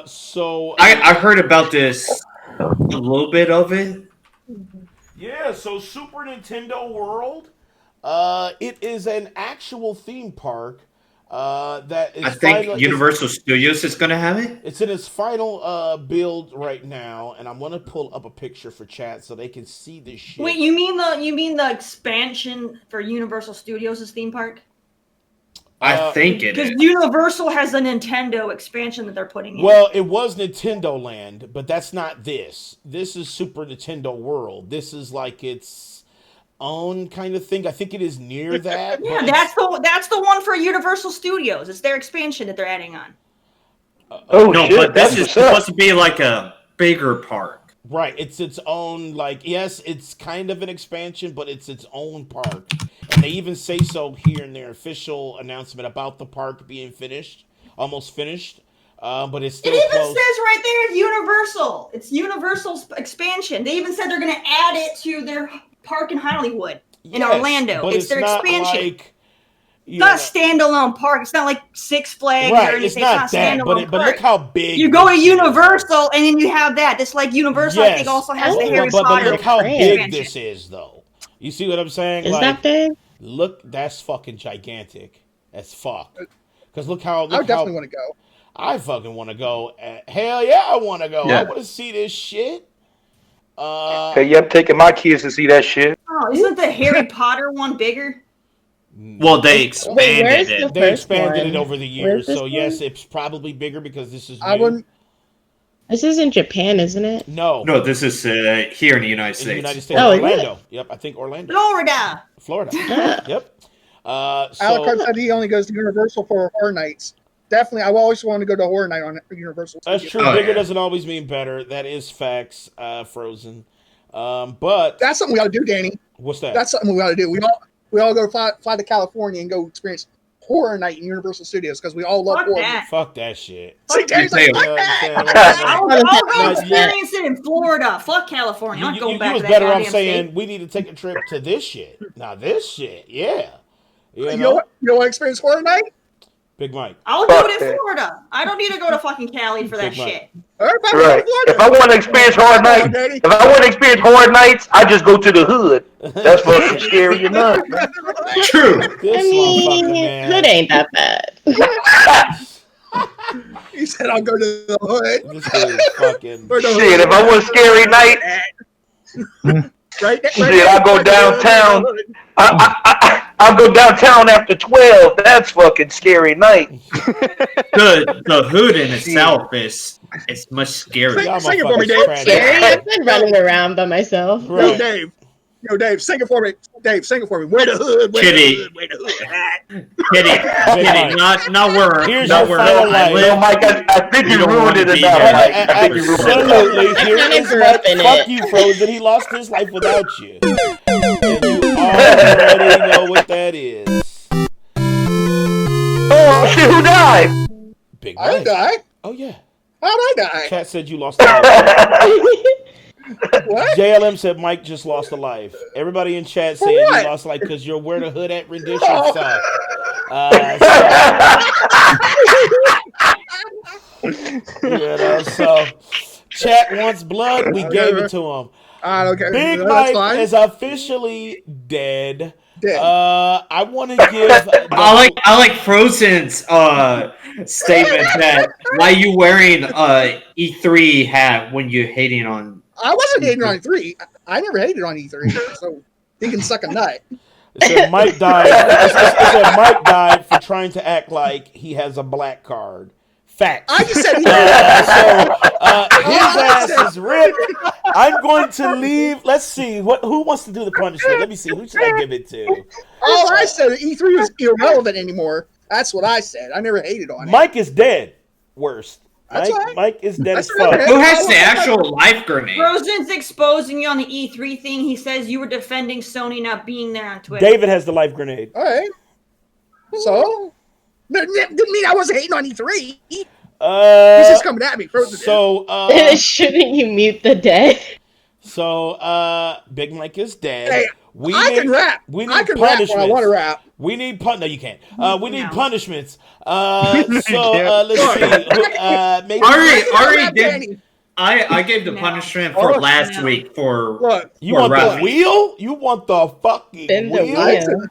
So I heard about this, a little bit of it. yeah, so Super Nintendo World, it is an actual theme park that is. I think final, Universal Studios is gonna have it. It's in its final build right now, and I'm gonna pull up a picture for chat so they can see this shit. Wait, you mean the expansion for Universal Studios' theme park? I think it Because is. Universal has a Nintendo expansion that they're putting in. Well, it was Nintendo Land, but that's not this. This is Super Nintendo World. This is like its own kind of thing. I think it is near that. Yeah, but that's the one for Universal Studios. It's their expansion that they're adding on. Oh No, shit, but this that's is what's up. supposed to be like a bigger park. right, it's its own, like, yes, it's kind of an expansion, but it's its own park. And they even say so here in their official announcement about the park being finished, almost finished. But it's It still even closed. says right there it's Universal. It's Universal's expansion. They even said they're going to add it to their park in Hollywood, in Yes, Orlando. but It's their not expansion. like, It's not a standalone park. It's not like Six Flags or right, anything. it's not a that, standalone but park. look how big You go to this is. Universal and then you have that. It's like Universal, I think, Yes. also has the Oh, Harry but Potter look how big expansion. this is, though. You see what I'm saying? Is like, that big? look, that's fucking gigantic as fuck. Because look how, I would definitely want to go. I fucking want to go. Hell yeah, I want to go. Yeah. I want to see this shit. Okay, yeah, I'm taking my kids to see that shit. Oh, isn't the Harry Potter one bigger? Well, they Wait, expanded where's it. the They first expanded it one? over the Where's years, this so yes, one? it's probably bigger because this is new. I wouldn't. This is in Japan, isn't it? No, No, this is here in the United in the States. United States, Oh, is it? Orlando. Yep, I think Orlando, Florida. Florida. Yep. Alucard So said he only goes to Universal for horror nights. Definitely, I always want to go to horror night on Universal. that's Studios. true. Oh, Bigger yeah. doesn't always mean better. That is facts. Frozen. But That's something we got to do, Danny. what's that? That's something we got to do. We all go fly to California and go experience horror night in Universal Studios because we all love Fuck horror. that. Fuck that shit. See, Danny's like, You fuck You know what I'm that. saying? I'll go No, experience it in Florida. Fuck California. I'm not going back was to that better off goddamn saying state. we need to take a trip to this shit. Now this shit, yeah. You You know, want to experience horror night? Big Mike. I'll do Fuck it in that. Florida. I don't need to go to fucking Cali for that Big Mike. shit. Everybody Right. If I want to experience horror nights, Danny. if I want to experience horror nights, I just go to the hood. That's fucking scary enough. True. This I motherfucker, mean, man. it ain't that bad. He said, "I'll go to the hood." This dude is fucking. For the Shit, if I want a scary night, shit, I'll go downtown. I'll go downtown after 12. That's fucking scary night. The hood in itself is much scarier. Y'all Sing it for me, motherfuckers Dave. crazy. Scary? I've been running around by myself. Yo, Right. Dave. Yo, Dave, sing it for me. Dave, sing it for me. Where the hood? Where Kitty. the hood? Where the hood at? Kitty, not where. Here's not your where final I life. No, live. Mike, I think you You don't ruined wanna it be enough, here. Mike. I think you ruined it enough. Absolutely. I Here kinda is grew what. up in Fuck it. you, Frozen. He lost his life without you. And you already know what that is. Oh, shit, who died? Big I didn't Mike. die. Oh, yeah. How'd I die? Chat said you lost a life. What? JLM said Mike just lost a life. Everybody in chat saying what? you lost a life because you're where the hood at rendition Oh. suck. So chat wants blood, we gave it to him. Okay. Big That's Mike fine. is officially dead. Dead. I want to give. I like Frozen's statement that why you wearing E3 hat when you're hating on. I wasn't hating on E3. I never hated on E3, so he can suck a nut. It said Mike died. It said Mike died for trying to act like he has a black card. Facts. I just said he his ass is ripped. I'm going to leave. Let's see. Who wants to do the punishment? Let me see. Who should I give it to? All I said, E3 was irrelevant anymore. That's what I said. I never hated on it. Mike is dead. Worst. That's all right. Mike is dead That's as all fuck. right. Who has the actual life grenade? Frozen's exposing you on the E3 thing. He says you were defending Sony not being there on Twitter. David has the life grenade. All right. So, didn't mean I wasn't hating on E3. He's just coming at me. Frozen. So, shouldn't you mute the dead? So, Big Mike is dead. Hey, I can rap. We need I can rap when I want to rap. We need No, you can't. We need punishments. Let's see. Maybe Ari did. I gave the punishment for last week for. You want the wheel? You want the fucking wheel?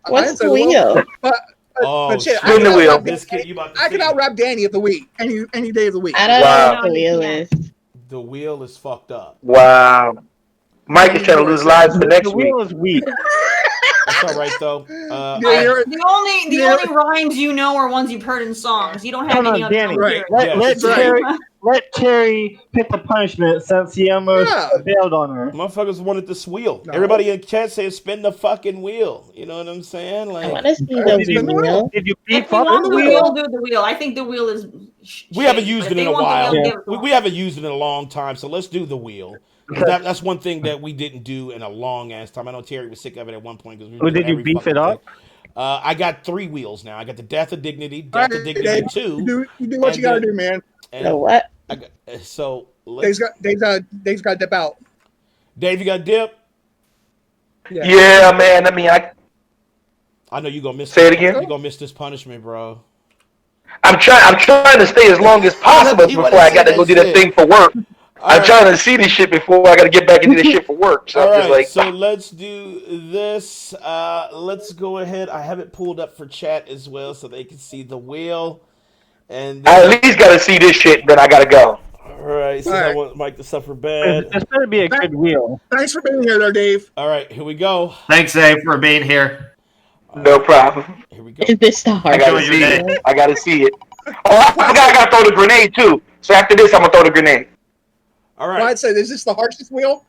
What's the wheel? But shit, spin the wheel. I can out rap Danny of the week any day of the week. I don't know what the wheel is. The wheel is fucked up. Wow. Mike is trying to lose lives for next The week. wheel is weak. That's all right though. The only rhymes you know are ones you've heard in songs. You don't have Hold any on, other Danny. lyrics. Let Terry pick the punishment since he almost bailed on her. Motherfuckers wanted this wheel. No. Everybody in chat says spin the fucking wheel. You know what I'm saying? Like, I want to see the wheel. Did you If you want the wheel, do the wheel. I think the wheel is. We haven't used it in a while. We haven't used it in a long time, so let's do the wheel. That's one thing that we didn't do in a long ass time. I know Terry was sick of it at one point because did you beef it up? I got 3 wheels now. I got the Death of Dignity, Death of Dignity 2. You do what you gotta do, man. What? Dave's got to dip out. Dave, you got to dip? Yeah, man. I mean, I know you're going to miss Say it again? You're going to miss this punishment, bro. I'm trying to stay as long as possible before I got to go do that thing for work. I'm trying to see this shit before I got to get back into this shit for work. So I'm just like, so let's do this. Let's go ahead. I have it pulled up for chat as well so they can see the wheel. And I at least got to see this shit, then I got to go. All right, so I want Mike to suffer bad. It's better be a good wheel. Thanks for being here, there, Dave. All right, here we go. Thanks, Dave, for being here. No problem. Here we go. Is this the hard? I got to see it. I got to see it. Oh, I forgot I got to throw the grenade too. So after this, I'm gonna throw the grenade. All right. I'd say, is this the harshest wheel?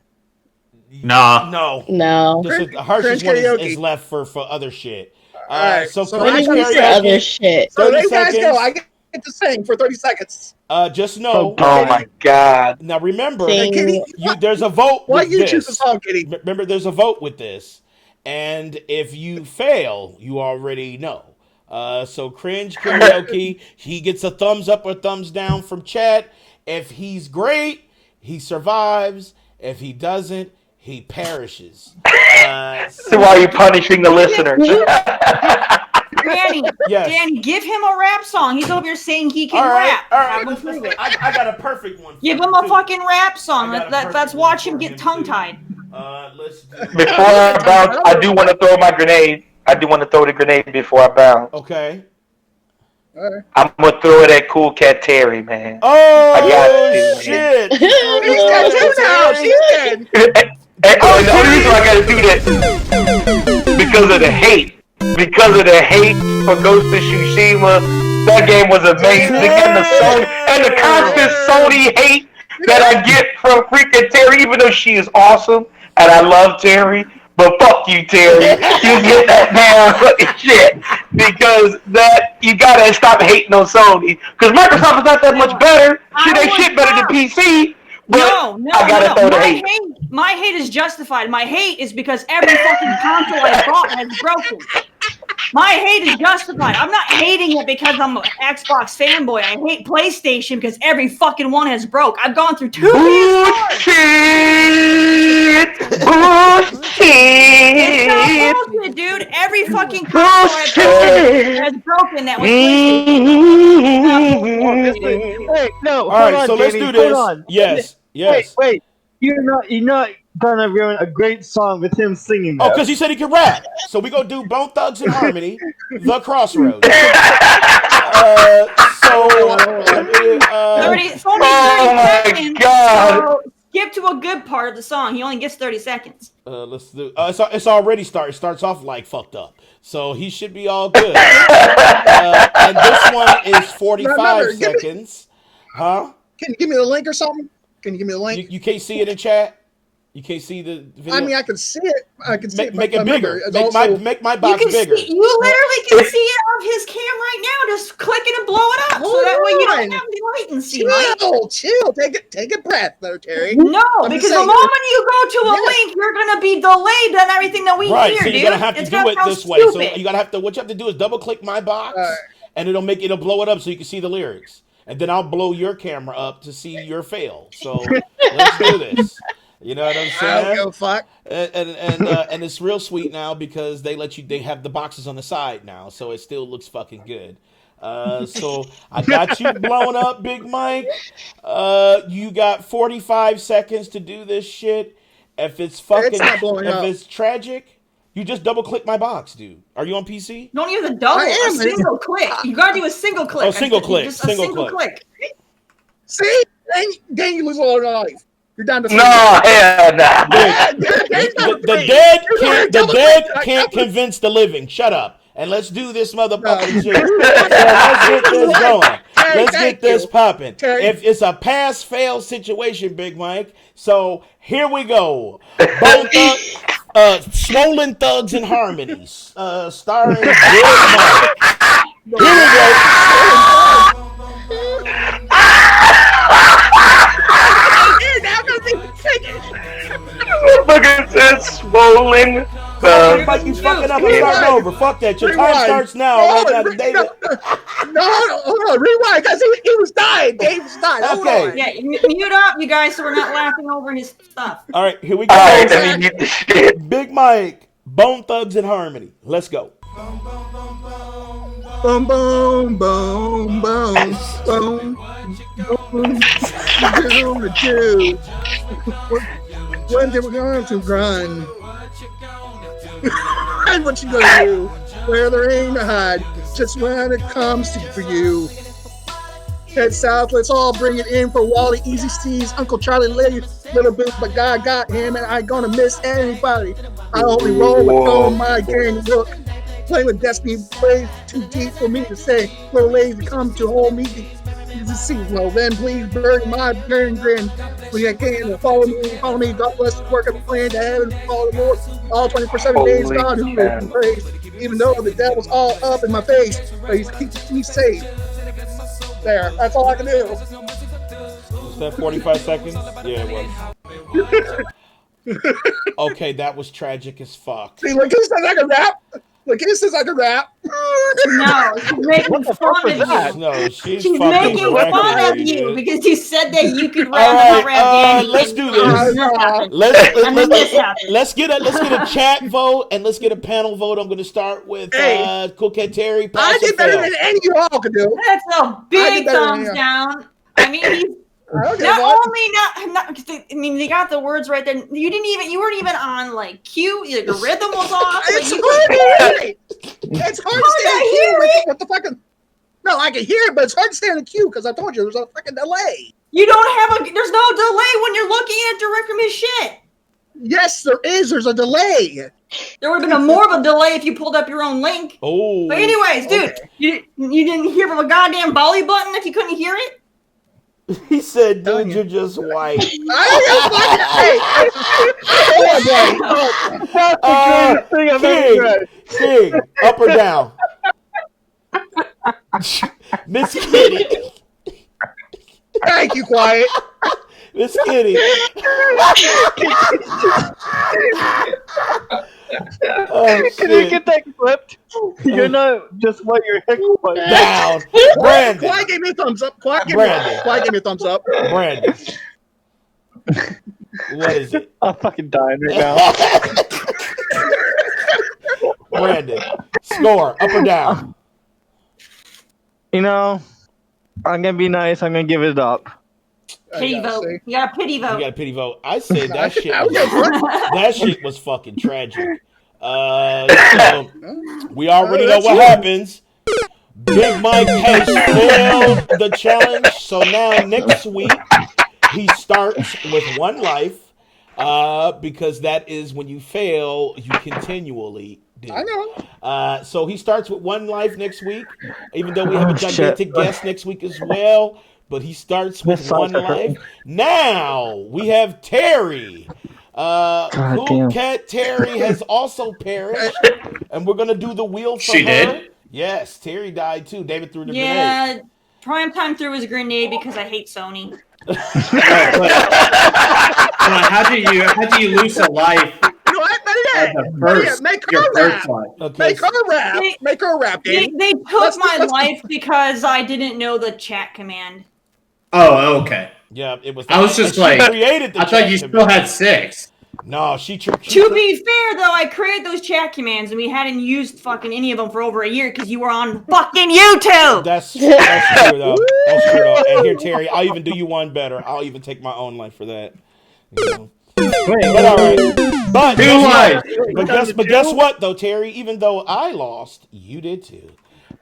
No. No. The harshest one karaoke. is left for other shit. All right. So what do you mean for other shit? So 30 there you guys seconds. go. I get to sing for 30 seconds. Just know. Oh my god. Now remember, Sing. Kitty, there's a vote. why with you this. choose a song, Kitty? Remember, there's a vote with this, and if you fail, you already know. So cringe karaoke, he gets a thumbs up or thumbs down from chat. If he's great, he survives. If he doesn't, he perishes. So why are you punishing the listeners? Danny, Yes. Danny, give him a rap song. He's over here saying he can All right, rap. all right. Listen, I got a perfect one. Give him a fucking rap song. Let's watch him get tongue-tied. Let's do. Before I bounce, I do want to throw my grenade. I do want to throw the grenade before I bounce. Okay. I'm gonna throw it at Cool Cat Terry, man. Oh, I got it, shit! He's got two now. She's dead. And the only reason I gotta do that because of the hate. Because of the hate for Ghost of Tsushima. That game was amazing. And the constant Sony hate that I get from freaking Terry, even though she is awesome and I love Terry. But fuck you, Terry. You get that damn fucking shit. Because you gotta stop hating on Sony. Because Microsoft is not that much better. Shit ain't shit better than PC. But I gotta throw the hate. My hate is justified. My hate is because every fucking console I bought has broken. My hate is justified. I'm not hating it because I'm an Xbox fanboy. I hate PlayStation because every fucking one has broke. I've gone through 2 PS4s. Bullshit! It's not bullshit, dude. Every fucking console has broken that was PlayStation. Wait, no. All right, on, so let's Danny, do this. Hold on. Yes. Wait. You're not gonna ruin a great song with him singing. Oh, because he said he could rap. So we gonna do Bone Thugs and Harmony, The Crossroads. It's only 30 seconds. God. So skip to a good part of the song. He only gets 30 seconds. Let's do. It's already started. It starts off like fucked up, so he should be all good. And this one is 45 seconds. Huh? Can you give me the link or something? Can you give me the link? You can't see it in chat. You can't see the video. I mean, I can see it. I can see it. Make but it bigger. remember, it's Make also, my box bigger. You literally can see it on his cam right now. Just click it and blow it up, so that way you don't have the latency. Chill. Take a breath, there, Terry. No, I'm because just the saying- moment you go to a link, you're gonna be delayed on everything that we Right, hear, so dude. you're gonna have to It's do gonna it sound this way. So stupid. you gotta have to. What you have to do is double click my box, and it'll blow it up so you can see the lyrics, and then I'll blow your camera up to see your fail. So let's do this. You know what I'm saying? I don't give a fuck. And it's real sweet now because they have the boxes on the side now, so it still looks fucking good. So I got you blown up, Big Mike. You got 45 seconds to do this shit. If it's fucking, if it's tragic, you just double click my box, dude. Are you on PC? Don't use a double. A single click. You gotta do a single click. Oh, single click. Just a single click. See? Then you lose all your life. You're down to No, hell nah. The dead can't convince the living. Shut up. And let's do this motherfucking shit. So let's get this going. Let's get this popping. If it's a pass-fail situation, Big Mike. So here we go. Both Swollen Thugs and Harmonies. Starring Britt Baron. Here we go. Motherfucker said swollen. He's fucking up and starting over. Fuck that. Your time starts now. Right now, David. No, hold on. Rewind, because he was dying. Dave was dying. Hold on. Yeah, mute up, you guys, so we're not laughing over his stuff. All right, here we go. All right, let me get the shit. Big Mike, Bone Thugs and Harmony. Let's go. Boom, boom, boom, boom, boom. When they were going to run. And what you gonna do? Where there ain't a hide, just when it comes to for you. Head south, let's all bring it in for Wally, Easy Steve's, Uncle Charlie, Little Boots, but God got him, and I ain't gonna miss anybody. I only roll with all my gang. Look, playing with Destiny way too deep for me to say. Little ladies come to hold me to see. Well, then please burn my grin. When you can, follow me. God bless the work of the plan to heaven. Follow the Lord. All 24/7 days, God who lives and praise. Even though the devil's all up in my face, but he's keeping me safe. There, that's all I can do. Was that 45 seconds? Yeah, it was. Okay, that was tragic as fuck. See, look, this says I can rap. Look, this says I can rap. No, she's making fun of you. No, she's She's fucking making fun wrecking of me, you dude. because you said that you could All rap right, Danny. let's do this. Let's get a chat vote and let's get a panel vote. I'm going to start with Coquette Terry. I did better than any of y'all could do. That's a big thumbs down. I mean, he's I mean, they got the words right there. You weren't even on like cue. The rhythm was off. It's like, hard to hear it. It's hard to stay in queue with the fucking. No, I can hear it, but it's hard to stay in the queue because I told you there's a fucking delay. You don't have there's no delay when you're looking at direct from his shit. Yes, there is. There's a delay. There would have been more of a delay if you pulled up your own link. Oh. But anyways, dude, you didn't hear from a goddamn volley button if you couldn't hear it? He said, dude, you're just white. King, up or down? Miss Kitty. Thank you, Quiet. Miss Kitty. Can you get that clipped? You're not just what your heck was. Down. Brandon. Quiet gave me a thumbs up. Quiet gave me a thumbs up. Brandon. What is it? I'm fucking dying right now. Brandon. Score. Up or down? You know, I'm gonna be nice. I'm gonna give it up. Pity vote. You got a pity vote. You got a pity vote. I said that shit. That shit was fucking tragic. So we already know what happens. Big Mike has failed the challenge, so now next week he starts with one life. Because that is when you fail, you continually do. I know. So he starts with one life next week, even though we have a gigantic guest next week as well. But he starts with one life. Now we have Terry. damn. Cat Terry has also perished, and we're gonna do the wheel for She her. did? Yes, Terry died too. David threw the grenade. Yeah, Primetime threw his grenade because I hate Sony. But how do you lose a life? You know what? Better yet, make her rap. Make her rap. Make her rap. They took my life because I didn't know the chat command. Oh, okay. Yeah, it was. I was just like, I thought you still had 6. No, she To be fair, though, I created those chat commands and we hadn't used fucking any of them for over a year because you were on fucking YouTube. That's true though. That's true though. And here, Terry, I'll even do you one better. I'll even take my own life for that. You know. But all right. But guess what though, Terry? Even though I lost, you did too.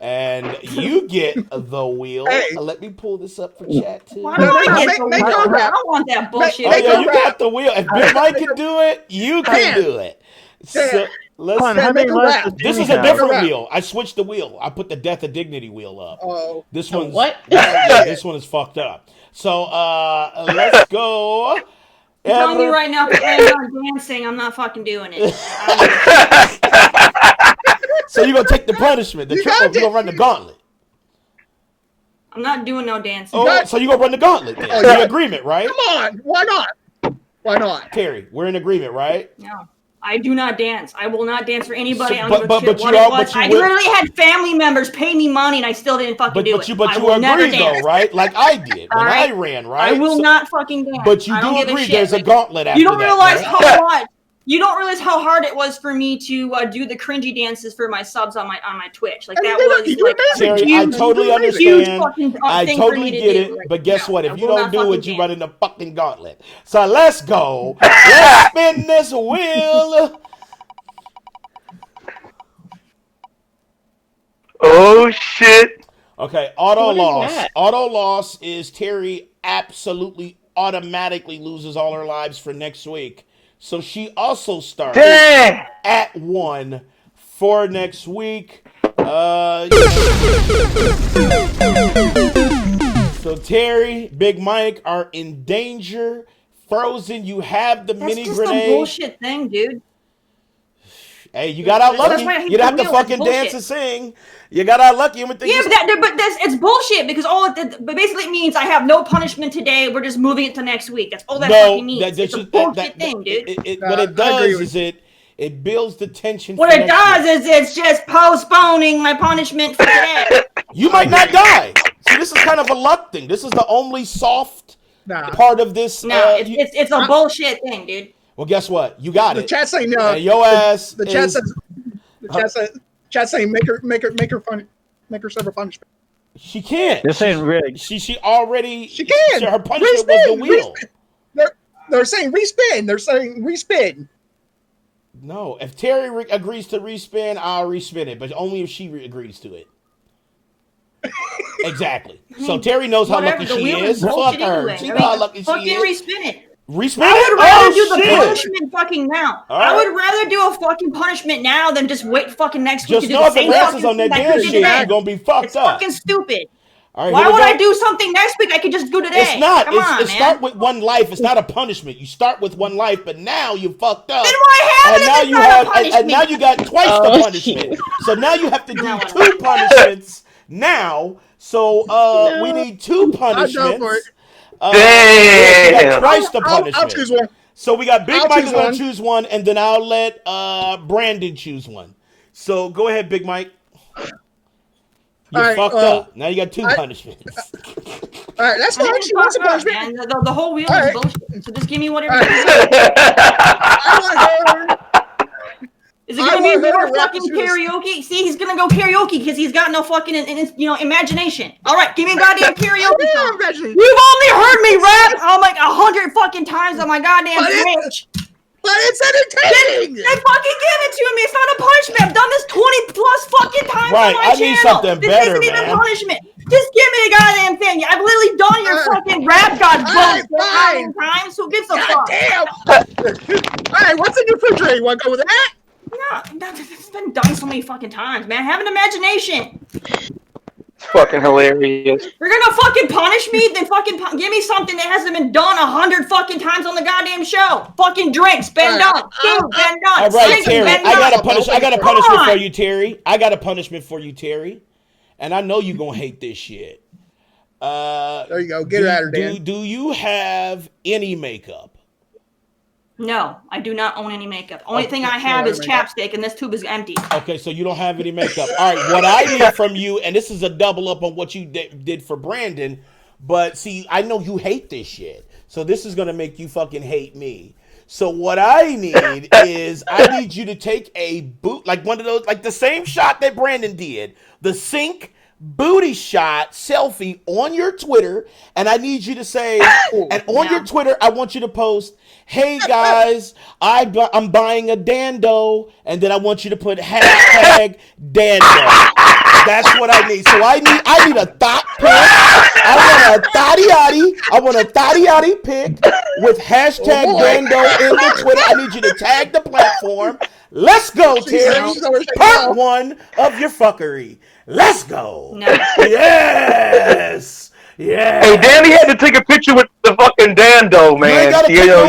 And you get the wheel. Let me pull this up for chat too. Why do I get the wheel? I don't want that bullshit. Oh yeah, you got the wheel. If Big Mike can do it, you can do it. So this is a different wheel. I switched the wheel. I put the Death of Dignity wheel up. Oh, this one's what? Yeah, this one is fucked up. So let's go. I'm telling you right now, if I end up dancing, I'm not fucking doing it. So you're gonna take the punishment. You're gonna run the gauntlet. I'm not doing no dancing. Oh, so you're gonna run the gauntlet then. The agreement, right? Come on. Why not? Why not? Terry, we're in agreement, right? No. I do not dance. I will not dance for anybody. So, I don't give a shit what it was. I literally had family members pay me money and I still didn't fucking do it. But you agree though, right? Like I did when I ran, right? I will not fucking dance. But you do agree there's a gauntlet after that. You don't realize right? how much. You don't realize how hard it was for me to do the cringy dances for my subs on my Twitch. Like that was like Terry, I totally understand. I totally get it. But guess what? If you don't do it, you run in the fucking gauntlet. So let's go. Let's spin this wheel. Oh shit. Okay, auto loss. Auto loss is Terry absolutely automatically loses all her lives for next week. So she also starts at 1 for next week. So Terry, Big Mike are in danger. Frozen, you have the mini That's grenade. just a bullshit thing, dude. Hey, you got out lucky. You don't have to fucking dance and sing. You got out lucky. Yeah, but it's bullshit because but basically it means I have no punishment today. We're just moving it to next week. That's all that fucking means. It's a bullshit thing, dude. What it does is it builds the tension. What it does is it's just postponing my punishment for today. You might not die. See, this is kind of a luck thing. This is the only soft part of this. No, it's a bullshit thing, dude. Well, guess what? You got it. The chat saying no. Your ass. The chat says. The chat saying make her suffer punishment. She can't. This ain't rigged. She already. She can. Her punishment was the wheel. They're saying respin. They're saying respin. No, if Terry agrees to respin, I'll respin it, but only if she agrees to it. Exactly. So Terry knows how lucky she is. Fuck her. She knows how lucky she is. Respin it. Respin I it? would rather do Oh, the shit. punishment fucking now. All right. I would rather do a fucking punishment now than just wait fucking next week Just to do know the if it same lances fucking on that thing I damn did shit, today. you're gonna be fucked It's up. fucking stupid. All right, Why here we would go. I do something next week? I could just do today. It's not. Come on, It's man. start with one life. It's not a punishment. You start with one life, but now you fucked up. Then why have and it now if you it's not a have, punishment? and now you got twice the punishment. So now you have to do 2 punishments now. So we need 2 punishments. Damn. We got twice the punishment. I'll choose one. So we got Big I'll Mike choose is gonna one. choose one, and then I'll let Brandon choose one. So go ahead, Big Mike. You All right, fucked up. Now you got 2 punishments. All right, that's fine. She wants a punishment. Man. The whole wheel All is right. bullshit. So just give me whatever. Is it I gonna be want her more to rap fucking the shoes. karaoke? See, he's gonna go karaoke because he's got no fucking imagination. All right, give me a goddamn karaoke song. You've only heard me rap like 100 fucking times on my goddamn Twitch. But it's entertaining. Then fucking give it to me. It's not a punishment. I've done this 20 plus fucking times Right, on my I channel. need something this better, isn't even man. punishment. Just give me the goddamn thing. I've literally done your fucking rap god bullshit how many times? Who gives a fuck? Damn. All right, what's in your refrigerator? You want to go with that? No, it's been done so many fucking times, man. Have an imagination. It's fucking hilarious. You're gonna fucking punish me? Then fucking give me something that hasn't been done 100 fucking times on the goddamn show. Fucking drinks, been done. Food, been done. All right, Drinks, Terry. been I got a done. punishment. I got a Come punishment on. for you, Terry. I got a punishment for you, Terry. And I know you're gonna hate this shit. There you go. Get it out of there, Dan. Do you have any makeup? No, I do not own any makeup. Only thing I have is chapstick, and this tube is empty. Okay, so you don't have any makeup. All right, what I need from you, and this is a double up on what you did for Brandon, but see, I know you hate this shit, so this is gonna make you fucking hate me. So what I need is I need you to take a boot, like one of those, like the same shot that Brandon did, the sync booty shot selfie on your Twitter, and I need you to say, and on your Twitter, I want you to post, "Hey guys, I'm buying a dando," and then I want you to put hashtag dando. That's what I need. So I need a thought pic. I want a thotty pic with hashtag dando in the Twitter. I need you to tag the platform. Let's go, Terry. Part 1 of your fuckery. Let's go. No. Yes. Yeah. Hey, Danny had to take a picture with the fucking dando, man. You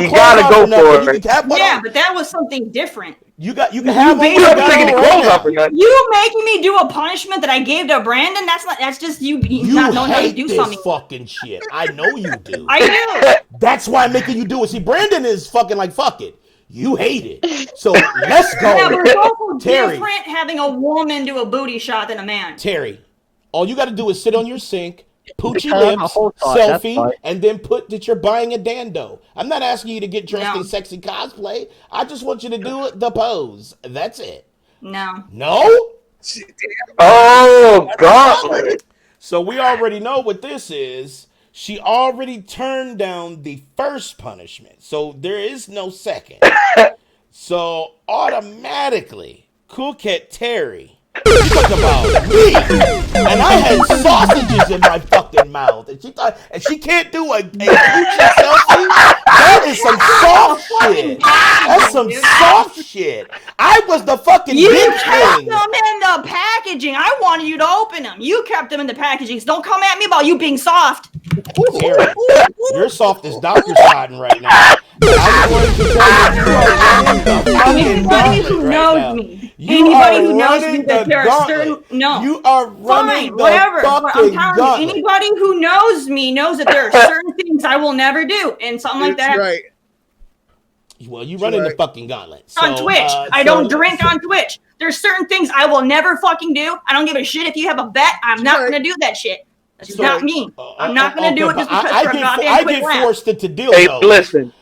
gotta go for it. Yeah, but that was something different. You can have You have to take the clothes off or nothing. You making me do a punishment that I gave to Brandon? That's just you not knowing how to do this something. fucking shit. I know you do. I do. That's why I'm making you do it. See, Brandon is fucking like, fuck it. You hate it. So let's go. Yeah, but it's also Terry. different having a woman do a booty shot than a man. Terry, all you got to do is sit on your sink, poochie Turn on the lips, whole thought, that's selfie, fine. and then put that you're buying a dando. I'm not asking you to get dressed in sexy cosplay. I just want you to do the pose. That's it. No. No? Oh, God. So we already know what this is. She already turned down the first punishment. So there is no second. So automatically, Cool Cat Terry, she talked about me, and I had sausages in my fucking mouth, and she thought, and she can't do a coochie selfie. That is some soft shit. That's some soft shit. I was the fucking You bitch kept king. them in the packaging. I wanted you to open them. You kept them in the packaging. So don't come at me about you being soft. Terry, you're soft as Dr. Sodden right now. I'm going to tell you, you are running the fucking Anybody who gauntlet right knows now. me, You anybody are who knows me, running that the there are gauntlet. certain You are running fine, the whatever. But I'm fucking telling gauntlet. you, anybody who knows me knows that there are certain things I will never do, and something like that. Right. Well, you running the fucking gauntlet. On So, Twitch, I so- don't drink on Twitch. There's certain things I will never fucking do. I don't give a shit if you have a bet. I'm not gonna do that shit. That's So- not me. I'm not gonna do it just because for a goddamn I quick get laugh. forced into deal Hey, though. listen.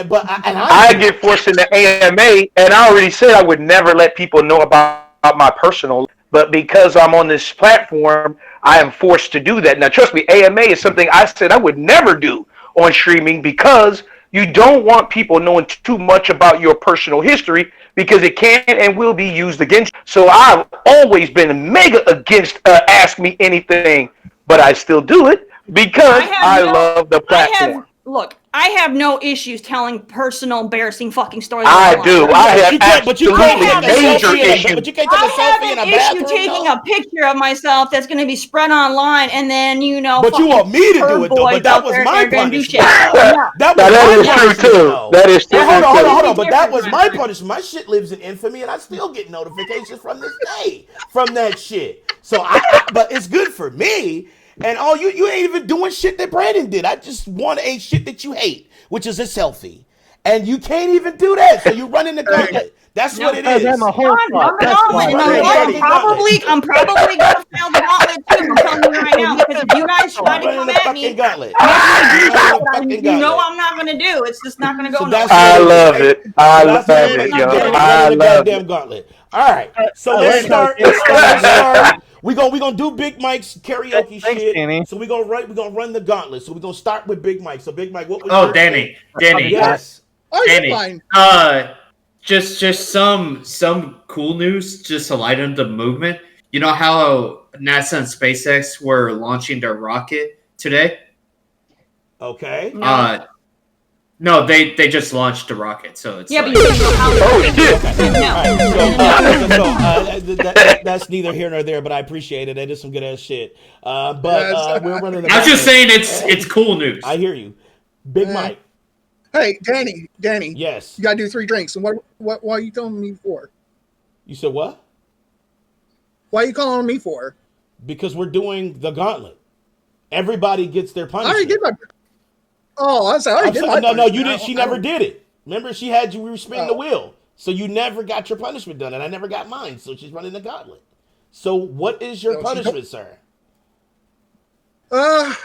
But I get forced into AMA, and I already said I would never let people know about my personal. But because I'm on this platform, I am forced to do that. Now, trust me, AMA is something I said I would never do on streaming because you don't want people knowing too much about your personal history because it can and will be used against you. So I've always been mega against Ask Me Anything, but I still do it because I love the platform. Look, I have no issues telling personal, embarrassing fucking stories. I do. I have But you can't absolutely take a major selfie in a- issues. but you can't take a I have selfie in a an issue bathroom. taking though. a picture of myself that's going to be spread online, and then But you want me to do it though. But that was my punishment. That Now, was that my is true punishment, too. though. That is true. Now, hold on. too. But that was my punishment. My shit lives in infamy, and I still get notifications from this day from that shit. So but it's good for me. And all you ain't even doing shit that Brandon did. I just want a shit that you hate, which is a selfie. And you can't even do that. So you run in the gauntlet. That's what it is. I'm a whole thought. That's why. I'm probably gonna fail the gauntlet too. I'm telling you right now, because if you guys try to come at me, gauntlet. you know I'm not gonna do. It's just not gonna go. nowhere. I love it. I love it, yo. I love goddamn it. gauntlet. All right, so let's start. We're gonna do Big Mike's karaoke shit. Danny. So we're gonna run the gauntlet. So we're gonna start with Big Mike. So Big Mike, what was Oh, your Danny. pick? Danny. Yes. Oh, you're Danny. fine. Just some cool news just to lighten the movement. You know how NASA and SpaceX were launching their rocket today? Okay. No, they just launched the rocket, so it's Yeah, like, but you don't know how. That's neither here nor there, but I appreciate it. It is some good ass shit. We're running. I was just saying it's cool news. I hear you, Big Mike. Hey, Danny. Yes. You gotta do 3 drinks. And what are you telling me for? You said what? Why are you calling on me for? Because we're doing the gauntlet. Everybody gets their punishment. I already did my. Oh, I said I already did my. No, you did. She never did it. Remember, she had you. We were spinning the wheel, so you never got your punishment done, and I never got mine. So she's running the gauntlet. So what is your punishment, sir? Like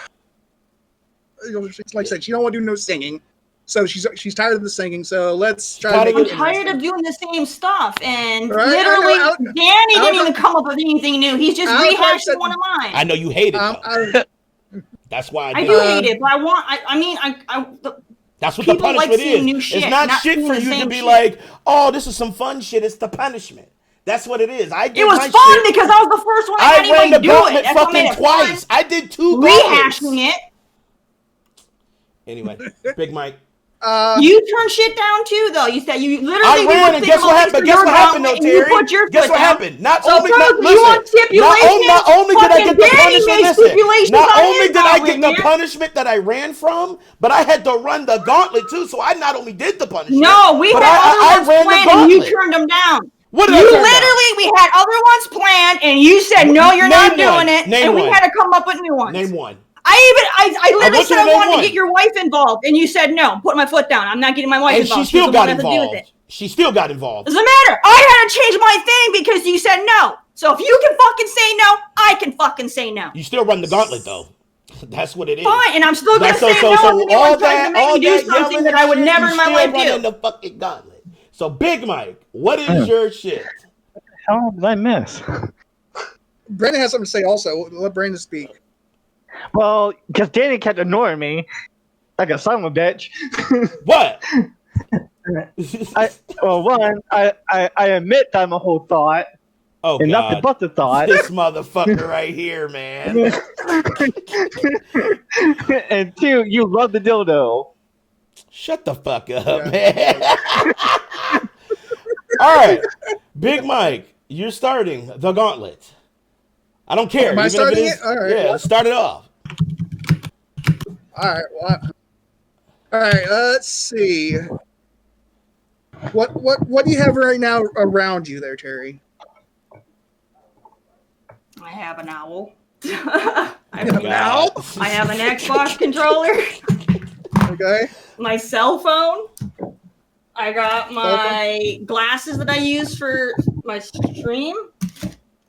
I said, she don't want to do no singing. So she's tired of the singing. So let's try. I'm tired of doing the same stuff, and Right, literally, Danny didn't Albert- even come up with anything new. He's just Albert rehashing said- one of mine. I know you hate it. Though. That's why I do hate it, but that's what the people like punishment seeing is. new shit, It's not not shit seeing for the you to same be shit. like, oh, this is some fun shit. It's the punishment. That's what it is. It was fun because I was the first one. I ran the do gauntlet it. That's what made fucking it fun. twice. I did 2 gauntlets. Rehashing it. Anyway, Big Mike. You turned shit down too, though. You said you literally. I ran, and guess what happened? Guess what happened, though, Terry? Guess what happened? Not only did I get the punishment. Not only did I get the punishment that I ran from, but I had to run the gauntlet too. So I not only did the punishment. No, we but had other ones ran the planned, and you gauntlet. turned them down. What did I turn down? We had other ones planned, and you said no, you're not doing it, and we had to come up with new ones. Name one. I literally said I name wanted one. to get your wife involved, and you said no. Put my foot down. I'm not getting my wife And involved. she still She's the got one that has to do with involved. it. She still got involved. Doesn't matter. I had to change my thing because you said no. So if you can fucking say no, I can fucking say no. You still run the gauntlet though. That's what it is. Fine, and I'm still gonna say no. So if anyone all tries to make me do something that I would never in my life do. Running the fucking gauntlet. So Big Mike, what is your shit? How did I miss? Brandon has something to say also. Let Brandon speak. Well, because Danny kept ignoring me like a son of a bitch. What? I admit that I'm a whole thought. Oh, and God. nothing but the thought. This motherfucker right here, man. And 2, you love the dildo. Shut the fuck up, man. All right, Big Mike, you're starting the gauntlet. I don't care. Am I starting it? All right. Yeah, let's start it off. All right. Well, all right. Let's see. What do you have right now around you there, Terry? I have an owl. I have an owl. I have an Xbox controller. Okay. My cell phone. I got my glasses that I use for my stream.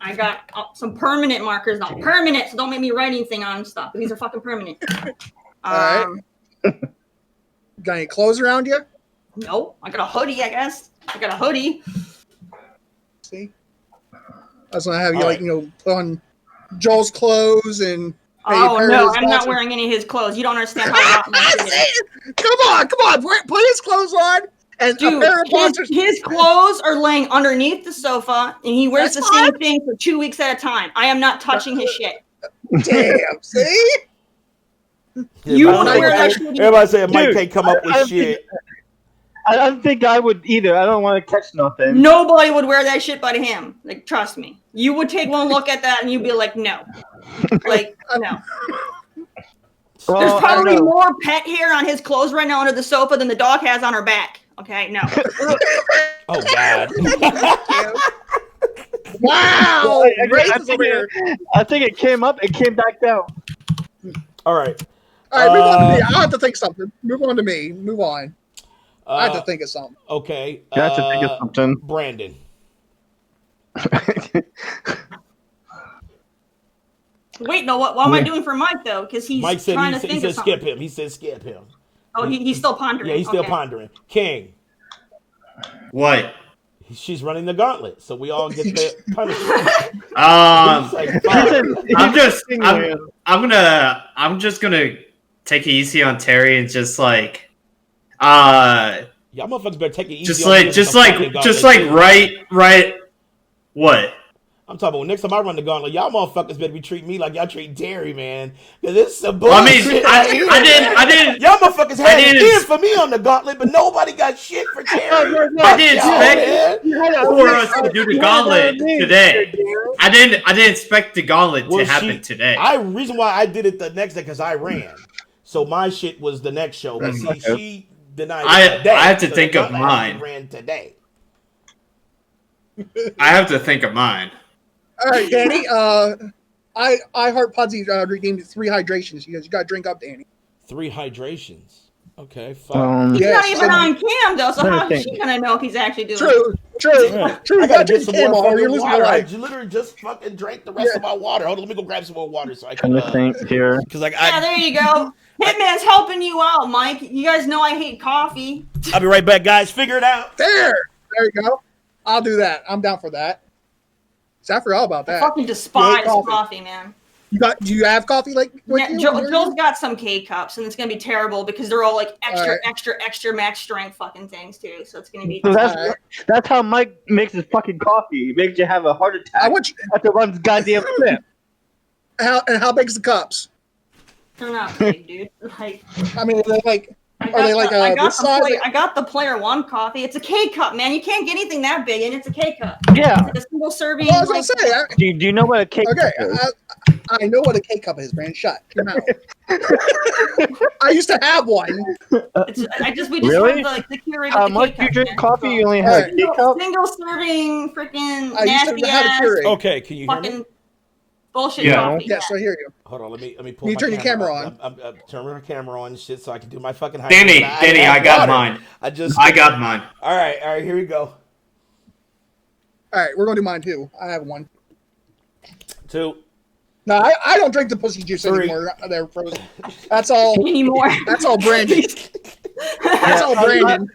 I got some permanent markers. Not permanent, so don't make me write anything on stuff. These are fucking permanent. All right. Got any clothes around you? No. I got a hoodie, I guess. I got a hoodie. See? I was going to have you, put on Joel's clothes and... Oh, no, I'm not wearing any of his clothes. You don't understand how rotten my shit is. Come on. Put his clothes on. And dude, his clothes are laying underneath the sofa, and he wears the same thing for 2 weeks at a time. I am not touching his shit. Damn, see? You want to wear that shit? Everybody saying Mike can't come up with shit. I don't think I would either. I don't want to catch nothing. Nobody would wear that shit but him. Like, trust me. You would take one look at that, and you'd be like, no. Like, no. Well, there's probably more pet hair on his clothes right now under the sofa than the dog has on her back. Okay, no. Oh, God. Wow! I think it came up. It came back down. All right. All right, move on to me. I have to think something. Move on to me. Move on. I have to think of something. Okay. You have to think of something. Brandon. Wait, no. What am I doing for Mike though? Because he's Mike said trying to think of something. skip him. He said skip him. Oh, he's still pondering. Yeah, he's still Okay. pondering. King. What? She's running the gauntlet, so we all get the punishment. I'm just gonna take it easy on Terry and just like y'all motherfuckers better take it easy. Just like right what? I'm talking about next time I run the gauntlet, y'all motherfuckers better be treating me like y'all treat Terry, man. Cause this is some bullshit. I didn't. Y'all motherfuckers had it in for me on the gauntlet, but nobody got shit for Terry. I didn't expect for us to do the gauntlet today. I didn't expect the gauntlet to happen today. Reason why I did it the next day because I ran, so my shit was the next show. But see, she denied it today. I have to so think of mine. Ran today. I have to think of mine. All right, Danny. I Heart Pudsey redeemed 3 hydrations. You got to drink up, Danny. 3 hydrations. Okay, fine. He's not even on cam though, so how is she gonna know if he's actually doing it? True. I gotta get some cam more on, you're fucking losing water. your I life. literally just fucking drank the rest of my water. Hold on, let me go grab some more water so I can. Think here. Because like Yeah, there you go. Hitman's helping you out, Mike. You guys know I hate coffee. I'll be right back, guys. Figure it out. There you go. I'll do that. I'm down for that. See, I forgot about that. I fucking despise coffee, man. Do you have coffee like with Yeah, you? Joel's got some K-cups, and it's gonna be terrible because they're all like extra max strength fucking things too. So it's gonna be. So that's how Mike makes his fucking coffee. He makes you have a heart attack. At the one's goddamn sip. How big's the cups? They're not big, dude. Like, I mean, are they like this size? I got the Player One coffee. It's a K cup, man. You can't get anything that big, and it's a K cup. Yeah. It's like a single serving. Well, I was gonna say. Do you know what a K cup is? I know what a K cup is, man. Shut your mouth. I used to have one. We just Really? have the Keurig. How with the much K-cup, you drink man. coffee? You only have a K cup? Single serving, freaking I used to nasty have a ass. Keurig. Okay, can you hear me? Fucking bullshit Yeah. coffee. Yes, I hear you. Hold on, let me pull. You my turn your camera on. I'm turning my camera on, shit, so I can do my fucking. Danny, I got mine. I got mine. All right, here we go. All right, we're gonna do mine too. I have one. 2. No, I don't drink the pussy juice 3. anymore. They're frozen. That's all. Anymore. That's all Brandon. That's all Brandon.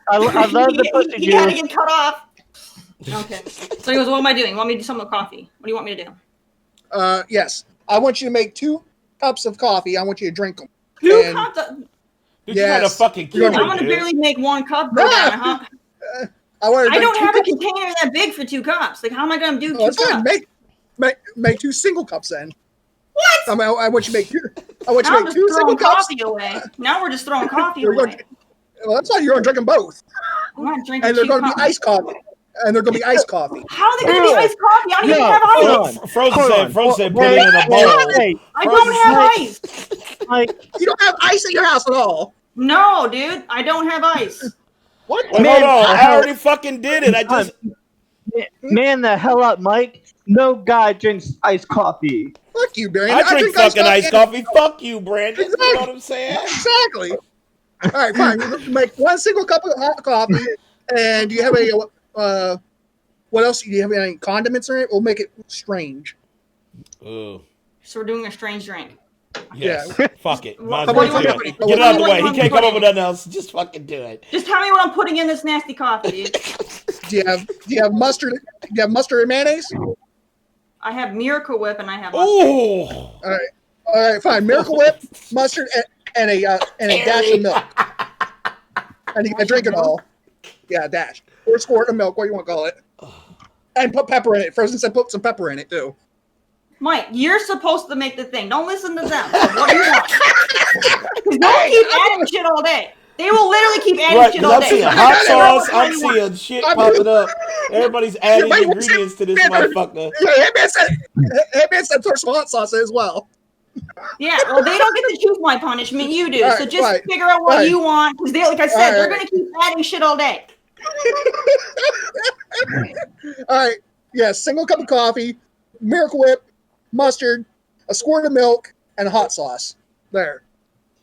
I love the pussy You gotta juice. get cut off. Okay. So he goes, what am I doing? You want me to do some of the coffee? What do you want me to do? Yes. I want you to make 2 cups of coffee. I want you to drink them. 2 cups of... Dude, you got a fucking I'm gonna dude. barely make 1 cup. Go down, huh? I don't have a container that big for 2 cups. Like, how am I gonna do 2 That's cups? fine. Make 2 single cups then. What? I want you to make 2. I want you Now to I'm make just 2 single throwing cups. coffee away. Now we're just throwing coffee You're away. going- Well, that's why you're going to drink them both. I'm not drinking And they're 2 going to be cups. iced coffee. And they're going to be iced coffee. How are they gonna be iced coffee? I don't even have ice. Frozen said put it in a bowl. I don't have ice. You don't have ice at your house at all. No, dude, I don't have ice. What? Hold on, I already fucking did it. I just Man the hell up, Mike. No guy drinks iced coffee. Fuck you, Barry. I drink fucking iced coffie. Fuck you, Brandon. You know what I'm saying? Exactly. All right, fine. You make 1 single cup of hot coffee. And do you have any? What else? Do you have any condiments in it? We'll make it strange. Ooh. So we're doing a strange drink. Yes. Fuck it. Might as What well do you do want it. to put- Get it out of the what do way. you He want can't to come put up with in? nothing else. Just fucking do it. Just tell me what I'm putting in this nasty coffee, dude. Do you have mustard? Do you have mustard and mayonnaise? I have Miracle Whip and I have. Ooh. All right, fine. Miracle Whip, mustard, and a dash of milk. And you can drink it all. Yeah, a dash or a squirt of milk, what you want to call it. And put pepper in it. Frozen said put some pepper in it too. Mike, you're supposed to make the thing. Don't listen to them. What do you want? Because they'll keep adding shit all day. They will literally keep adding Right, shit 'cause all I'm day. seeing So hot figure out sauce. what I'm you want. seeing shit popping up. Everybody's adding ingredients to this motherfucker. Yeah, Hitman said throw some hot sauce in as well. Yeah, well, they don't get to choose my punishment. You do. All So right, just right, figure out what right. you want. Because they, like I said, All they're right. going to keep adding shit all day. All right. Yeah, single cup of coffee, Miracle Whip, mustard, a squirt of milk, and hot sauce. There.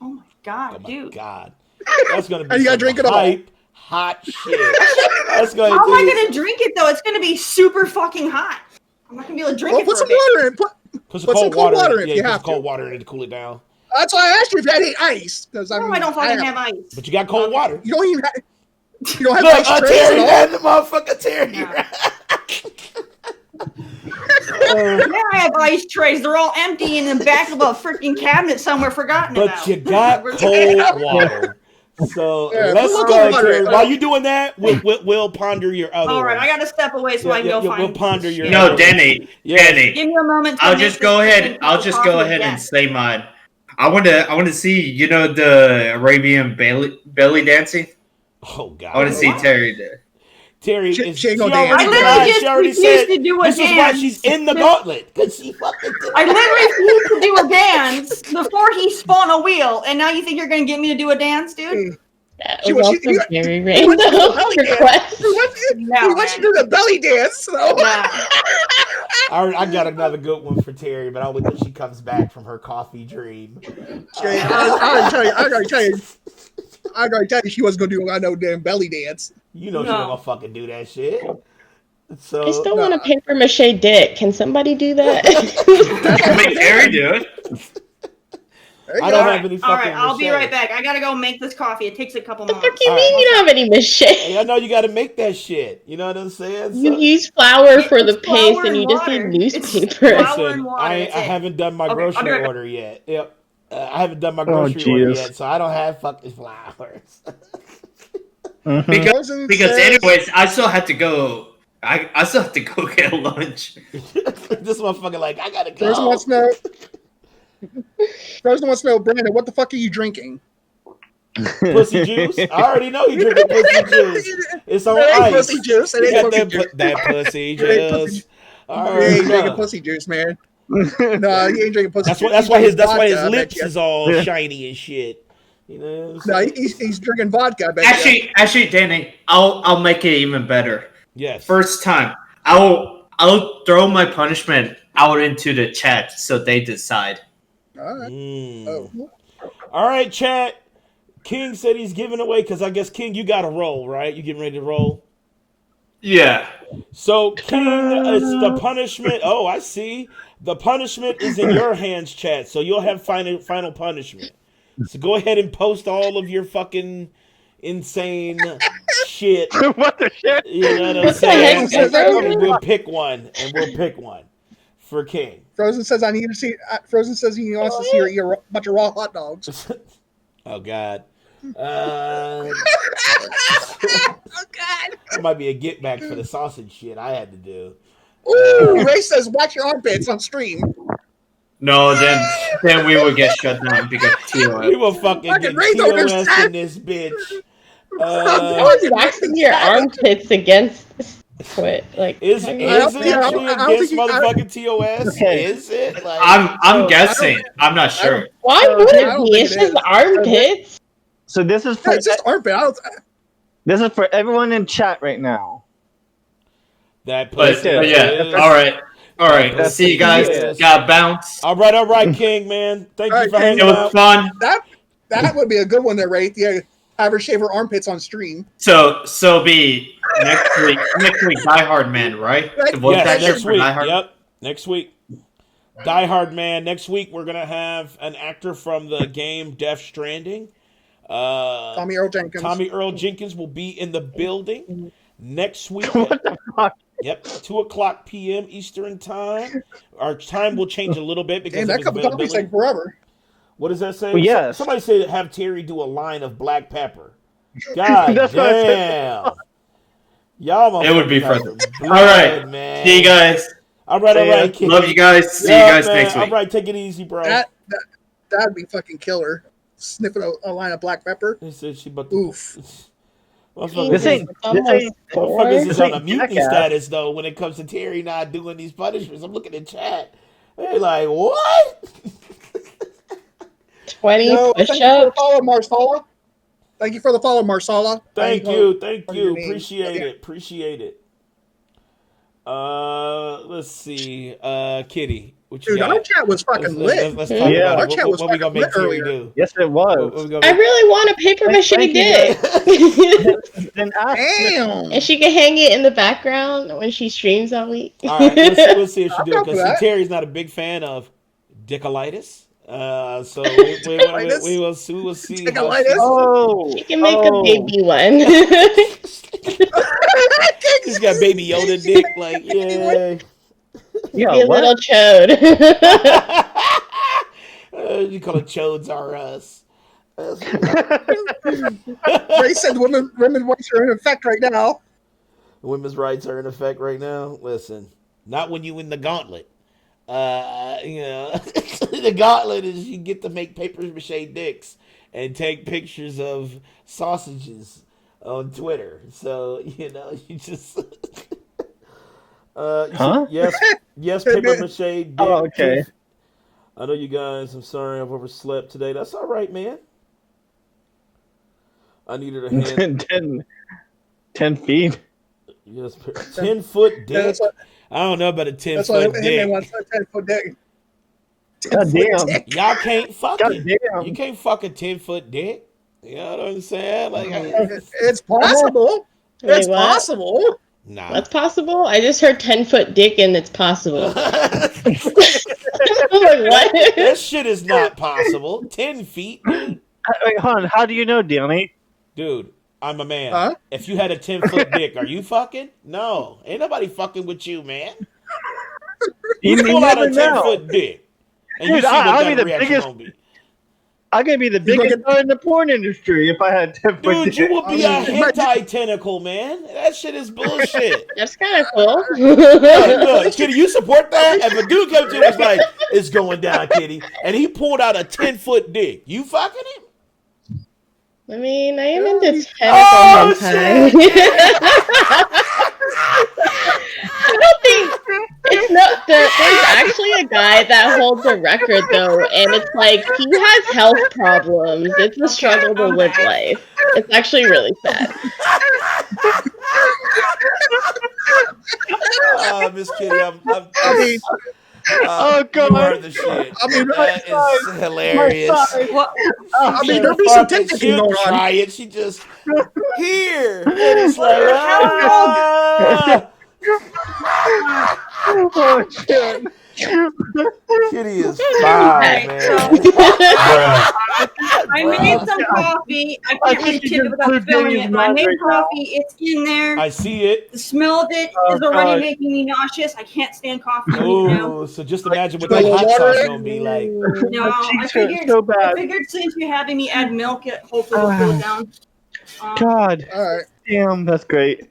Oh my god, Oh my dude. god. That's gonna be And you gotta some drink it all. hype, hot shit. That's gonna How am I do going to drink it, though? It's going to be super fucking hot. I'm not going to be able to drink Well, it put for some a bit. water in. Put some Put some cold water in it. if Yeah, you put have some cold to. water in it to cool it down. That's why I asked you if you had any ice. Because No, I don't fucking have ice. But you got cold water. You don't even have. You don't have Look, ice trays Terry at all. had the motherfucker Terry. Yeah, I have ice trays. They're all empty in the back of a freaking cabinet somewhere forgotten But about. you got cold water. So Yeah, let's we'll go, ponder Terry. it. While you're doing that, we'll ponder your other All right, ones. I gotta step away so I can go find. We'll ponder your. No, other Danny. ones. Yes. Danny. Give me a moment. To I'll make just this go ahead. freaking I'll cup of just go coffee ahead again. and say mine. I want to see the Arabian belly dancing. Oh God. I want to see Terry there. Terry She is ain't she gonna already dance. I literally tried. just She already refused said to do a this is why dance. she's in the gauntlet because she fucking did. I literally refused to do a dance before he spun a wheel, and now you think you're gonna get me to do a dance, dude? That She was wants also you- very He wants you to do random the belly dance. request. He wants you to do the belly dance. So. I got another good one for Terry, but I'll wait till she comes back from her coffee dream. I gotta tell you, she wasn't gonna do no damn belly dance. You know she ain't gonna fucking do that shit. So I still want a paper mache dick. Can somebody do that? Make Terry do it. I don't have any fucking. All right, I'll be mache. right back. I gotta go make this coffee. It takes a couple What moments. do you mean you don't have any mache? Hey, I know you got to make that shit. You know what I'm saying? You So- use flour for the It's flour paste, and and you just water. need It's newspaper. flour and water, I that's it. haven't done my Okay, I'll be grocery right back. order yet. Yep. I haven't done my Oh, grocery order Jesus. yet, so I don't have fucking flowers. Because Frozen because says- anyways, I still have to go. I still have to go get lunch. This motherfucker, like, I gotta go. Frozen wants to know. Frozen wants to know, Brandon, what the fuck are you drinking? Pussy juice? I already know you drinking pussy juice. It's on It ain't ice. pussy juice. It You ain't got pussy that, juice. that pussy It ain't pussy juice. juice. I You already ain't drinking know. pussy juice, man. No, you ain't drinking pussy That's juice. why. That's He's why his. drinking That's why his vodka, I bet lips you. is all shiny and shit. You know. What I'm No, saying? he's drinking vodka. I bet you. Actually, Danny, I'll make it even better. Yes. First time, I'll throw my punishment out into the chat so they decide. All right. Oh. All right, chat. King said he's giving away because I guess King, you got to roll, right? You getting ready to roll? Yeah. So King, it's the punishment. Oh, I see. The punishment is in your hands, chat. So you'll have final punishment. So go ahead and post all of your fucking insane shit. What the shit? You know what I'm What the saying? heck, Frozen? And we'll pick one. And we'll pick one for King. Frozen says I need to see. Frozen says he wants to see her eat a bunch of raw hot dogs. Oh God. Oh God. That might be a get back for the sausage shit I had to do. Ooh, Ray says watch your armpits on stream. No, then we will get shut down because TOS. We will fucking get Ray don't TOS understand. in this bitch. How is waxing your armpits against quit? Like, Is how it you- actually I don't against think motherfucking TOS? Is it? Like, I'm guessing. I'm not sure. Why would I it don't be? think It's it just is. armpits. So this is Yeah, for it's just armpit. this is for everyone in chat right now. that But pussy. yeah, is- all right. That's See you guys. yes. Got bounce. All right, King, man. Thank All you right, for King. hanging It was out. fun. That would be a good one there, Ray. Yeah, have her shave her armpits on stream. So be next week. Next week, Die Hard Man, right? The voice Yes, actor next for week. Die Hard? Yep, next week. Die Hard Man. Next week we're gonna have an actor from the game Death Stranding. Tommy Earl Jenkins. Tommy Earl Jenkins will be in the building next week. What the fuck? Yep, 2:00 p.m. Eastern time. Our time will change a little bit because Damn, of that his cup of coffee's availability. like forever. What does that say? Well, yes. Somebody said have Terry do a line of black pepper. God That's what I said. damn. Y'all It would be motherfuckers fun. got All blood, right. man. See you guys. All right, kid. Love you guys. See you Yeah, guys man. next week. All right, take it easy, bro. That'd be fucking killer. Sniffing a line of black pepper. He said she about to. Oof. This ain't Motherfuckers is on a mutiny jackass. status though when it comes to Terry not doing these punishments. I'm looking at chat. They're like, what? 20 Thank you for the push-ups. follow, Marsala. Thank you for the follow, Marsala. Thank you. Appreciate Yeah. it. Appreciate it. Let's see. Kitty, what you Dude, got? our chat was fucking lit. Let's talk Yeah. about Our it. chat was What we gonna fucking make lit Terry earlier. do? Yes, it What was. we gonna I make- really want a paper mache Thank you, dick. Then ask Damn. And she can hang it in the background when she streams all week. All right, we'll see if she I'm do it up for because that. Terry's not a big fan of dickolitis. So Dickolitis? we will see. How Dickolitis? Oh, She can make a baby one. She's got baby Yoda dick. Like, yeah. Be a what? little chode. You call it Chodes R Us. Ray said women's rights are in effect right now. Women's rights are in effect right now. Listen, not when you win the gauntlet. The gauntlet is you get to make paper mache dicks and take pictures of sausages on Twitter. So you just. Yes, paper mache dick. Oh, okay. I know you guys. I'm sorry I've overslept today. That's all right, man. I needed a hand. 10 feet. Yes, 10-foot dick. I don't know about a 10-foot dick. Wants a 10-foot dick. God damn. Y'all can't fuck God it. damn. You can't fuck a 10-foot dick. You know what I'm saying? Like, it's possible. Wait, It's what? possible. Nah. That's possible? I just heard 10-foot dick and it's possible. I'm like, what? That shit is not possible. 10 feet, dude. Wait, hold on. How do you know, Danny? Dude, I'm a man. Huh? If you had a 10-foot dick, are you fucking? No. Ain't nobody fucking with you, man. You pull out a 10-foot dick. And Dude, you see what I'll that be the reaction biggest. gonna be. I'm gonna be the biggest star in the porn industry if I had 10-foot Dude, dick. you would be a hentai tentacle, man. That shit is bullshit. That's kind of cool. Hey, look, Kitty, you support that? If a dude comes to you and was like, it's going down, Kitty, and he pulled out a 10-foot dick, you fucking him? I mean, I am into tentacle Oh, hentai. I don't think it's not. There's actually a guy that holds a record though, and it's like he has health problems. It's a struggle to live life. It's actually really sad. Oh, Miss Kitty, I mean, oh God! You are the shit. I mean, that is hilarious. I mean, there'll be some tip She'll going on. try it. She just here, and it's like, ah! Oh shit! Kitty is foul, man. I made some coffee. I can't really tip it without spilling it, but I made coffee. It's in there. I see it. The smell of it is already making me nauseous. I can't stand coffee right now. Oh, so just imagine what that hot sauce gonna be like. No, I figured since you're having me add milk, it hopefully will cool it down. God. All right. Damn, that's great.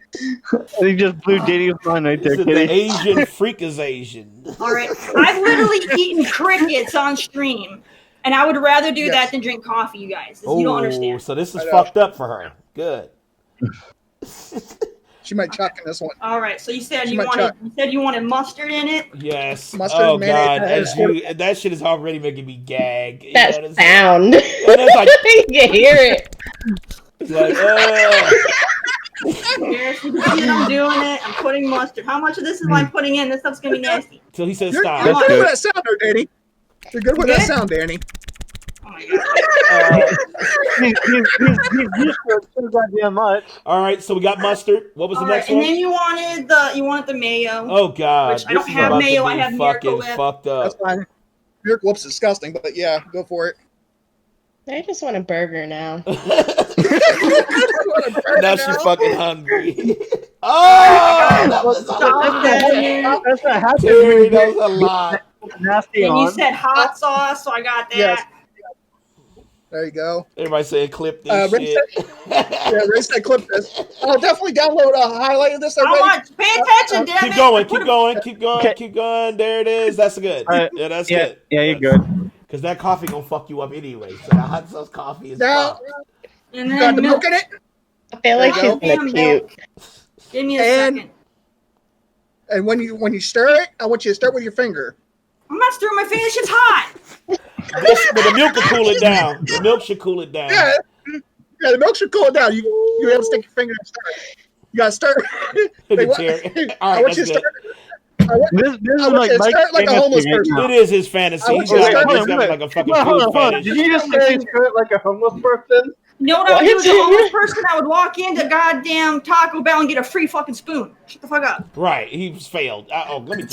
He just blew Diddy's mind right there, The Kitty. Asian freak is Asian. All right, I've literally eaten crickets on stream, and I would rather do that than drink coffee. You guys, you don't understand. So this is fucked up for her. Good. She might chuck in this one. All right, so you said She you might wanted chuck. mustard in it. Yes. Mustard, oh mayonnaise, God, that shit is already making me gag. You That know what I'm saying? sound. And it's like, You can hear it. it's like, Here, so you can see that I'm doing it. I'm putting mustard. How much of this am I putting in? This stuff's gonna be nasty. Till he says You're stop. good with that sound, there, Danny. You're good with that sound, Danny. Oh my God. He's used to it so goddamn much. All right, so we got mustard. What was the All right, next and one? then you wanted the mayo. Oh God, Which I don't have mayo. I have Miracle Whip. fucked That's up. fine. Miracle Whip's disgusting, but yeah, go for it. I just want a burger now. Now she's fucking hungry. Oh, that was a lot. That's what happens when Dude, you that get was a lot. nasty And on. you said hot sauce, so I got that. Yes. There you go. Everybody saying clip this Ray shit. Ray said clip this. I'll definitely download a highlight of this. I want pay attention, damn Keep it. going, keep going, keep going, Okay. keep going. There it is. That's good. All right. Yeah, that's Yeah, good. yeah, you're good. Because that coffee gonna fuck you up anyway. So the hot sauce coffee is Now, fucked. And got then the milk in it. I feel like There you she's gonna puke. Give me a And- second. And when you stir it, I want you to start with your finger. I'm not stirring my face. It's hot. But the milk will cool it down. The milk should cool it down. Yeah, the milk should cool it down. You have to stick your finger and stir it. You gotta stir. The Wait, tear. I All right, want you that's to good. start. I want This I is want you like to Mike's start like a homeless fantasy person. right It is his fantasy. I want He's you to got, start- he's got like a fucking food hold on. fetish. Did you just say skirt like a homeless person? You know what I would do as a homeless person? I would walk into goddamn Taco Bell and get a free fucking spoon. Shut the fuck up. Right, he's failed. Let me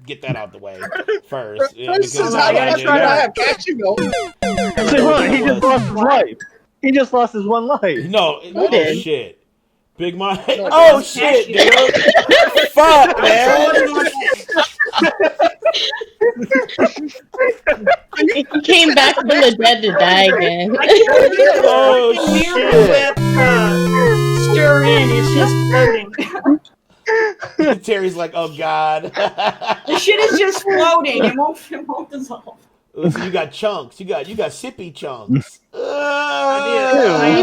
get that out the way first. Yeah, This because is how yeah, much I have cashew milk. See, hold on, he just lost his life. He just lost his one life. No, oh did? shit. Big Mike. No, Oh it's shit, cashew. dude. Fuck, man. He came back from the dead to die again. I can't believe this Oh, fucking Miracle shit. Whip stir in. It's just floating. Terry's like, oh god. The shit is just floating. It won't dissolve. Listen, you got chunks. You got sippy chunks. Use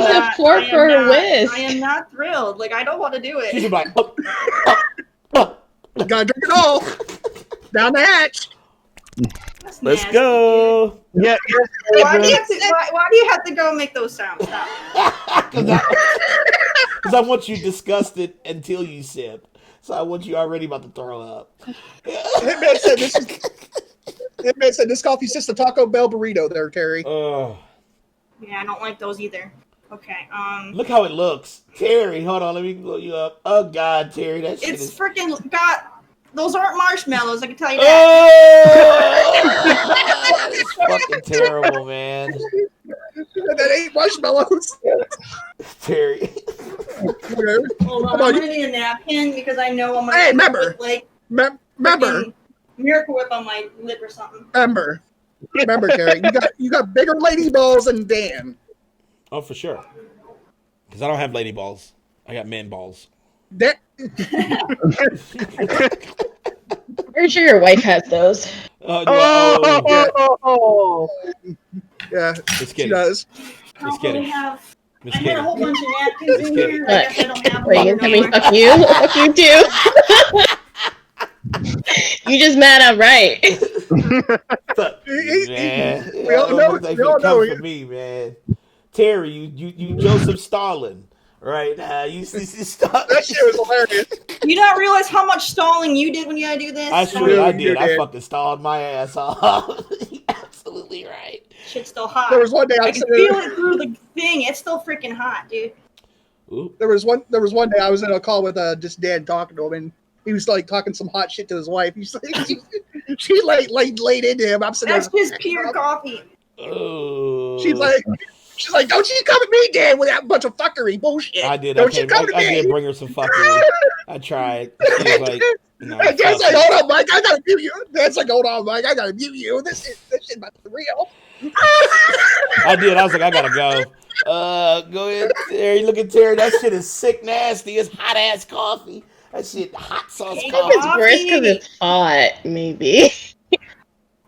a fork for her whisk. I am not thrilled. Like, I don't want to do it. She's like, Gotta drink it all. Down the hatch. That's let's nasty, go. dude. Yeah. Why do you have to go make those sounds? Stop. Because I want you disgusted until you sip. So I want you already about to throw up. Hitman said this coffee's just a Taco Bell burrito there, Terry. Oh. Yeah, I don't like those either. Okay. Look how it looks. Terry, hold on, let me blow you up. Oh god, Terry, that shit It's is freaking got. Those aren't marshmallows. I can tell you that. That is fucking terrible, man. That ain't marshmallows. Terry. Hold on, I'm gonna need a napkin because I know I'm gonna. Hey, remember. Remember. Remember. Miracle Whip on my lip or something. Remember, Terry. You got bigger lady balls than Dan. Oh, for sure. Because I don't have lady balls. I got man balls. That. Pretty sure your wife has those. Yeah, Just she does. Just kidding. I had a whole bunch of napkins in here. I guess I don't have Wait, you them tell me fuck you? Fuck you too. You just mad I'm right. Man, we all know. They We all come know. for me, man. Terry, you Joseph Stalin, right? You Stalin. That shit was hilarious. You don't realize how much stalling you did when you had to do this? I did. I fucking stalled my ass off. You're absolutely right. Shit's still hot. There was one day I can feel it through the thing. It's still freaking hot, dude. Ooh. There was one day I was in a call with just Dan talking to him, and he was like talking some hot shit to his wife. He's like, she laid into him. I'm sitting That's there. just pure coffee. Oh. She's like, don't you come at me, Dan, with that bunch of fuckery bullshit. I did. Don't you come to I me. did bring her some fuckery. I tried. She was like, no, Dan's fuck like, it. hold on, Mike. I gotta mute you. Dan's like, hold on, Mike. I gotta mute you. This shit about to be real. I did. I was like, I gotta go. Go ahead, Terry. Look at Terry. That shit is sick, nasty. It's hot ass coffee. That shit, hot sauce coffee. It's worse because it's hot, maybe.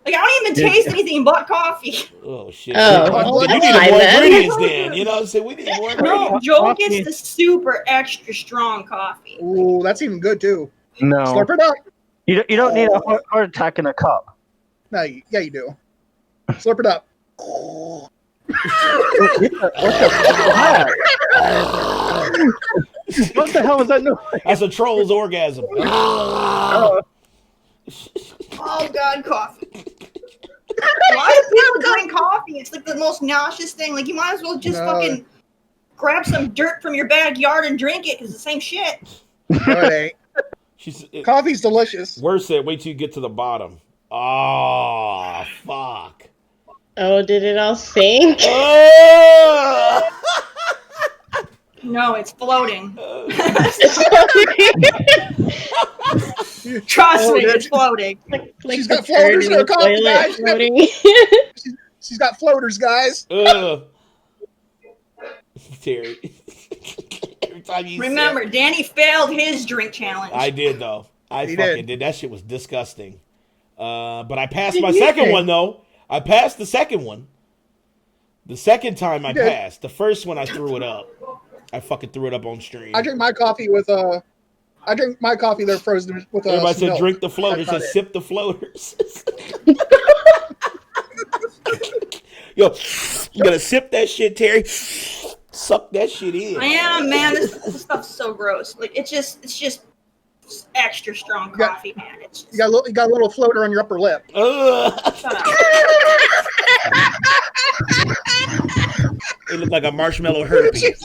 Like, I don't even taste anything but coffee. Oh shit. Oh, we that's need fine more then. ingredients then. You know what I'm saying? We need more ingredients. No, Joe gets the super extra strong coffee. Ooh, that's even good too. No. Slurp it up. You don't need a heart attack in a cup. No, yeah, you do. Slurp it up. What the hell was that noise? That's a troll's orgasm. Oh God, coffee. Why do people drink coffee? It's like the most nauseous thing. Like, you might as well just fucking grab some dirt from your backyard and drink it, because it's the same shit. No, it ain't. Coffee's delicious. Worse said, wait till you get to the bottom. Oh, fuck. Oh, did it all sink? No, it's floating. Trust me, it's floating. She's got floaters in her coffee, guys. She's got floaters, guys. Terry. Every time you Remember, Danny failed his drink challenge. I did, though. I He fucking did. That shit was disgusting. But I passed Did my you? second one, though. I passed the second one. The second time I did. passed. The first one I threw it up. I fucking threw it up on stream. I drink my coffee with there frozen with Everybody some said milk. drink the floaters. That's Just about sip the floaters. Yo, you gotta sip that shit, Terry. Suck that shit in. I am, man. This stuff's so gross. Like, it's just extra strong coffee, man. It's just... You got a little floater on your upper lip. Shut up. It looked like a marshmallow herpes.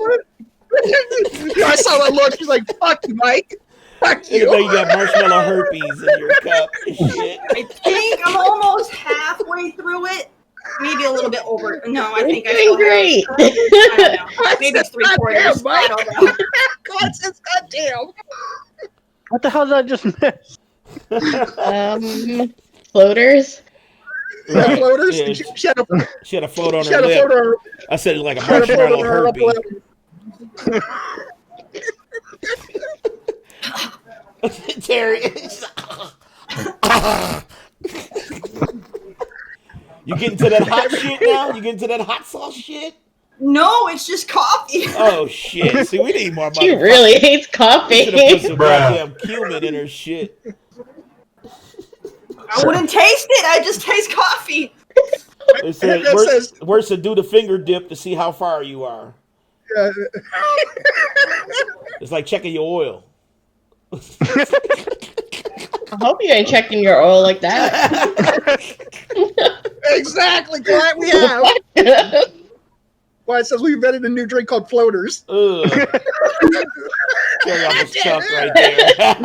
I saw that look. She's like, "Fuck you, Mike. Fuck It you." looked like you got marshmallow herpes in your cup and shit. I think I'm almost halfway through it. Maybe a little bit over. No, I think I You're still doing great. have. I don't know. Maybe it's 3/4. Goddamn, Mike. I don't know. God says, goddamn. What the hell did I just miss? Floaters. Yeah, floaters. Yeah, She had a she had a float on she her had a lip. float on her. I said it like a She had a float marshmallow on her upper Herbie. Terry. You getting to that hot shit now? You getting to that hot sauce shit? No, it's just coffee. Oh shit! See, we need more. She really hates coffee. Should have put some goddamn cumin in her shit. I wouldn't taste it. I just taste coffee. It said, where's to do the finger dip to see how far you are? Yeah. It's like checking your oil. I hope you ain't checking your oil like that. Exactly, Clint. We have. Why it says we invented a new drink called floaters. Ugh. Terry almost chucked right there.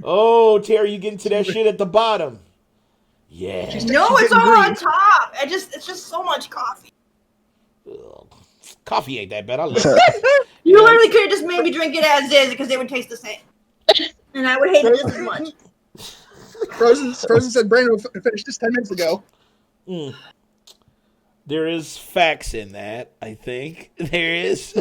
Oh, Terry, you getting to that shit at the bottom? Yeah. No, it's all on top. It's just so much coffee. Ugh. Coffee ain't that bad. I love it. You literally could have just made me drink it as is because they would taste the same, and I would hate it just as much. Frozen said Brandon finished this 10 minutes ago. Mm. There is facts in that, I think. There is.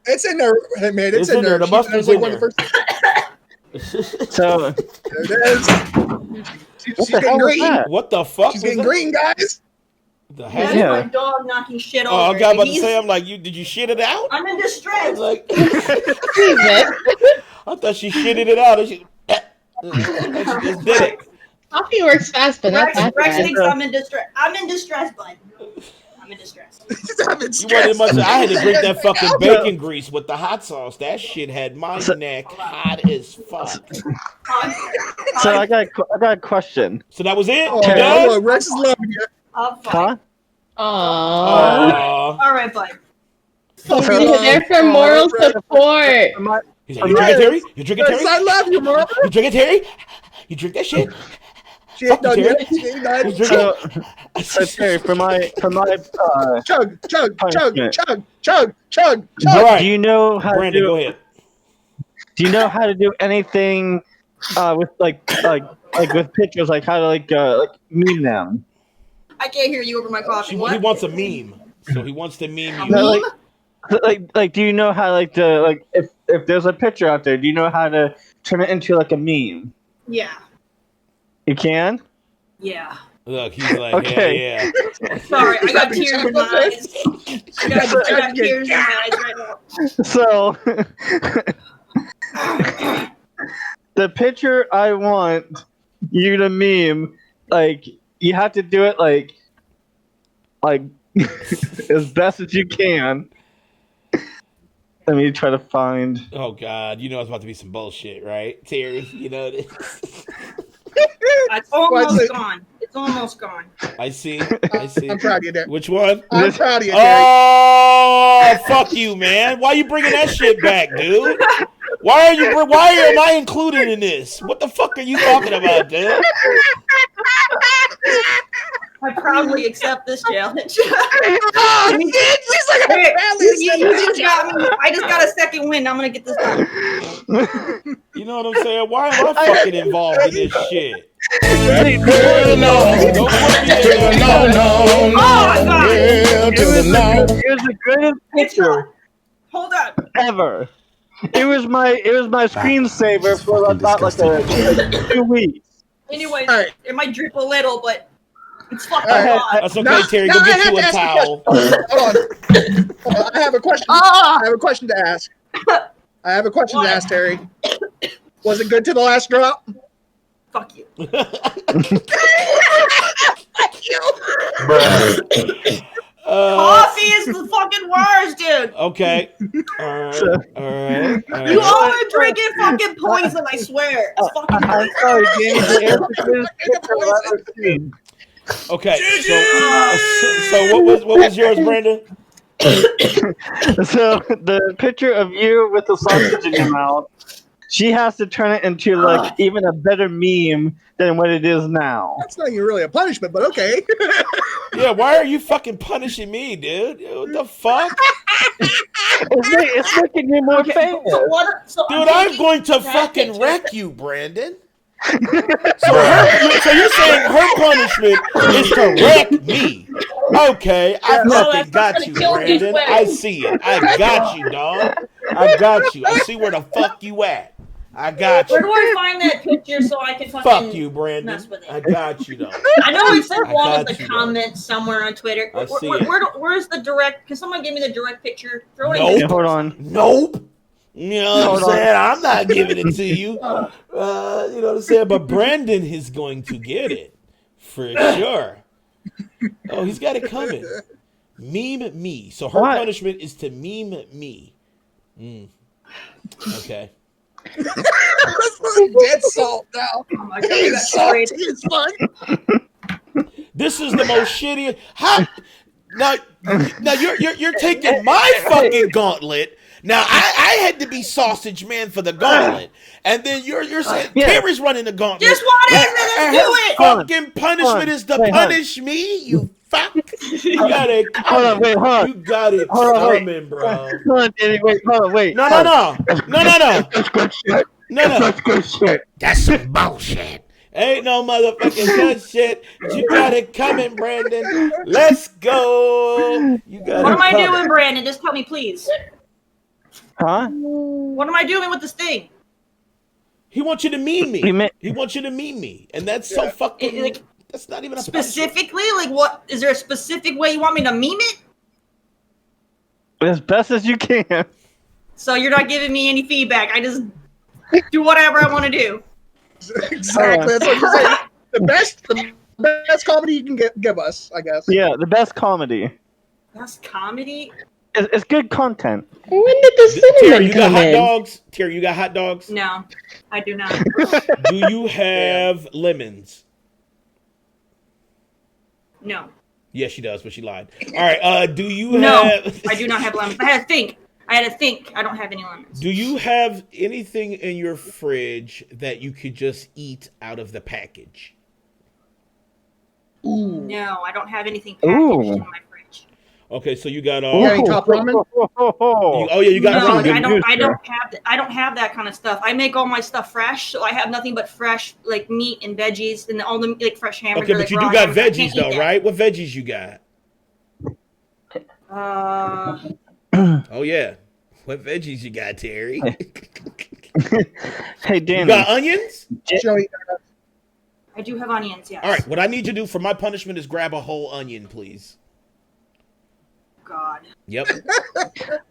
It's in there, man. It's in there. The mustard's in there. So, there it is. She's getting green. What the fuck? She's getting green, guys. The heck? That's my dog knocking shit over. Oh, I got about to say, I'm like, did you shit it out? I'm in distress. Like, I thought she shitted it out. And she just did it. Coffee works fast, but not that Rex fast. thinks I'm in distress. I'm in distress, bud. I'm in distress. I had to drink that fucking bacon grease with the hot sauce. That shit had my neck hot as fuck. So I got a question. So that was it? Oh, You done? Rex is loving you. Huh? Aww. All right, bud. You're there for moral support. He's like, you drinking, Terry? You drinking, Terry? I love you, Mom. You drinking, Terry? You drink that shit? She ain't done yet. She ain't done. You drinking? So Terry, for my chug. All right. Do you know how Brandon, to do? go ahead. Do you know how to do anything with like with pictures, like how to like meme them? I can't hear you over my coffee. He What? wants a meme. So he wants to meme you. No, like, do you know how if there's a picture out there, do you know how to turn it into like a meme? Yeah. You can? Yeah. Look, he's like, Okay. yeah. Sorry, I got tears in my eyes. I got tears in my eyes right now. So the picture I want you to meme, like you have to do it like as best as you can. Let me try to find. Oh God, you know it's about to be some bullshit, right, Terry? You know this. It's almost gone. It's almost gone. I see. I'm proud of you, Derek. Which one? I'm proud of you, Derek. Oh, fuck you, man! Why you bringing that shit back, dude? Why am I included in this? What the fuck are you talking about, dude? I proudly accept this challenge. Oh, shit! She's like, I proudly accept you this just got me. I just got a second win. I'm gonna get this done. You know what I'm saying? Why am I fucking involved in this shit? No. Oh my God! It was the greatest picture Hold up. ever. It was my screensaver for about like 2 weeks. Anyways, it might drip a little, but it's fucking That's okay, Terry. Go get you a towel. Hold on. I have a question. I have a question to ask. Terry. Was it good to the last drop? Fuck you. Coffee is the fucking worst, dude. Okay. All right. You all are drinking fucking poison, I swear. It's fucking I'm sorry, James. Okay. So what was yours, Brandon? So the picture of you with the sausage in your mouth, she has to turn it into like even a better meme than what it is now. That's not even really a punishment, but okay. Yeah, why are you fucking punishing me, dude? What the fuck? It's making you more famous. So what? So Dude, I'm going to fucking wreck you, Brandon. So you're saying her punishment is to wreck me? Okay, I fucking got you, Brandon. I see it. I got you, dog. I got you. I see where the fuck you at. I got you. Where do I find that picture so I can fucking Fuck you, Brandon. mess with it? I got you, though. I know it's in I one got of the you, comments somewhere on Twitter. I see it. Where's the direct? Can someone give me the direct picture? Throw it in. Nope. Yeah, hold on. Nope. You know what Hold I'm on. saying? I'm not giving it to you. You know what I'm saying? But Brandon is going to get it for sure. Oh, he's got it coming. Meme me. So her What? punishment is to meme me. Okay. Dead salt now. Oh my god, It's that's salty great. as fuck. This is the most shitty. How? Now you're taking my fucking gauntlet. Now I had to be sausage man for the gauntlet, and then you're saying Terry's running the gauntlet. Just whatever, And let's her do it. fucking punishment is to punish me. You fuck. You got it. Hold on, wait, hold on. You got it Hold on, wait. coming, bro. Hold on, Danny, wait, hold on, wait. No. That's good shit. No. That's good shit. That's some bullshit. Ain't no motherfucking good shit. You got it coming, Brandon. Let's go. You got What it am I coming. doing, Brandon? Just tell me, please. Huh? What am I doing with this thing? He wants you to meme me. He wants you to meme me, and that's so fucking. That's not even a punishment. Specifically, like what? Is there a specific way you want me to meme it? As best as you can. So you're not giving me any feedback. I just do whatever I want to do. Exactly. That's what you're saying. The best comedy you can give us, I guess. Yeah, the best comedy. That's comedy. It's good content. When did the Terry, cinnamon you got come hot in? dogs? Terry, you got hot dogs? No, I do not. Do you have lemons? No. Yes, she does, but she lied. All right. Do you No, have? I do not have lemons. I had to think. I don't have any lemons. Do you have anything in your fridge that you could just eat out of the package? No, I don't have anything packaged in my fridge. Okay, so you got You got any top ramen? Oh yeah, you got No, some good I don't have that kind of stuff. I make all my stuff fresh, so I have nothing but fresh like meat and veggies and all the like fresh hamburger. Okay, but like, you raw do got hamburger. I veggies can't eat though, that. right? What veggies you got? Oh yeah, what veggies you got, Terry? Hey, Danny. You got onions? I do have onions, yes. All right, what I need you to do for my punishment is grab a whole onion, please. God. Yep.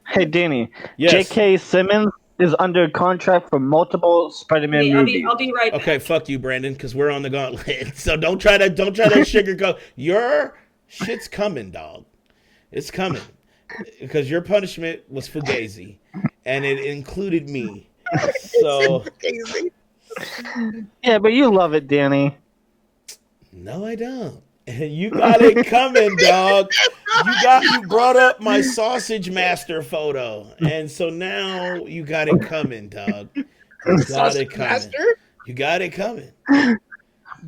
Hey, Danny. Yes. J.K. Simmons is under contract for multiple Spider-Man movies. I'll be right back. Okay, fuck you, Brandon, because we're on the gauntlet. So don't try to sugarcoat. Your shit's coming, dog. It's coming. Because your punishment was fugazi. And it included me. So Yeah, but you love it, Danny. No, I don't. You got it coming, dog. You brought up my sausage master photo. And so now you got it coming, dog. You got it coming. Master? You got it coming.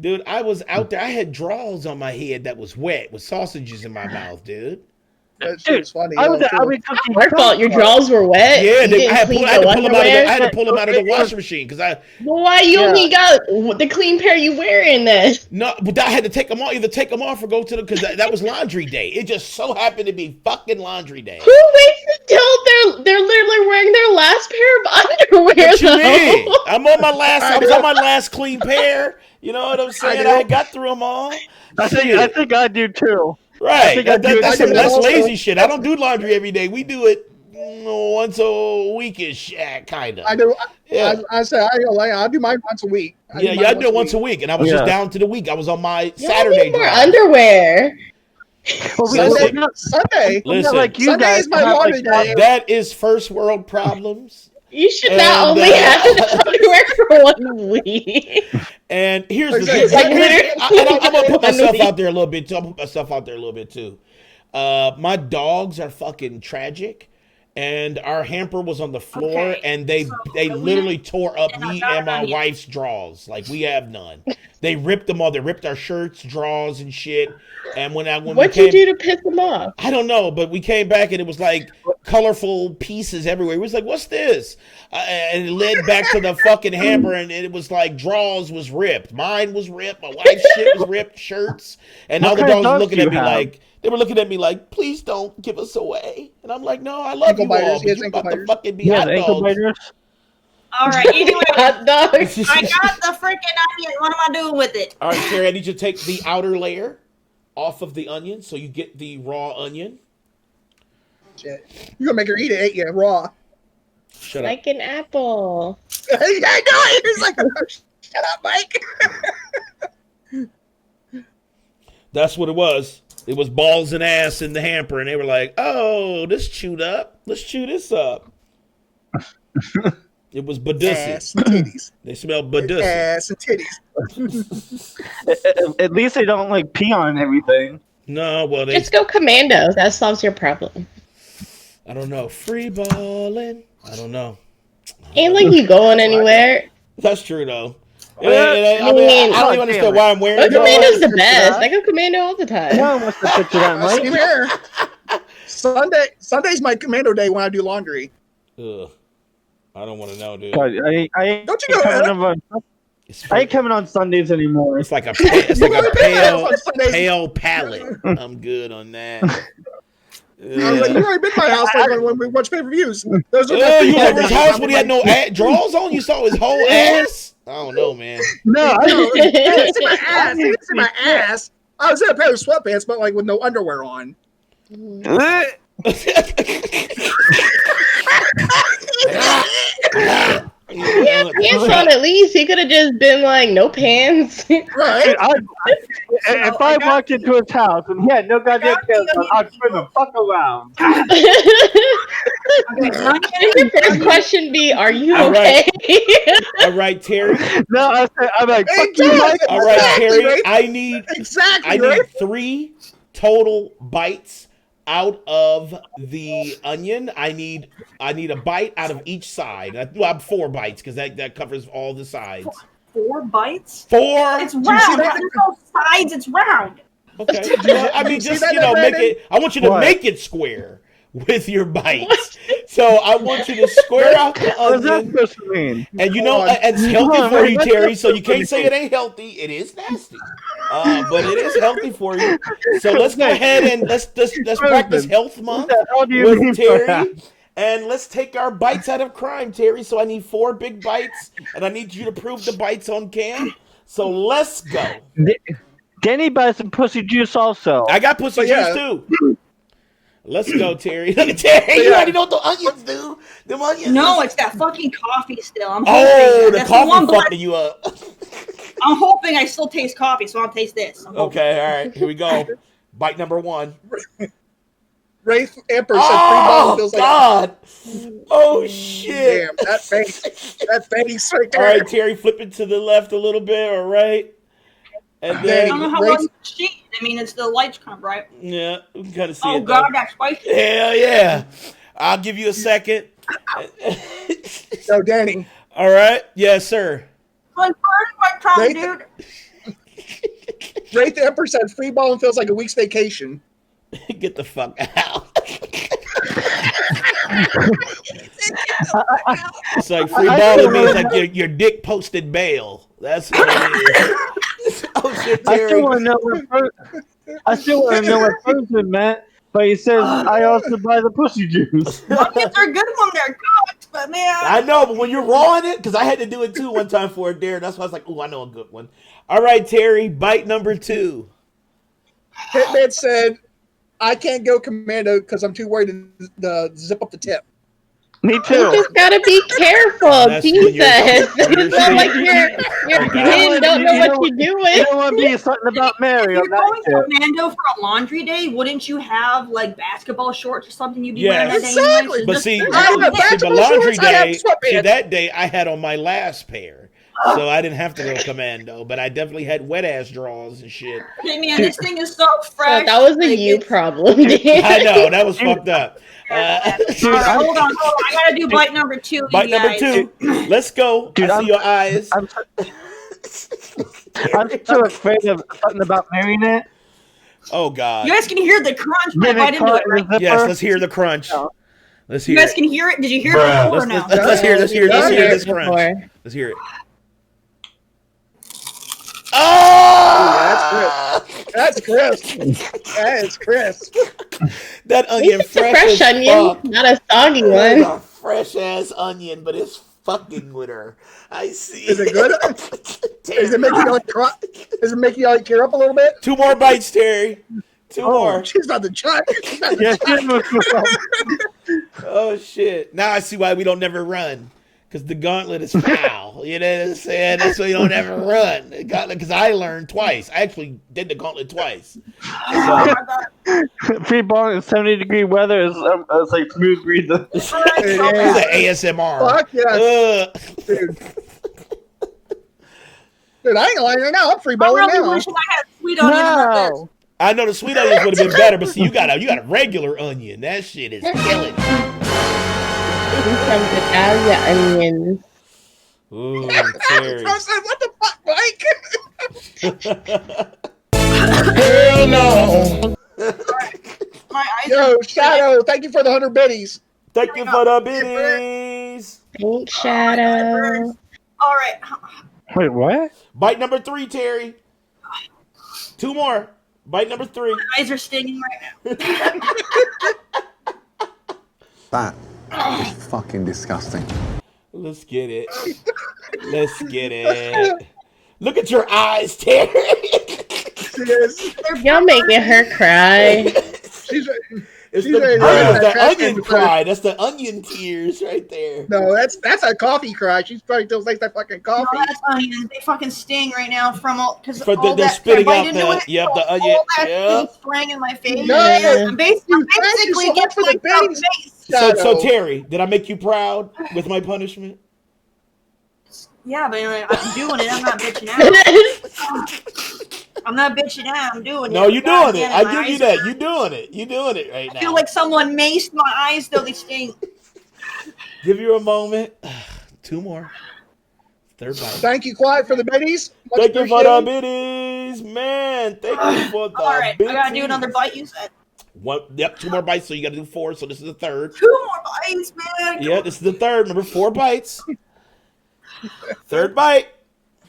Dude, I was out there. I had draws on my head that was wet with sausages in my mouth, dude. That shit was funny. I was though, cooking Your fault. Your drawers were wet. Yeah, You didn't I had clean to your pull them out of underwear? I had to pull them out of the washing machine because I. Well, why you only got the clean pair you wearing then? No, but I had to take them off. Either take them off or go to the because that was laundry day. It just so happened to be fucking laundry day. Who waits until they're literally wearing their last pair of underwear What you though? mean? I was on my last clean pair. You know what I'm saying? I had got through them all. I think I do too. Right. That's some less also. lazy shit. I don't do laundry every day. We do it once a weekish, kind of. I do. Yeah. I say I do mine once a week. I do it once a week, and I was just down to the week. I was on my Saturday More drive. underwear. Sunday. Listen, like you Sunday guys is my have, laundry like, day. that is first world problems. You should not And, only have enough underwear for 1 week. And here's the Like, thing. literally- I'm gonna put myself Underneath. out there a little bit too. I'm gonna put myself out there a little bit too. My dogs are fucking tragic, and our hamper was on the floor, Okay, and they literally tore up me and my wife's drawers. Like we have none. They ripped them all. They ripped our shirts, drawers, and shit. And when What'd we you came, do to piss them off? I don't know, but we came back and it was like colorful pieces everywhere. He was like, "What's this?" And it led back to the fucking hamper, and it was like drawers was ripped. Mine was ripped. My wife's shit was ripped. Shirts, and all the dogs were looking at me like they were looking at me like, "Please don't give us away." And I'm like, "No, I love you all, but you about to fucking be hot dogs." All right. Anyway, hot dogs. I got the freaking onion. What am I doing with it? All right, Terry, I need you to take the outer layer off of the onion, so you get the raw onion. Shit. You're gonna make her eat it, ain't you? Raw. Shut like an apple. I know it. He's like, oh, shut up, Mike. That's what it was. It was balls and ass in the hamper, and they were like, "Oh, this chewed up. Let's chew this up." It was badussi. Ass and titties. They smelled badussi. Ass and titties. At least they don't like pee on everything. No, well, they. Just go commando. That solves your problem. I don't know. Free balling. I don't know. Ain't like you going anywhere. That's true though. I I don't even understand why I'm wearing it. Commando's the best. I go commando all the time. No one wants to picture that, Mike. Same here. Sunday's my commando day when I do laundry. Ugh. I don't want to know, dude. God, I Don't you know I ain't coming on Sundays anymore. It's like a pale palette. I'm good on that. I was like, you already been to my house like when we watch pay-per-views. Those are You were at his house when he had no drawers on? You saw his whole ass? I don't know, man. No, I don't. It's in my ass. It's in my ass. I was in a pair of sweatpants, but like with no underwear on. Yeah, pants on at least. He could have just been like, no pants. Right. If I walked into his house and he had no goddamn pants on, I'd turn the fuck around. Should your first question be, are you All okay? All right, Terry. No, I'm like, fuck you, Mike. All right, Terry. Right? I need 3 total bites out of the onion. I need a bite out of each side. Well, 4 bites because that covers all the sides. 4 bites? 4. It's round. There's no sides. It's round. Okay. I mean, just make it. I want you to make it square with your bites. So I want you to square out the What's that onion. supposed to mean? And you know, it's healthy for you, Terry. So you can't say it ain't healthy. It is nasty, but it is healthy for you. So let's go ahead and let's practice health month with Terry, and let's take our bites out of crime, Terry. So I need 4 big bites, and I need you to prove the bites on cam. So let's go. Danny buys some pussy juice also. I got pussy juice too. Let's go, Terry. Look at Terry. You already know what the onions do. Them onions. No, it's that fucking coffee still. I'm Oh, hoping the that's coffee one fucking you up. I'm hoping I still taste coffee, so I'll taste this. Okay, all right. Here we go. Bite number 1. Wraith Emperor said Oh, feels God. Oh, shit. Damn, that face. That face right there. All right, Terry, flip it to the left a little bit, all right? And I then, don't know how well you see. I mean, it's the lights come, right? yeah, we can kind of see Oh, it. God, though. that's spicy. Hell yeah. I'll give you a second. No, Danny. All right. Yes, sir. Confirm my tongue, dude. Wraith Emperor said free balling feels like a week's vacation. Get the fuck out. It's like free balling means like your dick posted bail. That's what it is. Oh shit, I Terry. still want to know what person meant, but he says I also buy the pussy juice. Onions are good when they're cooked, but man. I know, but when you're raw in it, because I had to do it too one time for a dare. That's why I was like, oh, I know a good one. All right, Terry, bite number 2. Hitman said, I can't go commando because I'm too worried to zip up the tip. Me too. You just gotta be careful, That's when Jesus. you're It's not like your kid don't know what you're doing. You don't want to be something about Mary. If you're going commando for a laundry day, wouldn't you have like basketball shorts or something you'd be wearing that day? Exactly. Anyway? But Just- see, basketball the laundry shorts, I have day, sweatpants. that day I had on my last pair. So I didn't have to go commando, but I definitely had wet ass drawers and shit. Hey man, this thing is so fresh. So that was a Like, you it's- problem. I know, that was fucked up. All right, hold on. I gotta do bite number 2. Bite you number guys. 2. Let's go. Dude, I see your eyes. I'm so afraid of something about Mary in it. Oh God. You guys can hear the crunch when I Getting bite into caught it, in right? the zipper. Yes, let's hear the crunch. Let's You hear guys it. can hear it? Did you hear it before or no? Let's hear this Before. crunch. Let's hear it. Oh! That's crisp. That is crisp. That onion It's a fresh fresh as onion, fuck. not a soggy That is one. a fresh ass onion, but it's fucking with her. I see. Is it good? Is it making you like cry? Is it making you like tear up a little bit? 2 more bites, Terry. 2 more. She's not the judge. She's not the Yes, judge. Oh shit! Now I see why we don't never run. Because the gauntlet is foul. You know what I'm saying? That's why you don't ever run. The gauntlet, because I learned twice. I actually did the gauntlet twice. So, Free ball in 70-degree weather is like smooth breathing. it's an ASMR. Fuck yes. Dude. Dude, I ain't lying right now. I'm free I balling really now. wish I had sweet onion in my list. I know the sweet onions would have been better, but see, you got a regular onion. That shit is killing. Here comes the Dahlia onions. Ooh, Terry. What the fuck, Mike? Hell no. Yo, Shadow, thank you for the 100 biddies. Thank you for the biddies. Pink Shadow. All right. Wait, what? Bite number 3, Terry. 2 more. Bite number 3. My eyes are stinging right now. That is fucking disgusting. Let's get it. Let's get it. Look at your eyes, Terry. Y'all making her cry. It's She's the, ready to that's that the trash onion can cry. That's the onion tears right there. No, that's a coffee cry. She's probably still like that fucking No, coffee. that's onions. They fucking sting right now from all because For all they're that spitting I out bite into the it, the all onion. that Yep. thing spraying in my face. No, I'm thank you basically so much for the getting biddies. myself So Terry, did I make you proud with my punishment? Yeah, but I'm doing it. I'm not bitching out. I'm not bitching out. I'm doing it. No, you're God doing it. damn I my give you eyes that. hurt. You're doing it. You're doing it right I now. feel like someone maced my eyes, though they sting. Give you a moment. 2 more. 3rd bite. Thank you, Quiet, for the biddies. Much Thank you for the appreciated. biddies, man. Thank you for the All right, I gotta do biddies. another bite. You said 2 more bites, so you got to do 4. So this is the 3rd. 2 more bites, man. Yeah, this is the 3rd. Remember, 4 bites. 3rd bite.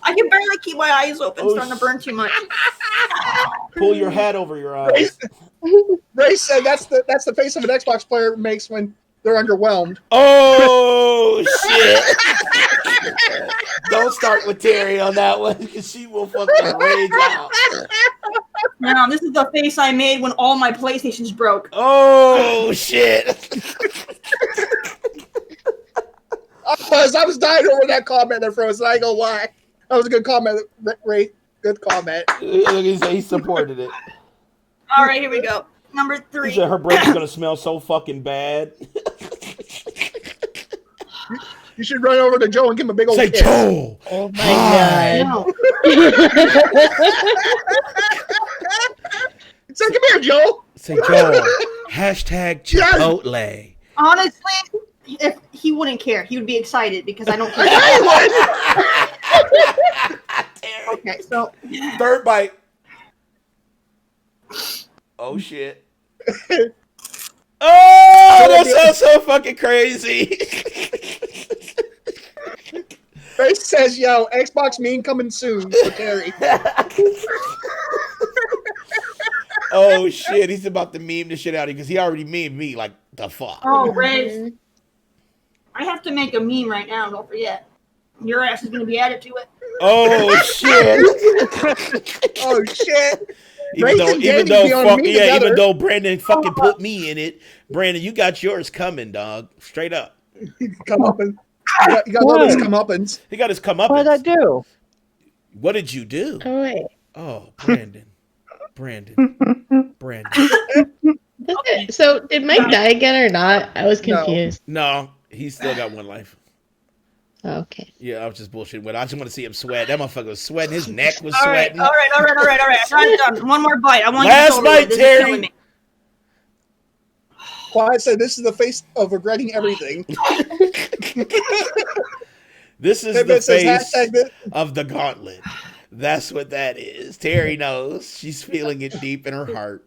I can barely keep my eyes open. Oh, Starting to burn too much. Pull your hat over your eyes. Ray said that's the face of an Xbox player makes when they're underwhelmed. Oh shit! Don't start with Terry on that one because she will fucking rage out. Now, this is the face I made when all my PlayStations broke. Oh shit! I was dying over that comment there, Frozen. I ain't gonna lie. That was a good comment, Ray. Good comment. He supported it. All right, here we go. Number 3. He said her breath is gonna smell so fucking bad. You should run over to Joe and give him a big old Say kiss. Joe. Oh my god. No. So come here, Joe. Say Joe. Hashtag Chipotle. Honestly, if he wouldn't care, he would be excited because I don't care. Okay, so 3rd bite. Oh shit. Oh, that sounds so fucking crazy. Ray says, "Yo, Xbox meme coming soon for Terry." Oh shit, he's about to meme the shit out of you because he already memed me like the fuck. Oh, Ray, I have to make a meme right now. Don't forget, your ass is going to be added to it. Oh shit. Oh shit. Even though, Ray and Danny be on fuck, me yeah, together. even though Brandon fucking put me in it, Brandon, you got yours coming, dog. Straight up. Come up and you got one of his comeuppance. He got his comeuppance. What did I do? What did you do? Oh wait. Oh, Brandon. Brandon. Okay, so did Mike die again or not? I was confused. No, he's still got 1 life. Okay. Yeah, I was just bullshitting with it. I just want to see him sweat. That motherfucker was sweating. His neck was All right, sweating. all right. I'm done. One more bite. I want Last you to bite, this Terry. is killing me. Quiet said, "This is the face of regretting everything." This is It the says face hashtag this- of the gauntlet. That's what that is. Terry knows. She's feeling it deep in her heart.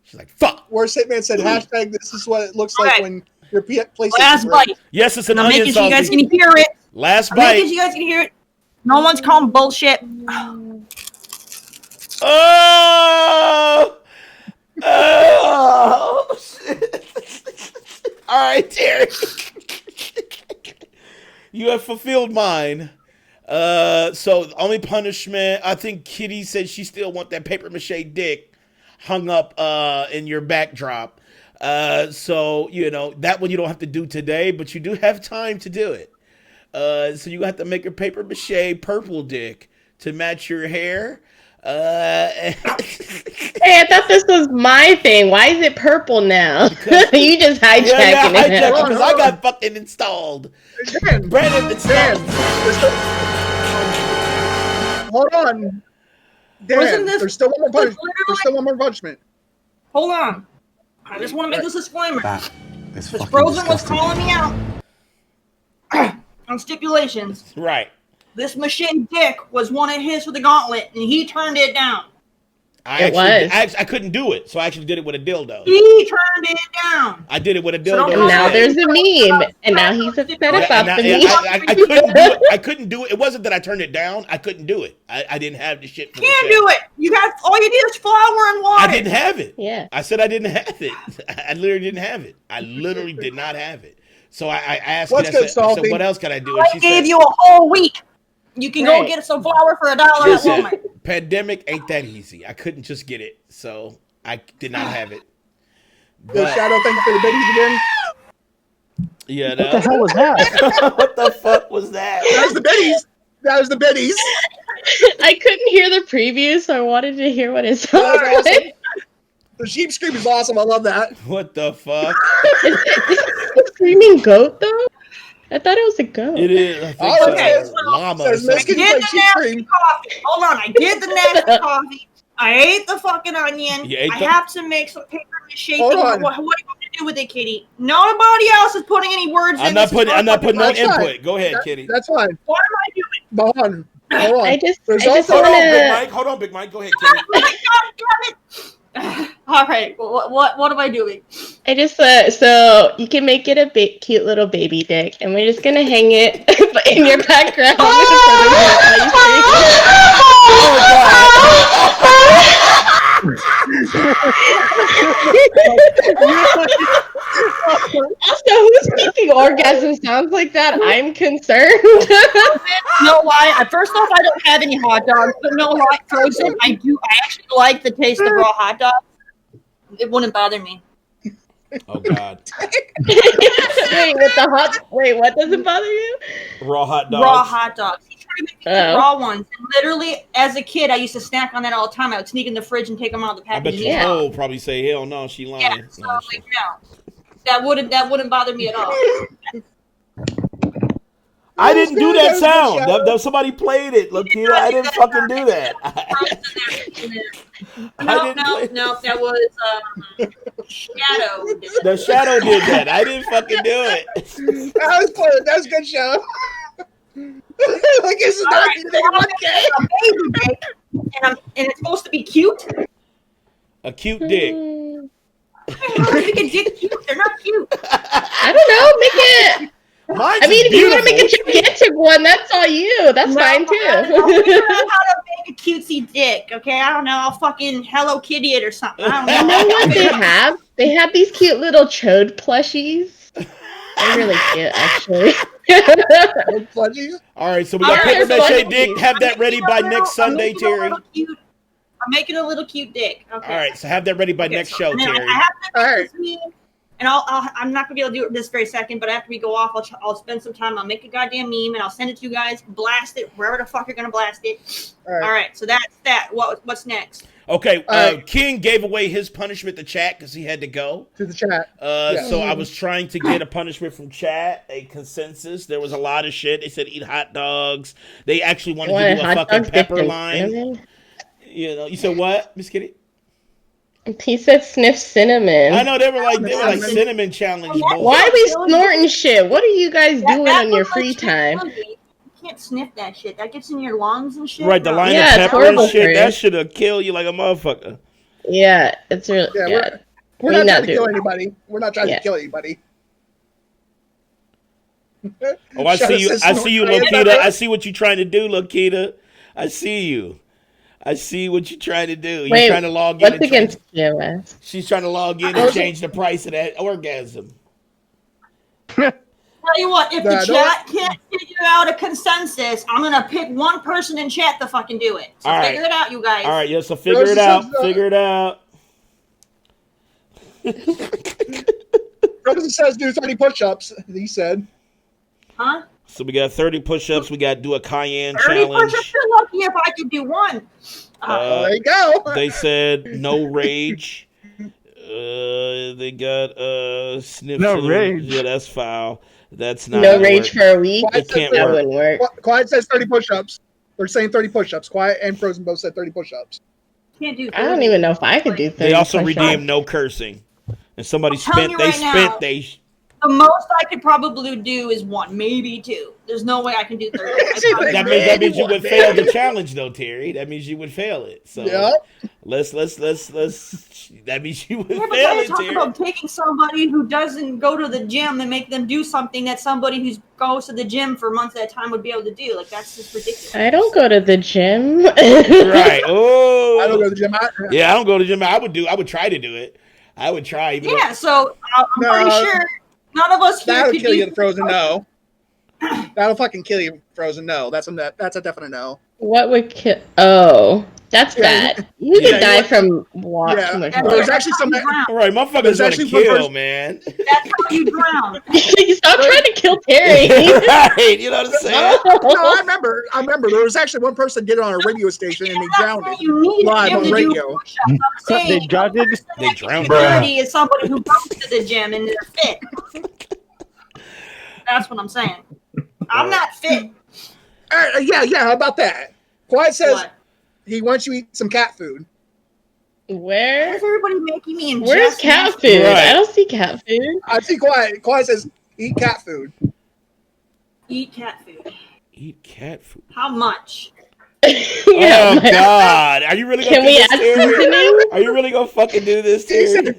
She's like, fuck. Worst Hitman said, "Hashtag this is what it looks like Okay. when Your PlayStation. Last bite. Yes, it's an I'm onion making sure you guys salty. can hear it. Last I'm making bite. sure you guys can hear it. No one's calling bullshit. Oh! Oh! All right, Terry. You have fulfilled mine. So the only punishment, I think Kitty said she still want that paper mache dick hung up in your backdrop. So that one you don't have to do today, but you do have time to do it. So you have to make a paper mache purple dick to match your hair. Hey, I thought this was my thing. Why is it purple now? You just hijacking it. Because I got fucking installed. Brandon installed. Hold on. Dan, there's still one more punishment. There's still one more punishment. Hold on. I just want to make this disclaimer. It's Because fucking Frozen was disgusting. calling me out on stipulations. Right. This machine dick was one of his for the gauntlet, and he turned it down. I couldn't do it, so I actually did it with a dildo. He turned it down. I did it with a So dildo. And now there's a meme, and now he's upset about the meme. I couldn't do it. I couldn't do it. It wasn't that I turned it down. I couldn't do it. I didn't have the shit. For Can't do it. You got all you need is flour and water. I didn't have it. Yeah. I said I didn't have it. I literally didn't have it. I literally did not have it. So I asked. What's her, I good, said, Salty? what else can I do? I gave you a whole week. You can go get some flour for $1 at Listen, Walmart. pandemic ain't that easy. I couldn't just get it, so I did not have it. Yo, Shadow, thank you for the biddies again. Yeah, What the hell was that? What the fuck was that? That was the biddies. That was the biddies. I couldn't hear the preview, so I wanted to hear what it That sounded was awesome. like. The sheep scream is awesome. I love that. What the fuck? Is it a screaming goat, though? I thought it was a goat. It is. I think Oh, so. okay. Llama or Says something. Mexican Did like the sheep nasty scream. coffee. Hold on, I did the nasty coffee. I ate the fucking onion. You ate I the- have to make some paper mache. Hold What, on. what are you going to do with it, Kitty? Nobody else is putting any words in. I'm not putting no That's fine. input. Go ahead, Kitty. That's fine. What am I doing? Hold on. Hold on. I just There's want also- Hold on, Big to. Mike. Hold on, Big Mike. Go ahead, Kitty. Oh my God, damn it! All right, what am I doing? I just so you can make it a cute little baby dick, and we're just gonna hang it in your background. Also, who's making orgasm sounds like that? I'm concerned. No lie. First off, I don't have any hot dogs, but no lie, Frozen. I actually like the taste of raw hot dogs. It wouldn't bother me. Oh God. Wait, what doesn't bother you? Raw hot dogs. Raw hot dogs. He tried to make me Oh. raw ones. And literally, as a kid, I used to snack on that all the time. I would sneak in the fridge and take them out of the I bet package. you Cole probably say, hell no, she lying. Yeah, so like, no, that wouldn't bother me at all. I didn't do that sound. Somebody played it, Lokita. I didn't fucking do that. No, that was Shadow. The Shadow did that. I didn't fucking do it. That was close. That was a good show. Like this is not Alright, a baby dick. And it's supposed to be cute. A cute dick. Make a dick cute. They're not cute. I don't know. Make it. Mine's I mean, if you want to beautiful. make a gigantic one, that's all you. That's fine I'll too. figure out how to make a cutesy dick. Okay, I don't know. I'll fucking Hello Kitty it or something. I You don't know know. what they have? They have these cute little chode plushies. They're really cute, actually. All right, so we got All paper right, mache so dick. Have that ready by next Sunday, Terry. I'm making a little cute dick. Okay. All right, so have that ready by next show, And then Terry. I have to this meme, and I'm not gonna be able to do it this very second, but after we go off, I'll spend some time. I'll make a goddamn meme, and I'll send it to you guys. Blast it wherever the fuck you're gonna blast it. All right, so that's that. What's next? Okay, King gave away his punishment to chat because he had to go. To the chat. So I was trying to get a punishment from chat, a consensus. There was a lot of shit. They said eat hot dogs. They actually wanted to do a fucking pepper line. You know, you said what, Miss Kitty? He said sniff cinnamon. I know they were like cinnamon challenge. Why are we snorting shit? What are you guys doing on your free time? You can't sniff that shit. That gets in your lungs and shit. Right, the line Yeah, of it's pepper horrible and for shit. you. That should have killed you like a motherfucker. Yeah, it's really. Yeah, Yeah, we're not trying to doing kill that. anybody. We're not trying to kill anybody. Oh, I see you. I see you, Lokita. I see what you're trying to do, Lokita. I see you. I see what you're trying to do. You're trying to log in. What's against POS? She's trying to log in and change the price of that orgasm. Tell you what, if the chat can't figure out a consensus, I'm gonna pick one person in chat to fucking do it. So All figure it out, you guys. All right, yeah, so figure it out. Figure it out. Rosen says do 30 push-ups, he said. Huh? So we got 30 push-ups. We got to do a Cayenne 30 challenge. push-ups, you're lucky if I could do one. There you go. They said no rage. They got sniffs. No rage. Yeah, that's foul. That's not. No rage for a week. Quiet It can't says, work. Wouldn't work. Quiet says 30 push-ups. They're saying 30 push-ups. Quiet and Frozen both said 30 push-ups. Can't do. I don't even know if I could do 30 They also push-ups. redeemed no cursing, and somebody telling spent. you They right spent. now. They. The most I could probably do is one, maybe two. There's no way I can do 30. That means you would fail the challenge, though, Terry. That means you would fail it. So let's. That means you would Yeah, but fail then it, talk Terry. about taking somebody who doesn't go to the gym and make them do something that somebody who goes to the gym for months at a time would be able to do. Like, that's just ridiculous. I don't go to the gym. Right. Oh. I don't go to the gym. Yeah, I don't go to the gym. I would try to do it. I would try. Even Yeah, so I'm pretty sure none of us here That'll could kill you, do. Frozen. No. That'll fucking kill you, Frozen. No. That's a definite no. What would kill? Oh, that's bad. You could die from water. Yeah. Too much There's water. actually some. All right, motherfuckers There's gonna actually one kill, person- man. That's how you drown. Stop trying to kill Terry. Right, you know what I'm saying? No, I remember. There was actually one person did it on a radio station and they drowned it You need live him on to do radio. push-ups. I'm saying They got it. They drowned. security is somebody who goes to the gym and they're fit. That's what I'm saying. I'm not fit. Yeah. How about that? Quiet says What? he wants you to eat some cat food. Where? Where's everybody making me ingest? Where's cat food? Right. I don't see cat food. I see Quiet. Quiet says eat cat food. Eat cat food. Eat cat food. How much? Yeah, Oh God! Are you really gonna Can do we this, add Terry? seasoning? Are you really gonna fucking do this, He said Terry?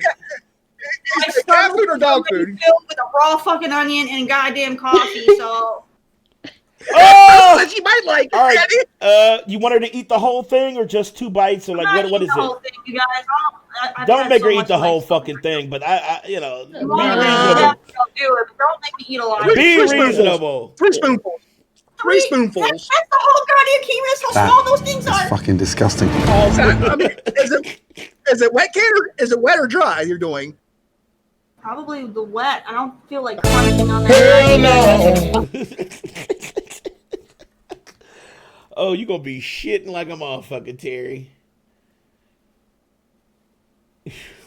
is it cat food or dog food? Filled with a raw fucking onion and goddamn coffee. So Oh! Says you might like it, All right. Daddy. You want her to eat the whole thing or just 2 bites or I'm like not what is eating the it? whole thing, you guys. I've Don't had make so her eat much the whole life. fucking thing, but I be Well, reasonable. I'll do it, but don't make me eat a lot. Be Three spoonfuls. reasonable. 3 spoonfuls. 3 spoonfuls. That's the whole goddamn key. That's how That small those things It's are. fucking disgusting. I mean, is it wet, kid, or is it wet or dry? You're doing. Probably the wet. I don't feel like crunching on that. Oh, you gonna be shitting like a motherfucker, Terry.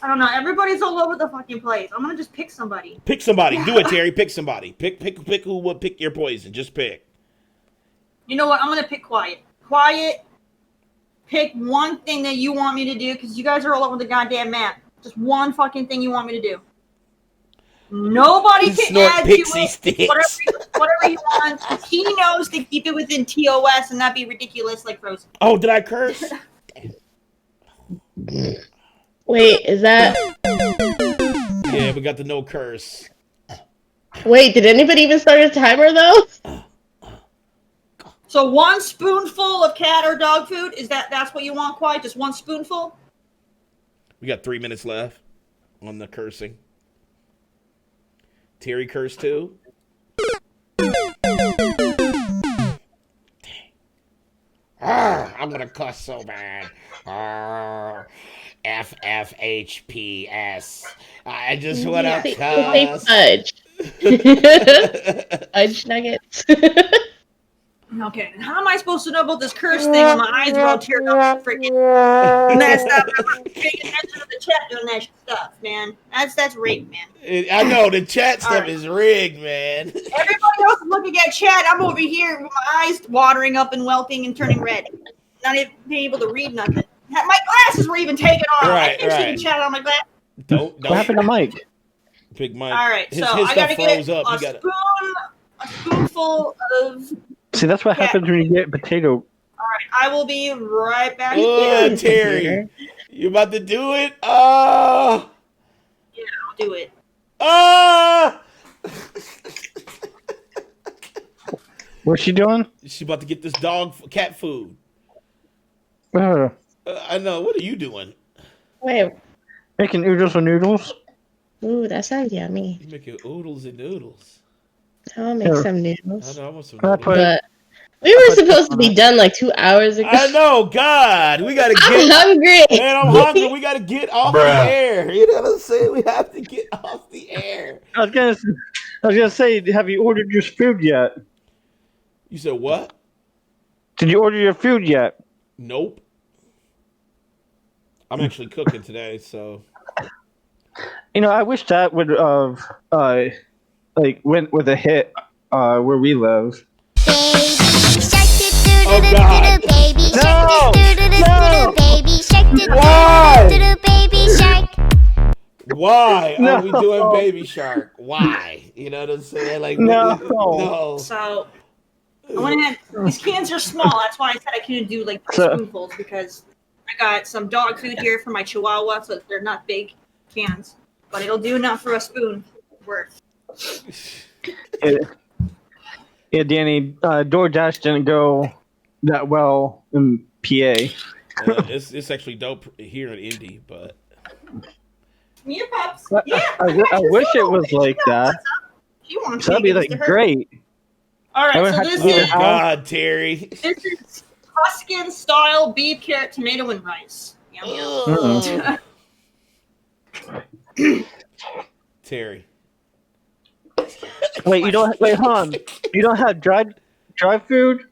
I don't know. Everybody's all over the fucking place. I'm gonna just pick somebody. Pick somebody. Do it, Terry. Pick somebody. Pick who will pick your poison. Just pick. You know what? I'm gonna pick Quiet. Quiet. Pick one thing that you want me to do because you guys are all over the goddamn map. Just one fucking thing you want me to do. Nobody can Snort add to pixie it. sticks. Whatever he wants. He knows to keep it within TOS and not be ridiculous like Frozen. Oh, did I curse? Wait, is that? Yeah, we got the no curse. Wait, did anybody even start a timer though? So 1 spoonful of cat or dog food, that's what you want, Quiet? Just 1 spoonful? We got 3 minutes left on the cursing. Terry cursed too. I'm gonna cuss so bad. FFHPS. I just wanna Say cuss. fudge. Fudge nuggets. Okay, and how am I supposed to know about this curse thing when my eyes are all teared up and freaking messed up? I'm not paying attention to the chat doing that stuff, man. That's rigged, man. I know the chat stuff Alright. is rigged, man. Everybody else is looking at chat. I'm over here with my eyes watering up and welting and turning red. Not even being able to read nothing. My glasses were even taken off. I can't see the chat on my glasses. Don't. What happened to Mike? Big Mike. All right, His so I stuff gotta get froze up. a You gotta. spoonful of. See, that's what cat happens when you get potato. All right, I will be right back. Oh, Terry, you about to do it? Oh. Yeah, I'll do it. Ah! What's she doing? She's about to get this cat food. Uh, I know. What are you doing? Wait. Making oodles and noodles. Ooh, that sounds yummy. You making oodles and noodles. I'll make Yeah. some I noodles. know. I want some I noodles. put- But we were supposed to be done like 2 hours ago. I know. God, we gotta I'm get. hungry. Man, I'm hungry. We gotta get off the Bruh. air. You know what I'm saying? We have to get off the air. I was gonna say, have you ordered your food yet? You said what? Did you order your food yet? Nope. I'm actually cooking today, so. I wish that would have went with a hit where we live. Oh God! No! Why No! are we doing Baby Shark? Why? You know what I'm saying? Like No. no. So I went ahead. These cans are small. That's why I said I couldn't do like So- spoonfuls because I got some dog food here for my Chihuahua, so they're not big cans, but it'll do enough for a spoon worth. Yeah, Danny, DoorDash didn't go that well in PA. It's actually dope here in Indy, but Yeah, pops. I- Yeah, I wish it was like that. She wants That'd me be to like give this to her. great. All I right, would so have to this leave oh it is out. God, Terry. this is Tuscan style beef, carrot, tomato, and rice. Yum, yum. Terry. Wait, hold on. You don't have dry food?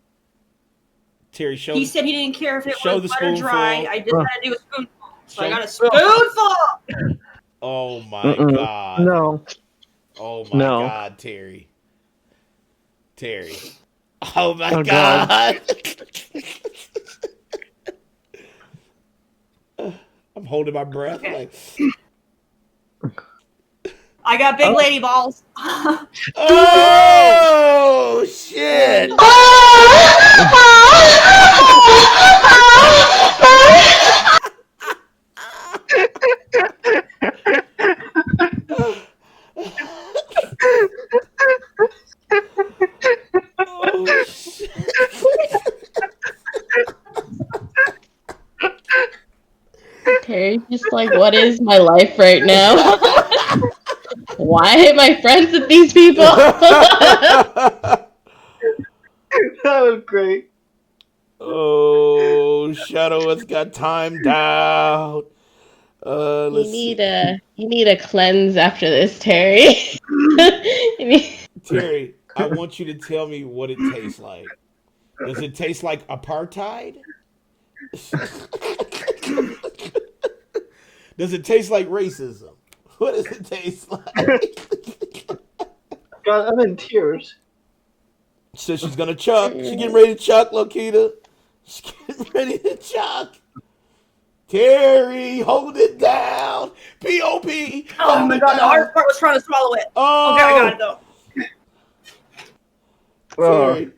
Terry, show. He said he didn't care if it show was the butter dry. spoonful. I just had to do a spoonful. So I Show- got a spoonful. Oh my Mm-mm. God. No. Oh my No. God, Terry. Terry. Oh my Oh, God. God. I'm holding my breath. Like, I got big Oh. lady balls. oh shit. Oh shit. Terry's just like, what is my life right now? Why am I friends with these people? That was great. Oh, Shadow has got timed out. Let's see. You need a cleanse after this, Terry. You need- Terry, I want you to tell me what it tastes like. Does it taste like apartheid? Does it taste like racism? What does it taste like? God, I'm in tears. So she's gonna chuck. She's getting ready to chuck, Lokita. She's getting ready to chuck. Terry, hold it down. P.O.P. Oh my God, the hardest part was trying to swallow it. Oh. Okay, I got it though. Terry.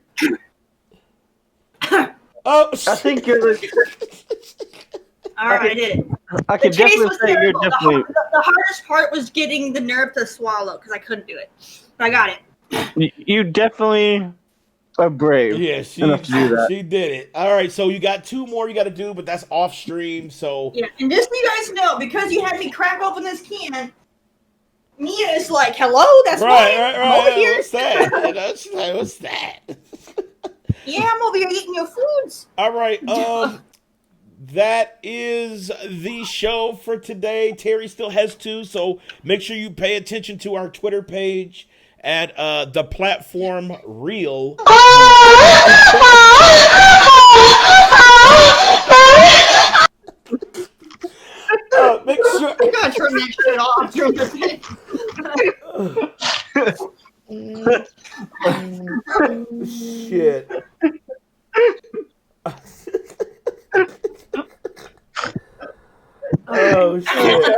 Oh, I think you're like. All right, I did it. I The can taste definitely was say you're terrible. definitely. The hardest part was getting the nerve to swallow because I couldn't do it. But I got it. You definitely are brave. Yeah, enough to do that. she did it. All right, so you got 2 more you got to do, but that's off stream. So Yeah, and just so you guys know, because you had me crack open this can, Mia is like, "Hello, that's mine. I'm over here." What's that? You know, she's like, what's that? Yeah, I'm over here eating your foods. All right, that is the show for today. Terry still has 2, so make sure you pay attention to our Twitter page at the platform Real. Make sure. I'm gonna turn that shit off. Shit. Oh shit!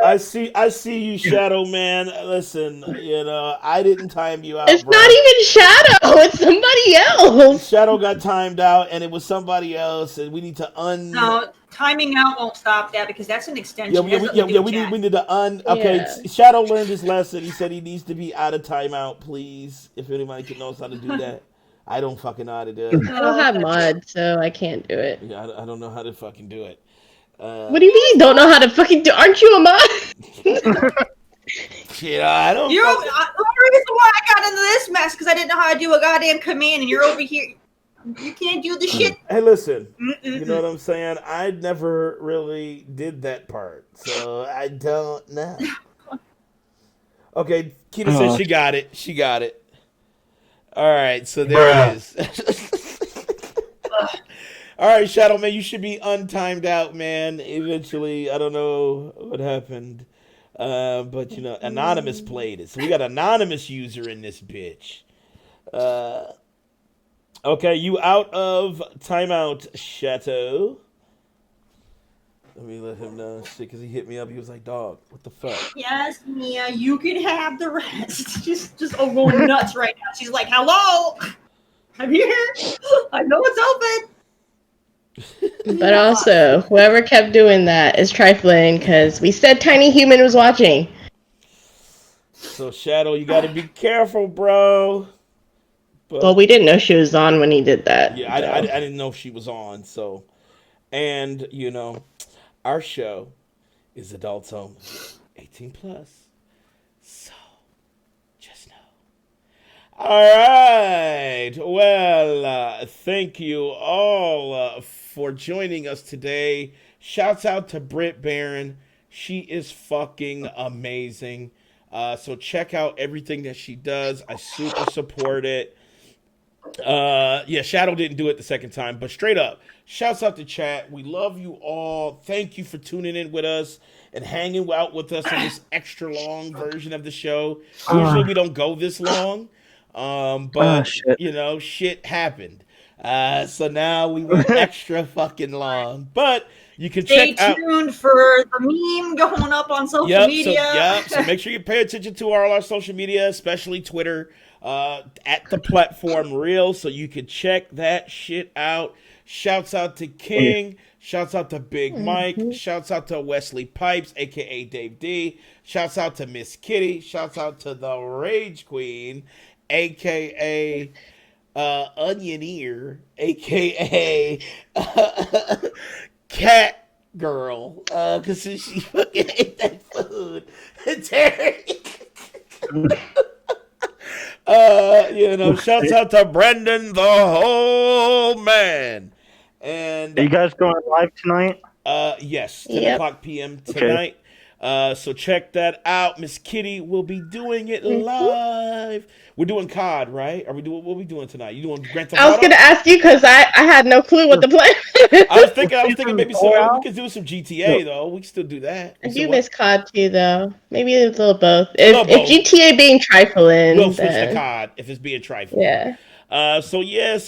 I see you, Shadow Man. Listen, I didn't time you out. It's bro. not even Shadow. It's somebody else. Shadow got timed out, and it was somebody else, and we need to No, timing out won't stop that because that's an extension. Yeah, It has nothing to do with chat. we need to Okay, Yeah. Shadow learned his lesson. He said he needs to be out of timeout, please. If anybody knows how to do that, I don't fucking know how to do it. I don't have mods, so I can't do it. Yeah, I don't know how to fucking do it. What do you mean you don't know how to fucking do? Aren't you a mod? Shit, I don't. The reason why I got into this mess because I didn't know how to do a goddamn command, and you're over here. You can't do the shit. Hey, listen. You know what I'm saying? I never really did that part, so I don't know. Okay, Kita says she got it. She got it. All right, so there it is. All right, Shadow Man, you should be untimed out, man. Eventually, I don't know what happened. But you know, Anonymous played it. So we got Anonymous user in this bitch. Okay, you out of timeout, Chateau. Let me let him know shit because he hit me up. He was like, "Dog, what the fuck?" Yes, Mia, you can have the rest. Just going nuts right now. She's like, "Hello, I'm here. I know it's open." But also, whoever kept doing that is trifling because we said Tiny Human was watching. So Shadow, you got to be careful, bro. But, well, we didn't know she was on when he did that. Yeah, I didn't know she was on. So, and you know, our show is adults only, 18 plus. So, just know. All right. Well, thank you all for joining us today. Shouts out to Britt Baron. She is fucking amazing. So check out everything that she does. I super support it. Yeah, Shadow didn't do it the second time, but straight up, shouts out to chat. We love you all. Thank you for tuning in with us and hanging out with us on this extra long version of the show. Usually we don't go this long, but you know, shit happened. So now we went extra fucking long, but you can check out. Stay tuned for the meme going up on social media. So make sure you pay attention to all our social media, especially Twitter, at the platform Real, so you can check that shit out. Shouts out to King. Shouts out to Big Mike. Shouts out to Wesley Pipes, aka Dave D. Shouts out to Miss Kitty. Shouts out to the Rage Queen, aka Onion Ear, aka Cat Girl, because she fucking ate that food. Terry. You know, shouts out to Brendan the whole man. And are you guys going live tonight? Yes, 10 o'clock p.m. tonight. So check that out. Miss Kitty will be doing it live. We're doing COD, right? What are we doing tonight? You doing Grand Theft Auto? I was gonna ask you because I had no clue what the plan. I was thinking maybe we could do some GTA though. We can still do that. I do miss COD too, though. Maybe a little both. If GTA being trifling, we'll switch to COD if it's being trifling. Yeah. So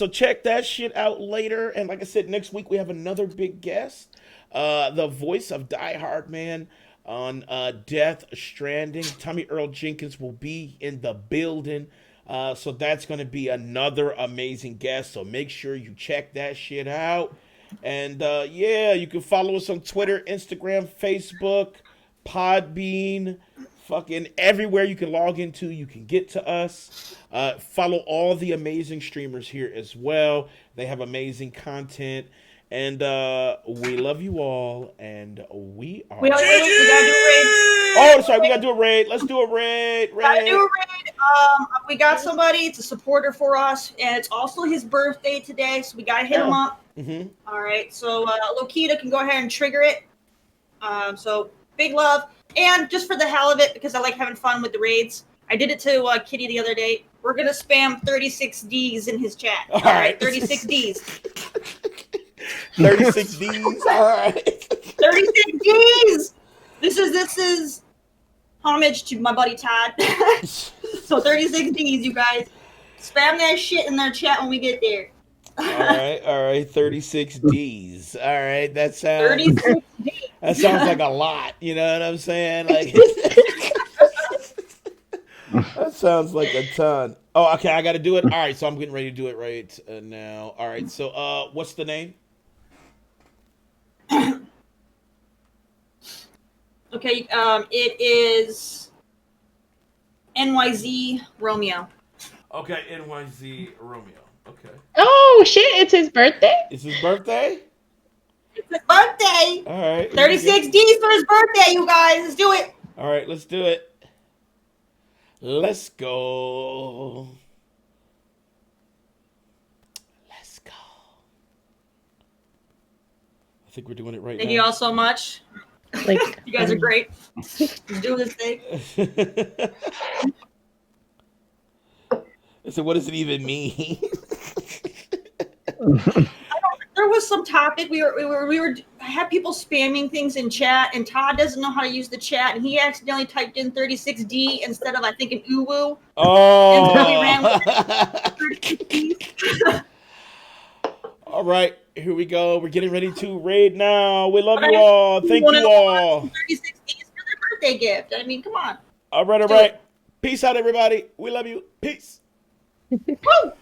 check that shit out later. And like I said, next week we have another big guest, the voice of Die Hard Man on Death Stranding. Tommy Earl Jenkins will be in the building. So that's going to be another amazing guest. So make sure you check that shit out. And yeah, you can follow us on Twitter, Instagram, Facebook, Podbean, fucking everywhere you can log into, you can get to us. Follow all the amazing streamers here as well. They have amazing content. And we love you all, and we are. We gotta do a raid. Oh, sorry, we gotta do a raid. Let's do a raid. Gotta do a raid. We got somebody. It's a supporter for us, and it's also his birthday today, so we gotta hit him up. All right, so Lokita can go ahead and trigger it. So big love, and just for the hell of it, because I like having fun with the raids. I did it to Kitty the other day. We're gonna spam 36 Ds in his chat. All right, 36 Ds. 36 Ds. All right. 36 Ds. This is homage to my buddy Todd. So 36 Ds, you guys. Spam that shit in their chat when we get there. All right. 36 Ds. All right, that sounds. 36 Ds. That sounds like a lot. You know what I'm saying? Like. That sounds like a ton. Oh, okay, I got to do it. All right, so I'm getting ready to do it right now. All right, so what's the name? Okay, it is NYZ Romeo. Okay, NYZ Romeo. Okay. Oh shit! It's his birthday. It's his birthday. It's his birthday. All right. 36 D's for his birthday, you guys. Let's do it. All right, let's do it. Let's go. Let's go. I think we're doing it right Thank now. you all so much. Like you guys are great. Let's do this thing. So what does it even mean? There was some topic we were had people spamming things in chat, and Todd doesn't know how to use the chat, and he accidentally typed in 36D instead of I think an uwu. Oh. And so we ran with 36D. All right, here we go. We're getting ready to raid now. We love you all. Thank you all. 36D is for their birthday gift. I mean, come on. All right, all right. Peace out, everybody. We love you. Peace. Woo!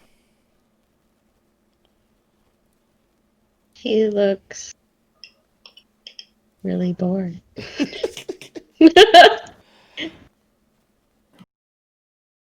He looks really bored.